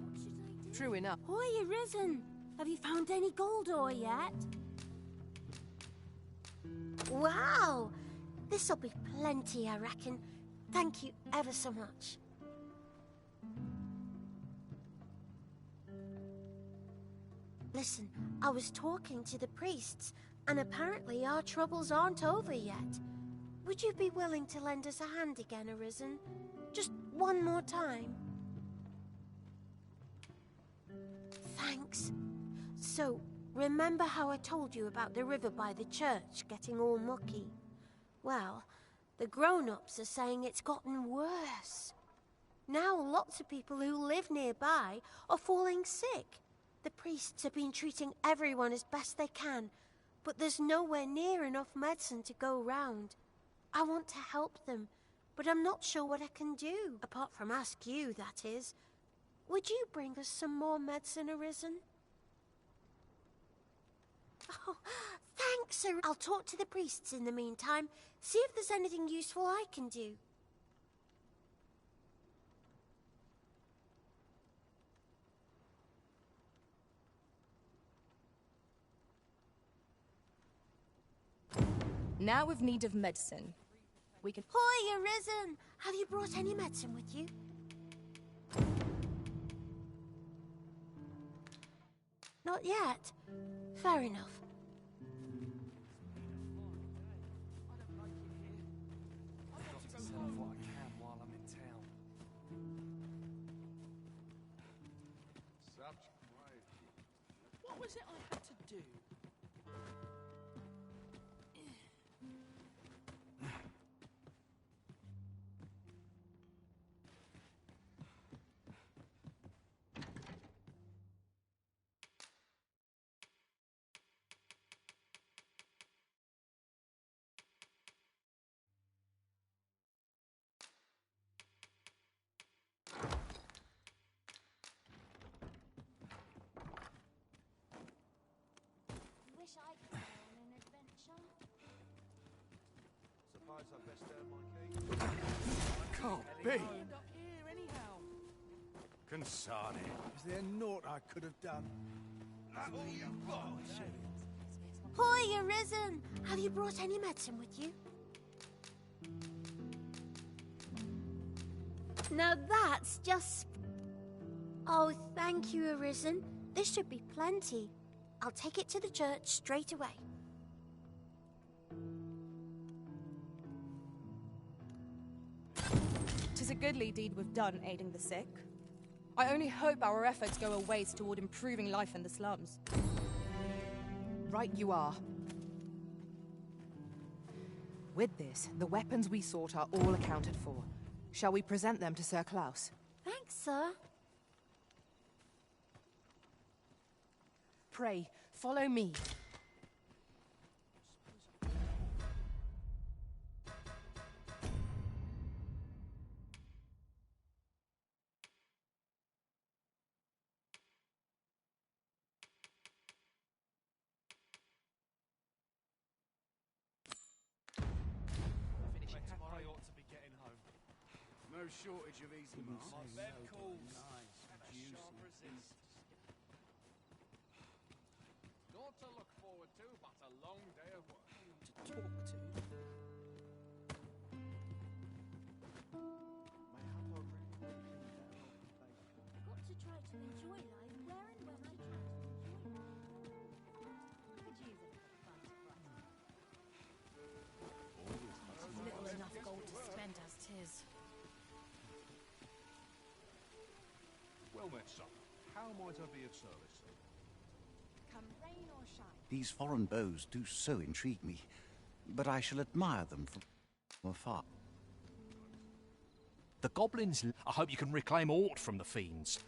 True enough. Oi, Arisen! Have you found any gold ore yet? Wow! This'll be plenty, I reckon. Thank you ever so much. Listen, I was talking to the priests, and apparently our troubles aren't over yet. Would you be willing to lend us a hand again, Arisen? Just one more time? Thanks. So, remember how I told you about the river by the church getting all mucky? Well, the grown-ups are saying it's gotten worse. Now lots of people who live nearby are falling sick. The priests have been treating everyone as best they can, but there's nowhere near enough medicine to go round. I want to help them, but I'm not sure what I can do, apart from ask you, that is. would you bring us some more medicine, Arisen? Oh, thanks, I'll talk to the priests in the meantime, see if there's anything useful I can do. Now we've need of medicine. We can... Hoy, Arisen! Have you brought any medicine with you? Not yet. Fair enough. What was it I had to do? Wish I could go on an adventure. Suppose I best earn my keep. Can't be. End up here anyhow. Consarne, is there naught I could have done? All you got? Hoy, Arisen! Have you brought any medicine with you? Now that's just... Oh, thank you, Arisen. This should be plenty. I'll take it to the church straight away. Tis a goodly deed we've done aiding the sick. I only hope our efforts go a ways toward improving life in the slums. Right you are. With this, the weapons we sought are all accounted for. Shall we present them to Sir Klaus? Thanks, sir. Pray, follow me. Tomorrow I ought to be getting home. No shortage of easy marks. My bed calls. Nice, And I juicy. shan't resist. Naught to look forward to, but a long day of work. To talk to. Got to try to enjoy life where and when I can. Could use a bit of fun to brighten up. Little enough gold to spend as 'tis. Well met, son. How might I be of service? Come rain or shine. These foreign bows do so intrigue me, but I shall admire them from afar. The goblins... I hope you can reclaim aught from the fiends.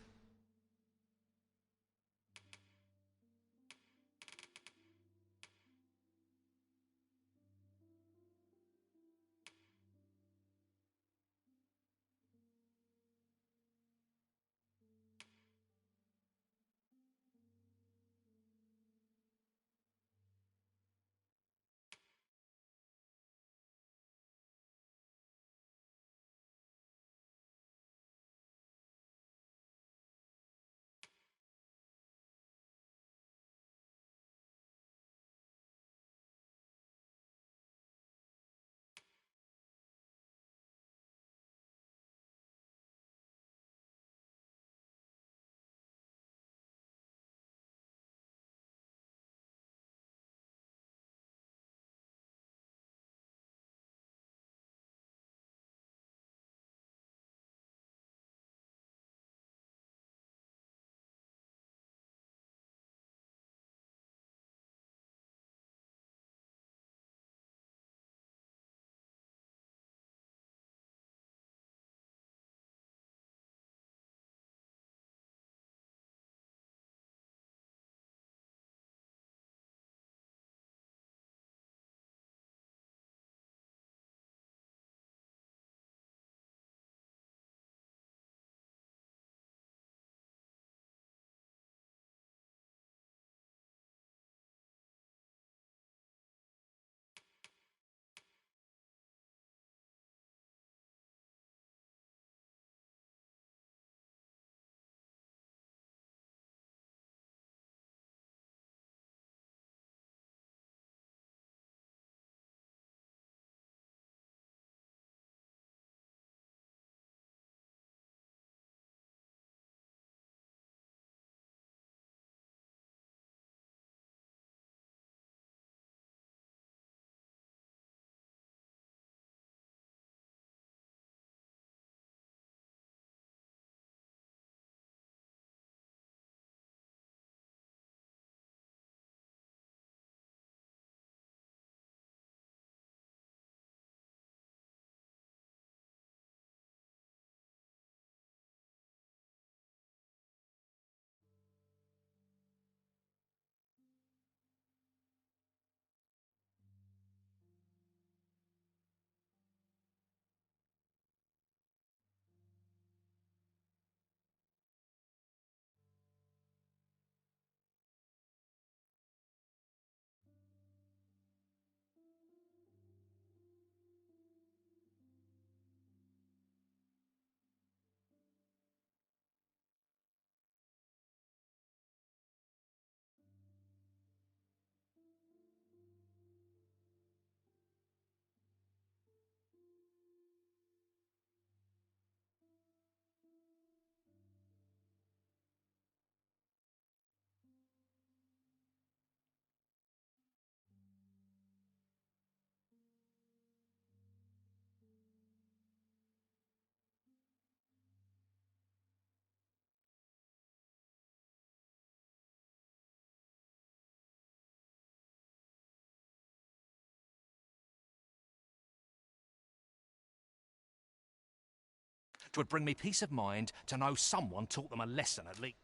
'Twould bring me peace of mind to know someone taught them a lesson at least.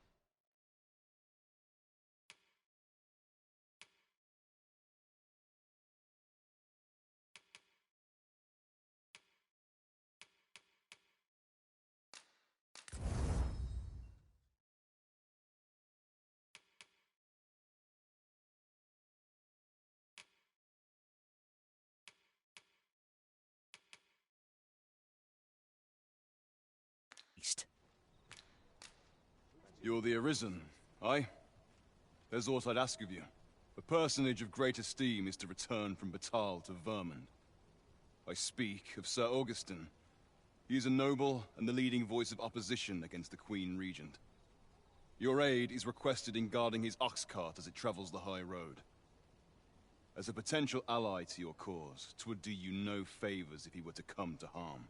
You're the Arisen, aye? There's aught I'd ask of you. A personage of great esteem is to return from Batal to Vermund. I speak of Sir Augustin. He is a noble and the leading voice of opposition against the Queen Regent. Your aid is requested in guarding his ox cart as it travels the high road. As a potential ally to your cause, 'twould do you no favors if he were to come to harm.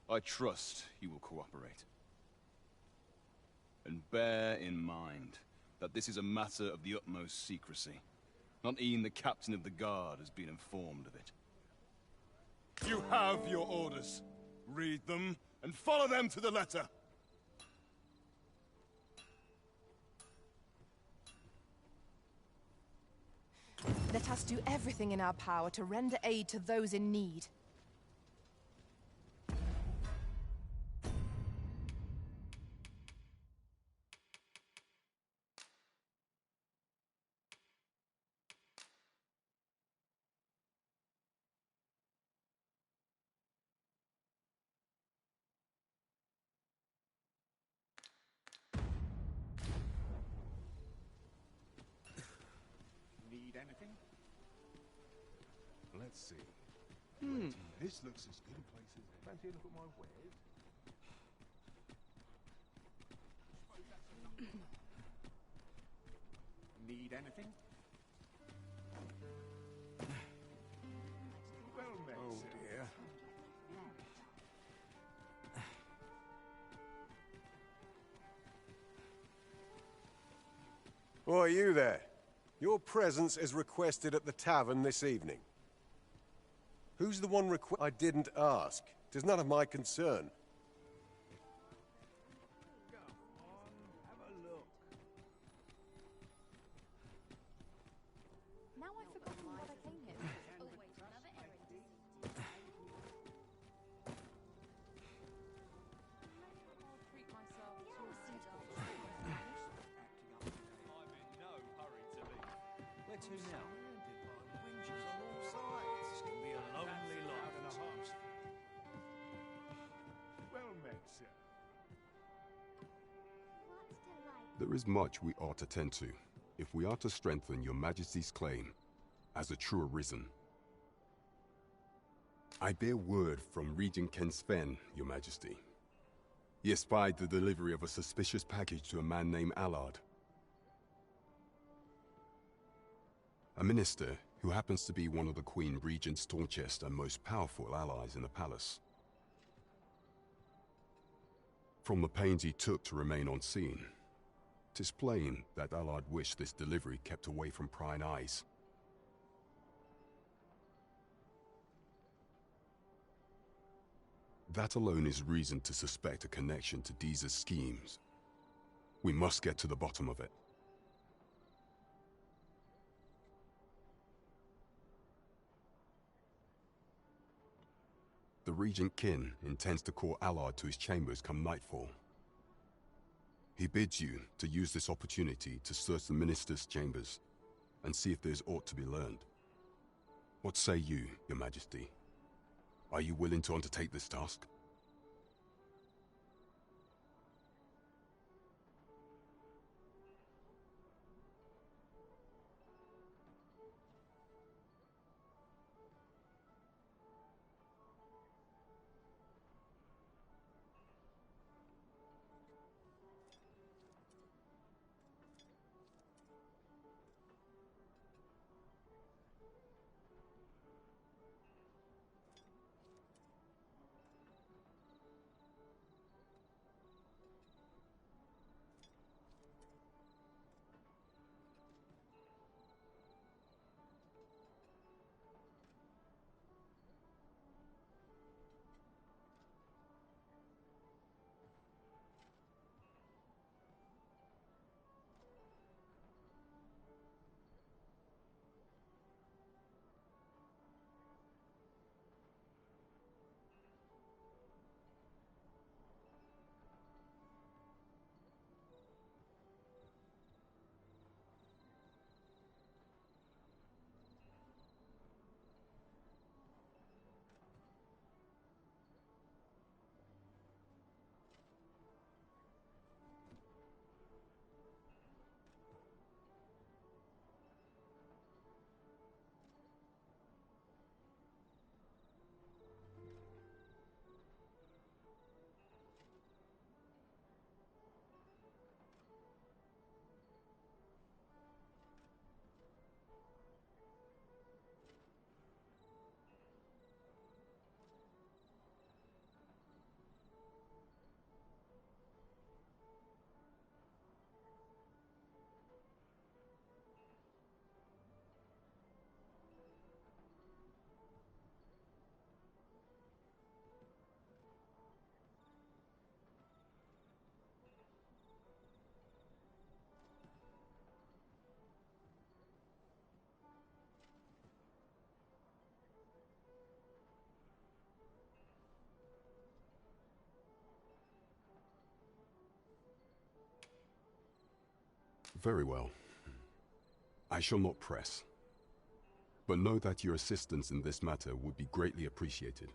I trust he will cooperate. And bear in mind that this is a matter of the utmost secrecy. Not even the captain of the guard has been informed of it. You have your orders. Read them and follow them to the letter. Let us do everything in our power to render aid to those in need. Need anything? Let's see. This looks as good a place as any. Fancy a look at my wares? Need anything? Well met, oh dear. Why, you there? Your presence is requested at the tavern this evening. Who's the one I didn't ask. 'Tis none of my concern. Now I've forgotten what I came here for. Where to now? Winches on all sides. This can be a lonely lot and a half. Well met, sir. There is much we ought to tend to, if we are to strengthen your Majesty's claim as a true Arisen. I bear word from Regent Ken Sven, your Majesty. He espied the delivery of a suspicious package to a man named Allard. A minister who happens to be one of the Queen Regent's staunchest and most powerful allies in the palace. From the pains he took to remain on scene, 'tis plain that Allard wished this delivery kept away from prying eyes. That alone is reason to suspect a connection to Deeza's schemes. We must get to the bottom of it. The Regent Kin intends to call Allard to his chambers come nightfall. He bids you to use this opportunity to search the minister's chambers and see if there's aught to be learned. What say you, your Majesty? Are you willing to undertake this task? Very well. I shall not press. But know that your assistance in this matter would be greatly appreciated.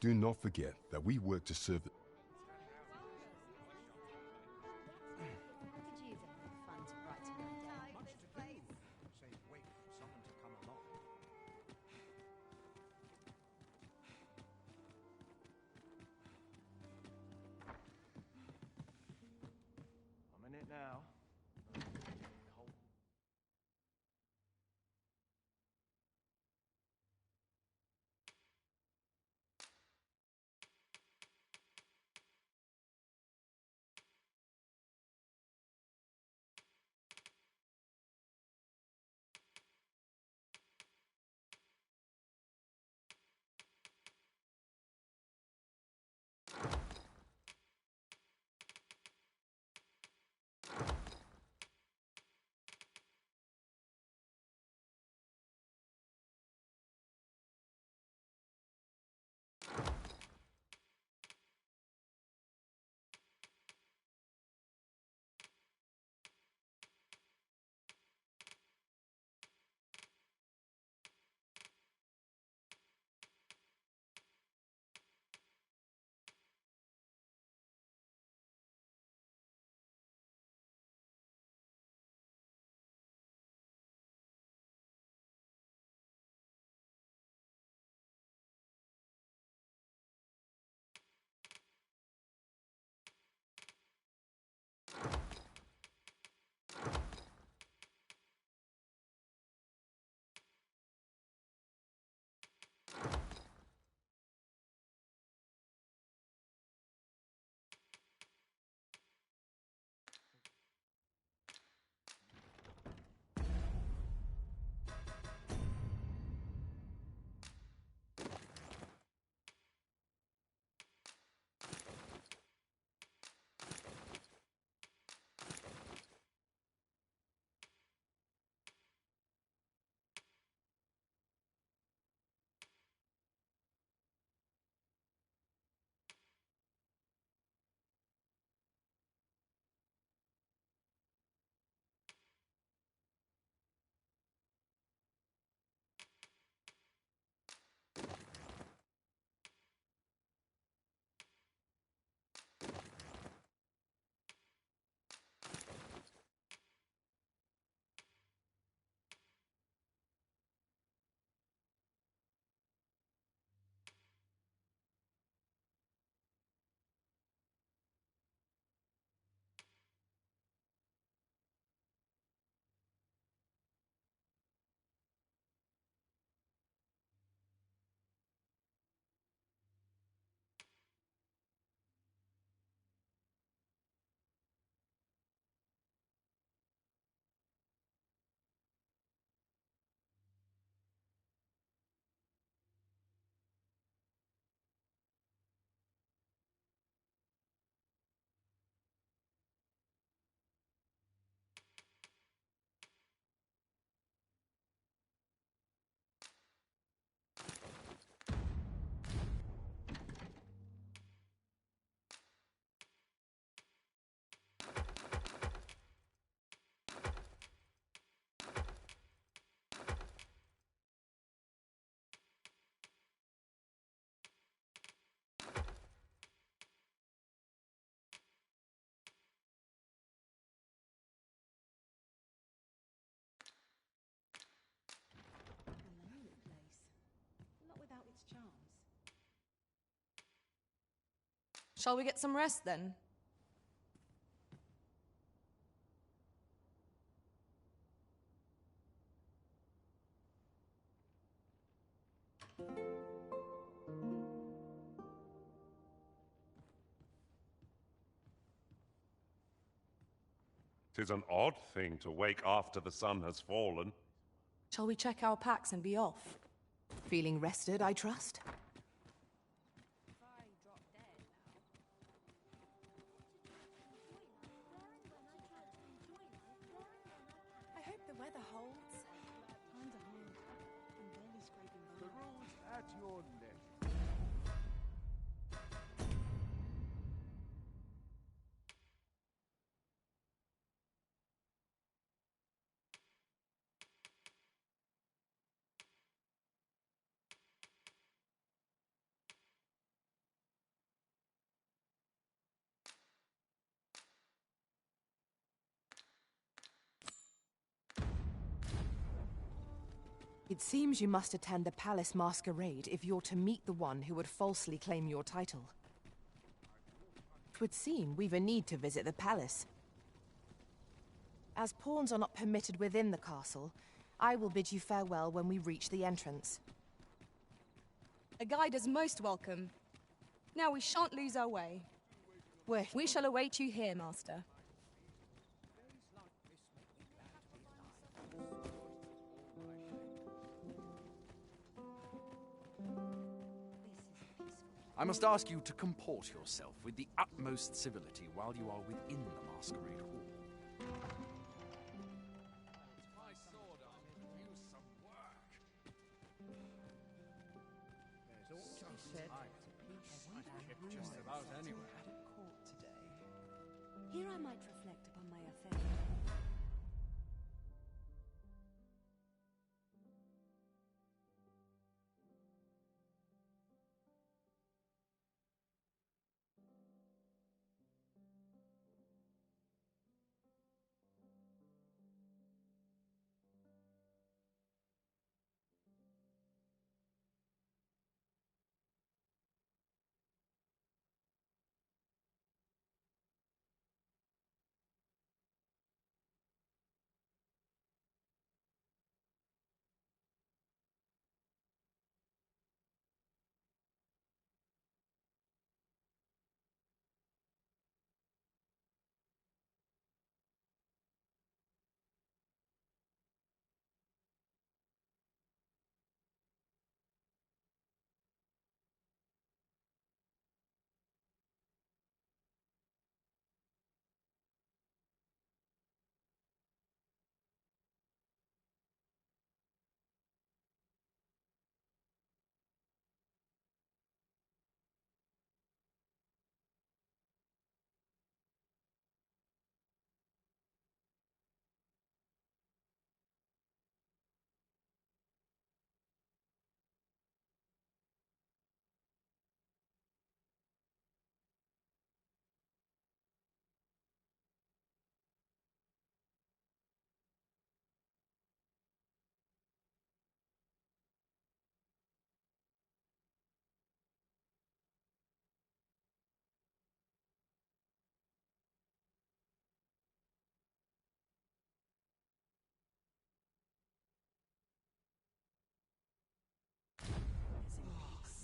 Do not forget that we work to serve the... I'm in it now. Shall we get some rest then? Tis an odd thing to wake after the sun has fallen. Shall we check our packs and be off? Feeling rested, I trust? I hope the weather holds. The road's at your neck. It seems you must attend a palace masquerade if you're to meet the one who would falsely claim your title. It would seem we've a need to visit the palace. As pawns are not permitted within the castle, I will bid you farewell when we reach the entrance. A guide is most welcome. Now we shan't lose our way. We shall await you here, Master. I must ask you to comport yourself with the utmost civility while you are within the masquerade hall. My sword arm could use some work. Just about anywhere. Here I might reflect upon my affair.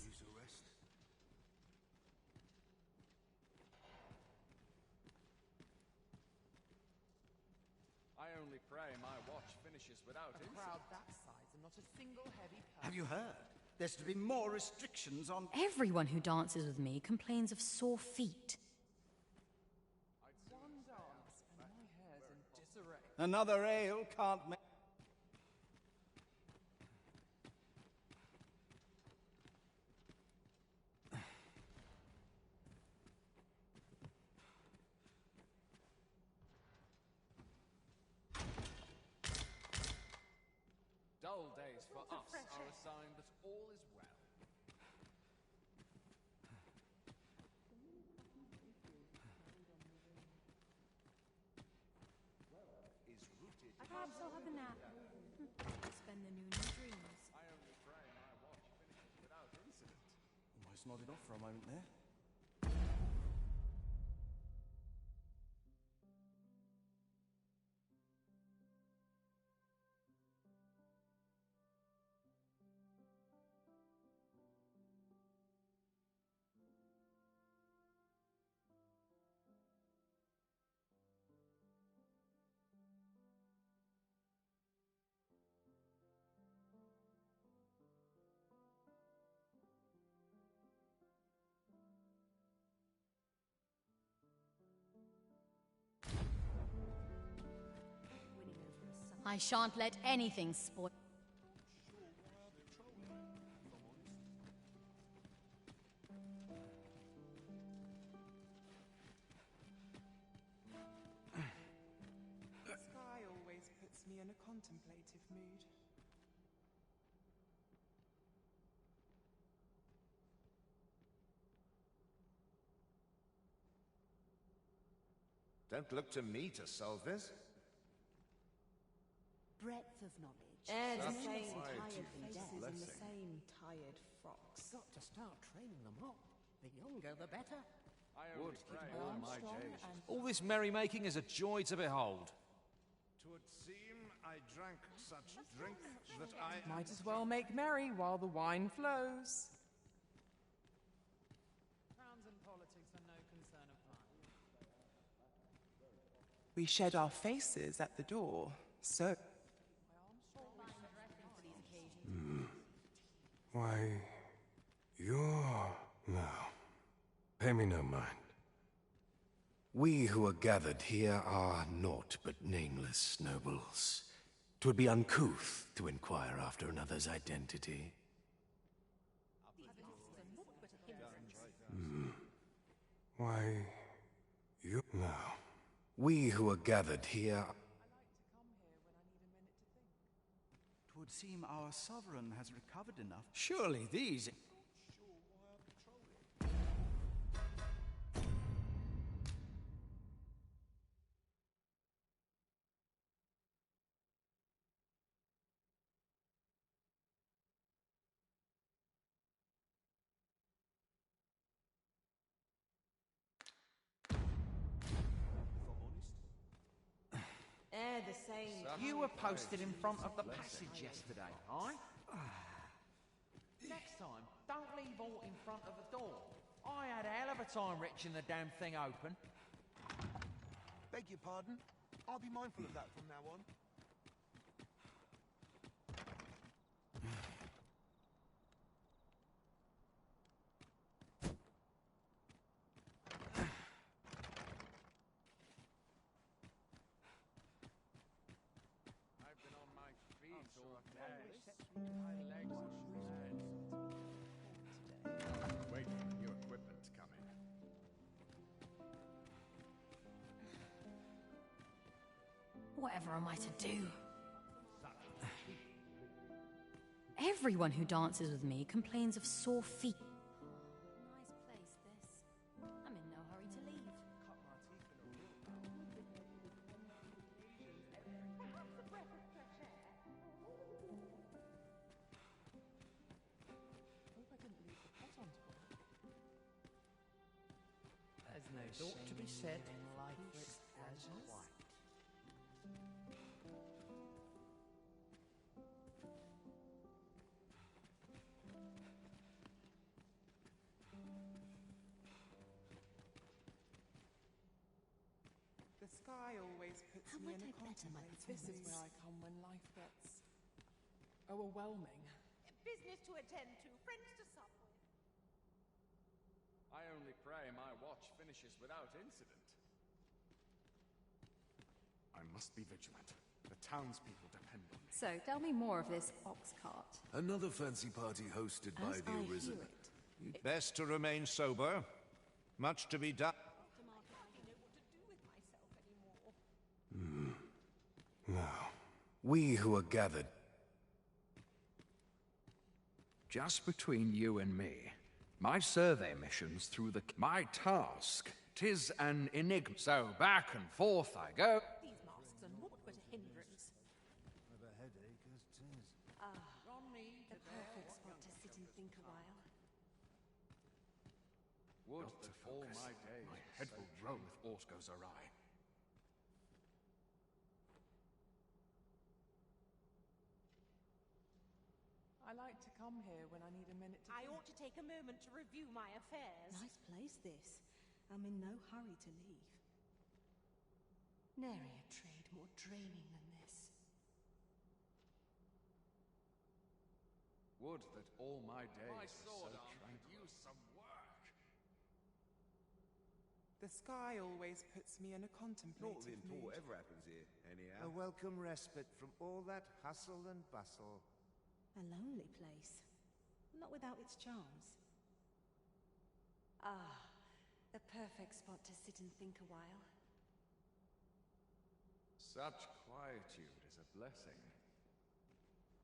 Use a rest. I only pray my watch finishes without A crowd that size and not a single heavy person. Have you heard? There's to be more restrictions on... Everyone who dances with me complains of sore feet. One dance and my hair's in disarray. Another ale can't make... Dull days for us are a sign that all is well. Perhaps I'll have a nap. Spend the noon in dreams. I only pray my watch finishes without incident. Almost nodded off for a moment there. I shan't let anything spoil. The sky always puts me in a contemplative mood. Don't look to me to solve this. Breadth of knowledge. The Such same tired tired faces in the blessing. same tired frocks. Got to start training them up. The younger, the better. Would keep all my days. All this merrymaking is a joy to behold. Twould seem I drank such drink that I... Might as well make merry while the wine flows. Crowns and politics are no concern of mine. We shed our faces at the door, so... Why, you're... No. Pay me no mind. We who are gathered here are naught but nameless nobles. 'Twould be uncouth to inquire after another's identity. Why, you... No. We who are gathered here... Twould seem our sovereign has recovered enough. Surely these... The same. You were posted in front of the passage yesterday, aye? Next time, don't leave aught in front of the door. I had a hell of a time wrenching the damn thing open. Beg your pardon? I'll be mindful of that from now on. Wait for the new equipment to come in. Whatever am I to do? Everyone who dances with me complains of sore feet. Nice place, this. I'm in no hurry to leave. There's no thought to be said. Life as quite. The sky always puts How me might in a I better my contemplative. This is where I come when life gets overwhelming. Business to attend to, friends to sup with. I only pray my watch finishes without incident. I must be vigilant. The townspeople depend on me. So, tell me more of this ox cart. Another fancy party hosted by the Arisen. Best to remain sober. Much to be done. Now, we who are gathered... Just between you and me, my survey missions through the... My task, 'tis an enigma. So back and forth I go. These masks are naught but a hindrance. I've a headache as 'tis. The perfect spot to sit and think a while. Would that all my days... My head will roll if aught goes awry. I like to come here when I need a minute to I think. ought to take a moment to review my affairs. Nice place, this. I'm in no hurry to leave. Nary a trade more draining than this. Would that all my days My were sword so arm could tranquil. use some work. The sky always puts me in a contemplative Nothing mood. poor ever happens here, anyhow. A welcome respite from all that hustle and bustle. A lonely place. Not without its charms. Ah, the perfect spot to sit and think a while. Such quietude is a blessing.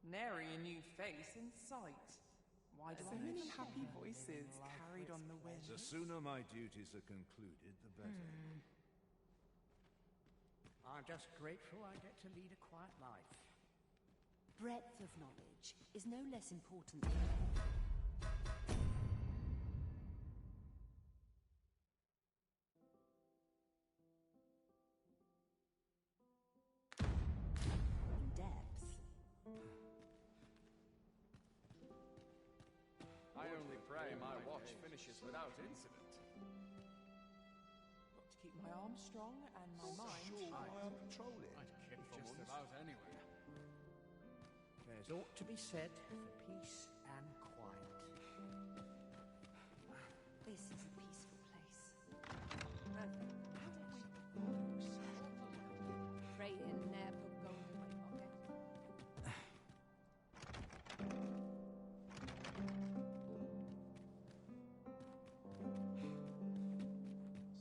Nary a new face in sight. Why do So I many mention happy her voices living life carried for on its the wind. The sooner my duties are concluded, the better. I'm just grateful I get to lead a quiet life. Breadth of knowledge is no less important than... depth. I only pray my watch finishes without incident. Got to keep my arms strong and my mind I'll control it. I'd kip just about anywhere. There's ought to be said for peace and quiet. This is a peaceful place. Pray in ne'er put gold in my pocket.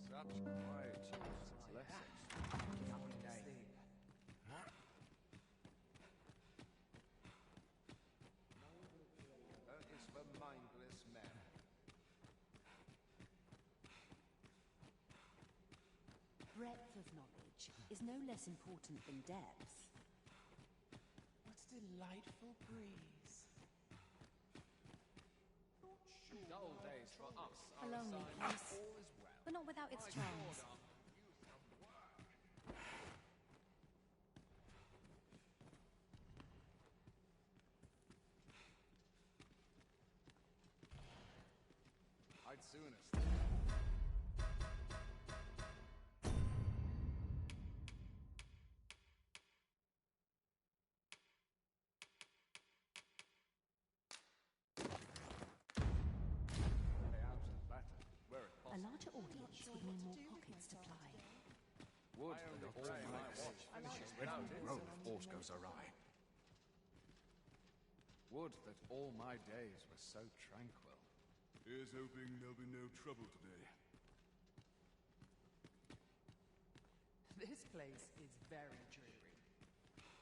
Such quietude is a blessing. That is for mindless men. Breadth of knowledge is no less important than depth. What a delightful breeze. Dull days for us A are a lonely sign place, that all is well. but not without its charms. I'd sooner stay. Stay out and better, where it A possible. larger audience would mean more pockets to ply. Would that all my watch finishes without Road, incident. aught goes awry. Would that all my days were so tranquil. Here's hoping there'll be no trouble today. This place is very dreary.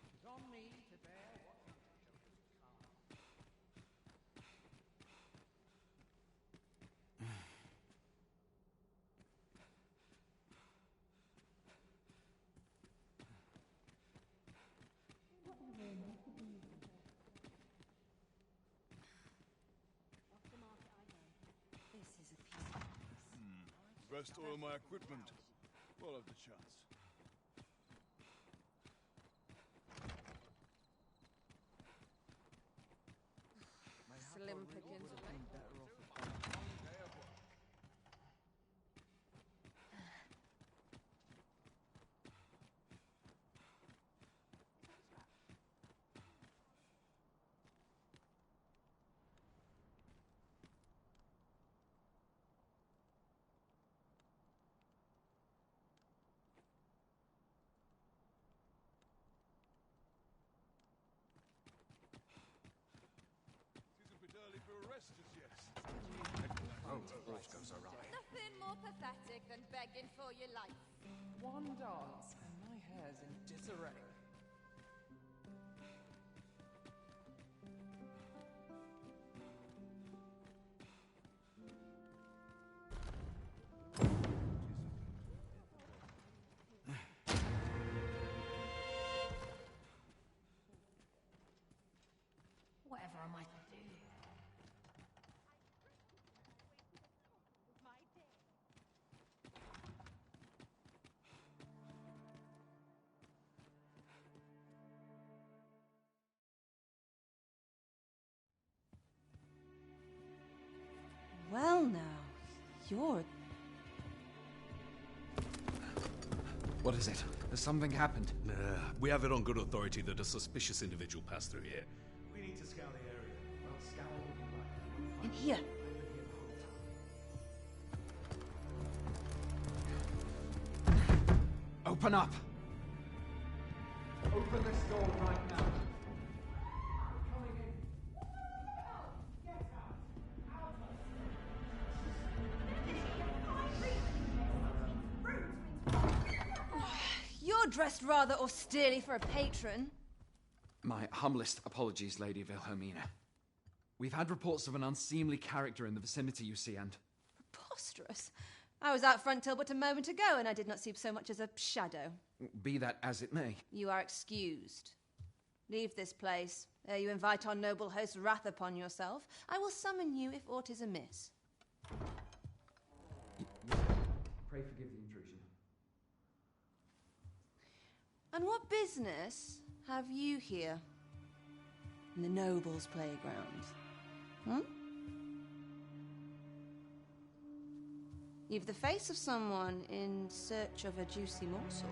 It's on me to bear what comes. This is a peaceful place. Rest all my equipment. What of the chance? Slim pickings away. It's a bit early for a rest as yet. Road, aught goes awry. Nothing more pathetic than begging for your life. One dance and my hair's in disarray. Whatever am I to do? Well now, you're... What is it? Has something happened? We have it on good authority that a suspicious individual passed through here. We need to scour the area. Well, scour will be right. In here. Open up! Open this door right now. You're dressed rather austerely for a patron. My humblest apologies, Lady Wilhelmina. We've had reports of an unseemly character in the vicinity, you see, and... Preposterous. I was out front till but a moment ago, and I did not see so much as a shadow. Be that as it may. You are excused. Leave this place, ere you invite our noble host's wrath upon yourself. I will summon you if aught is amiss. Pray forgive the intrusion. And what business have you here? In the nobles' playground? Hmm? You've the face of someone in search of a juicy morsel.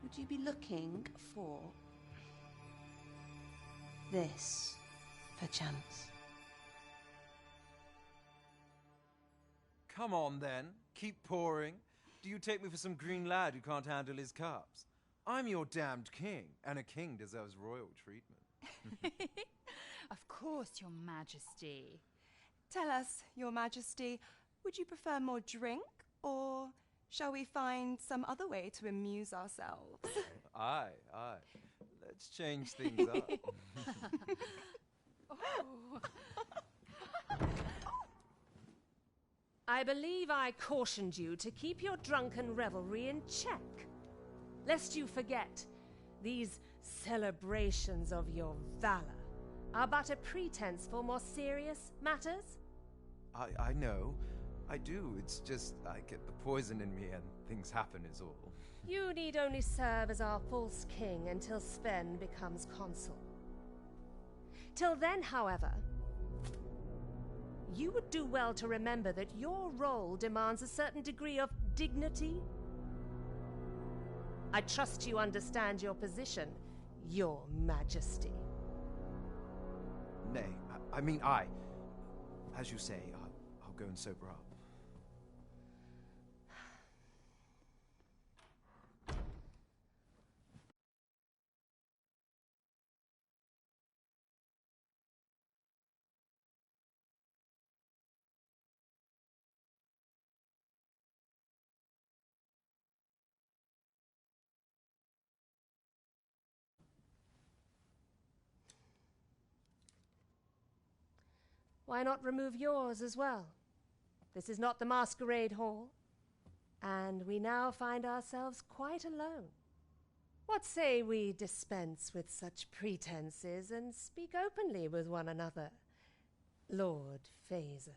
Would you be looking for this, perchance? Come on, then. Keep pouring. Do you take me for some green lad who can't handle his cups? I'm your damned king, and a king deserves royal treatment. Of course, Your Majesty. Tell us, Your Majesty, would you prefer more drink, or shall we find some other way to amuse ourselves? Aye. Let's change things up. I believe I cautioned you to keep your drunken revelry in check, lest you forget these celebrations of your valor are but a pretense for more serious matters. I know. I do. It's just I get the poison in me and things happen is all. You need only serve as our false king until Sven becomes consul. Till then, however, you would do well to remember that your role demands a certain degree of dignity. I trust you understand your position, Your Majesty. Nay, as you say, I'll go and sober up. Why not remove yours as well? This is not the masquerade hall, and we now find ourselves quite alone. What say we dispense with such pretenses and speak openly with one another, Lord Phaesus?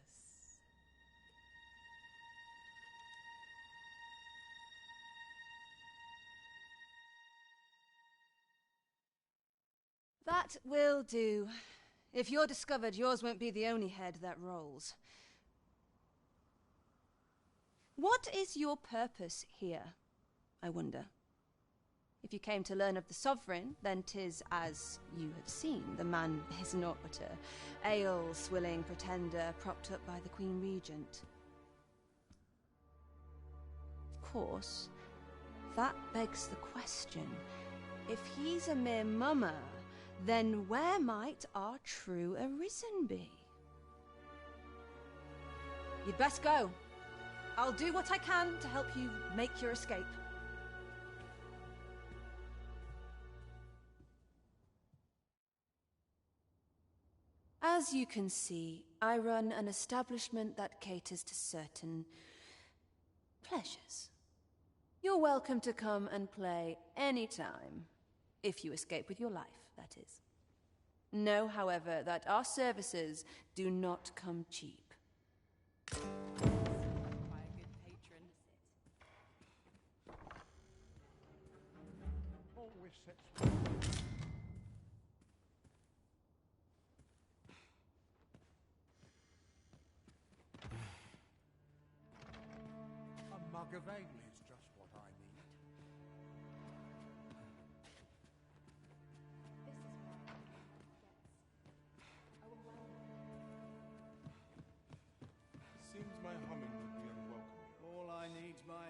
That will do. If you're discovered, yours won't be the only head that rolls. What is your purpose here, I wonder? If you came to learn of the sovereign, then 'tis as you have seen. The man is naught but a ale-swilling pretender propped up by the Queen Regent. Of course, that begs the question. If he's a mere mummer, then where might our true arisen be? You'd best go. I'll do what I can to help you make your escape. As you can see, I run an establishment that caters to certain pleasures. You're welcome to come and play any time, if you escape with your life, that is. Know, however, that our services do not come cheap. A mug of ale is just what I need. Seems my humming would be unwelcome. All I need's my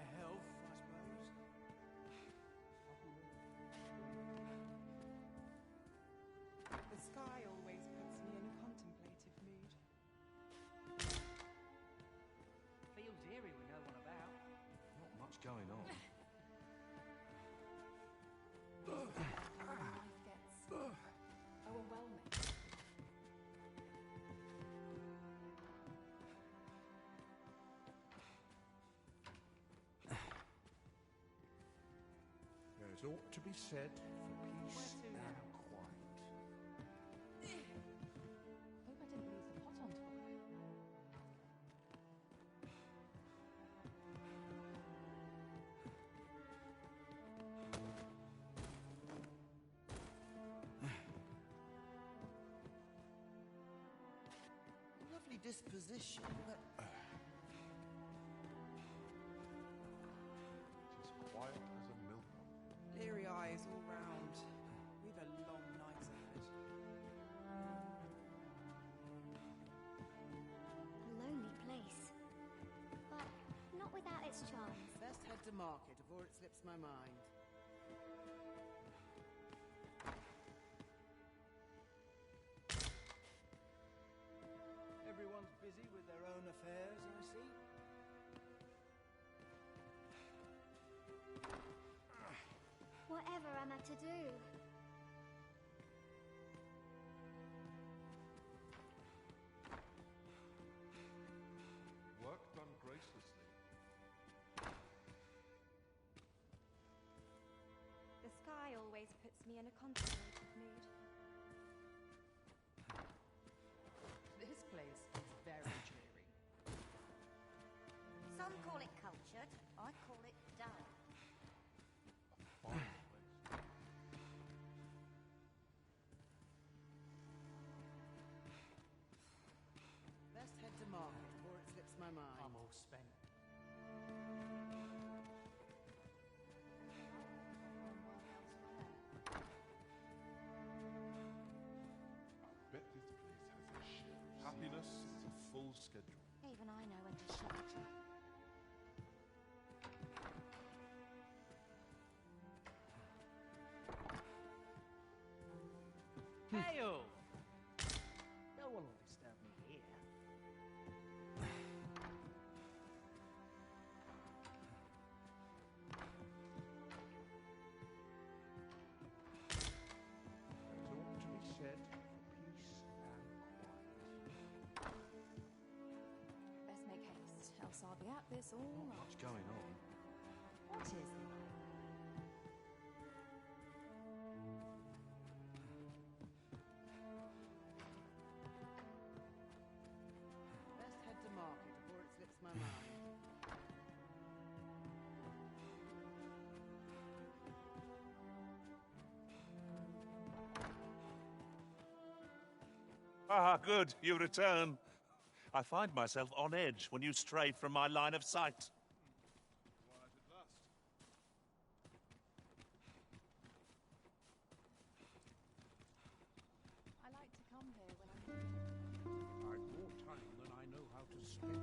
There's aught to be said for peace and quiet. Hope I didn't lose the pot on top. Lovely disposition, but It's as quiet as a mill pond. Leery eyes all round. We've a long night ahead. A lonely place. But not without its charms. Best head to market before it slips my mind. Everyone's busy with their own affairs, I see. Whatever am I to do? Work done gracelessly. The sky always puts me in a contemplative mood. This place is very dreary. Some call it cultured, I call it dull. Best head to market before it slips my mind. I'm all spent. Bet this place has a share of happiness. It's a full schedule. Even I know when to shut. Hail! No one will disturb me here. There's aught to be said for peace and quiet. Best make haste, else I'll be at this all night. What's going on? What is it? Best head to market before it slips my mind. Ah, good, you return. I find myself on edge when you stray from my line of sight. Quiet at last. I like to come here when I'm I've more time than I know how to spend.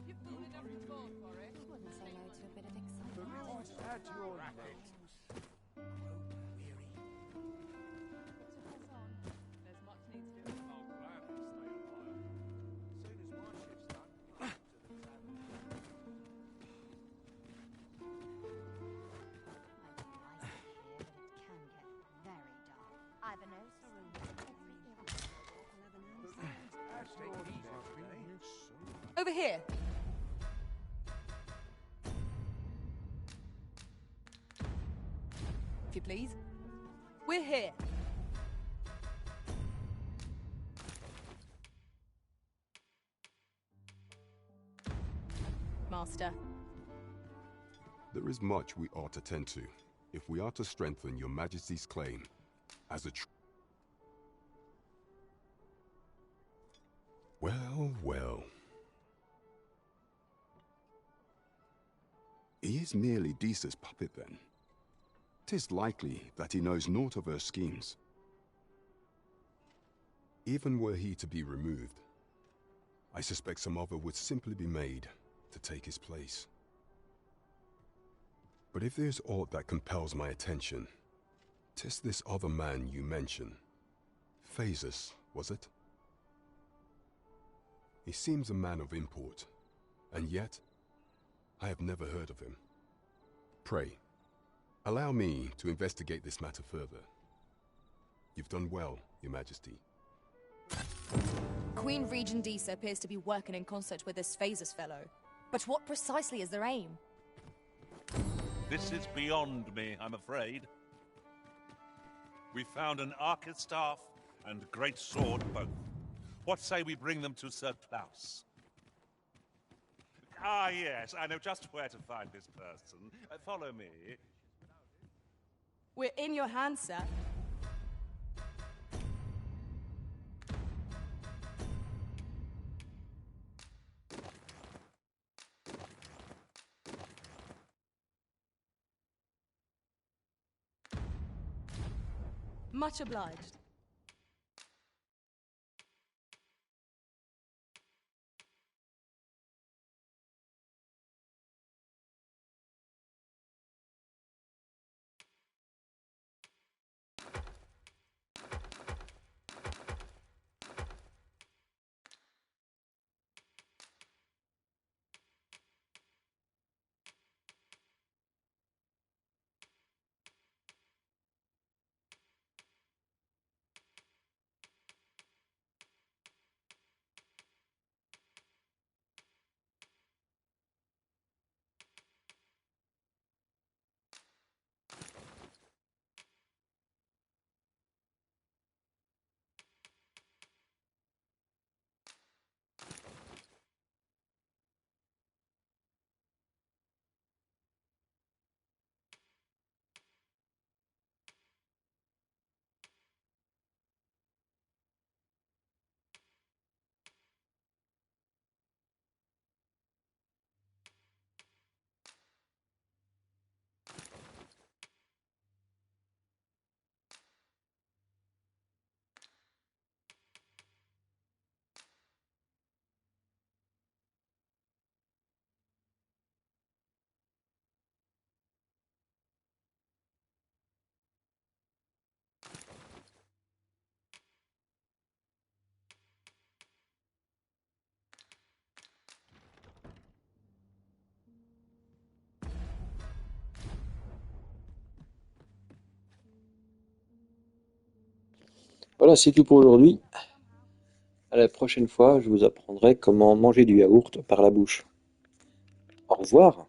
You've fallen every talk for it. Wouldn't say no to a bit of The excitement. rewards at your name. To press on. There's much needs doing. I'll gladly stay a while. Soon as my shift's done, I'm to the tavern. I've a nose for rooms in every era. At your name. Over here. If you please. We're here. Master. There is much we ought to tend to, if we are to strengthen your Majesty's claim as a Well, well. He is merely Deesa's puppet, then. 'Tis likely that he knows naught of her schemes. Even were he to be removed, I suspect some other would simply be made to take his place. But if there's aught that compels my attention, 'tis this other man you mention. Phasus, was it? He seems a man of import, and yet I have never heard of him. Pray, allow me to investigate this matter further. You've done well, Your Majesty. Queen Regent Deesa appears to be working in concert with this Phasus fellow. But what precisely is their aim? This is beyond me, I'm afraid. We found an Arcus staff and great sword both. What say we bring them to Sir Klaus? Ah, yes, I know just where to find this person. Follow me. We're in your hands, sir. Much obliged. Voilà, c'est tout pour aujourd'hui. À la prochaine fois, je vous apprendrai comment manger du yaourt par la bouche. Au revoir.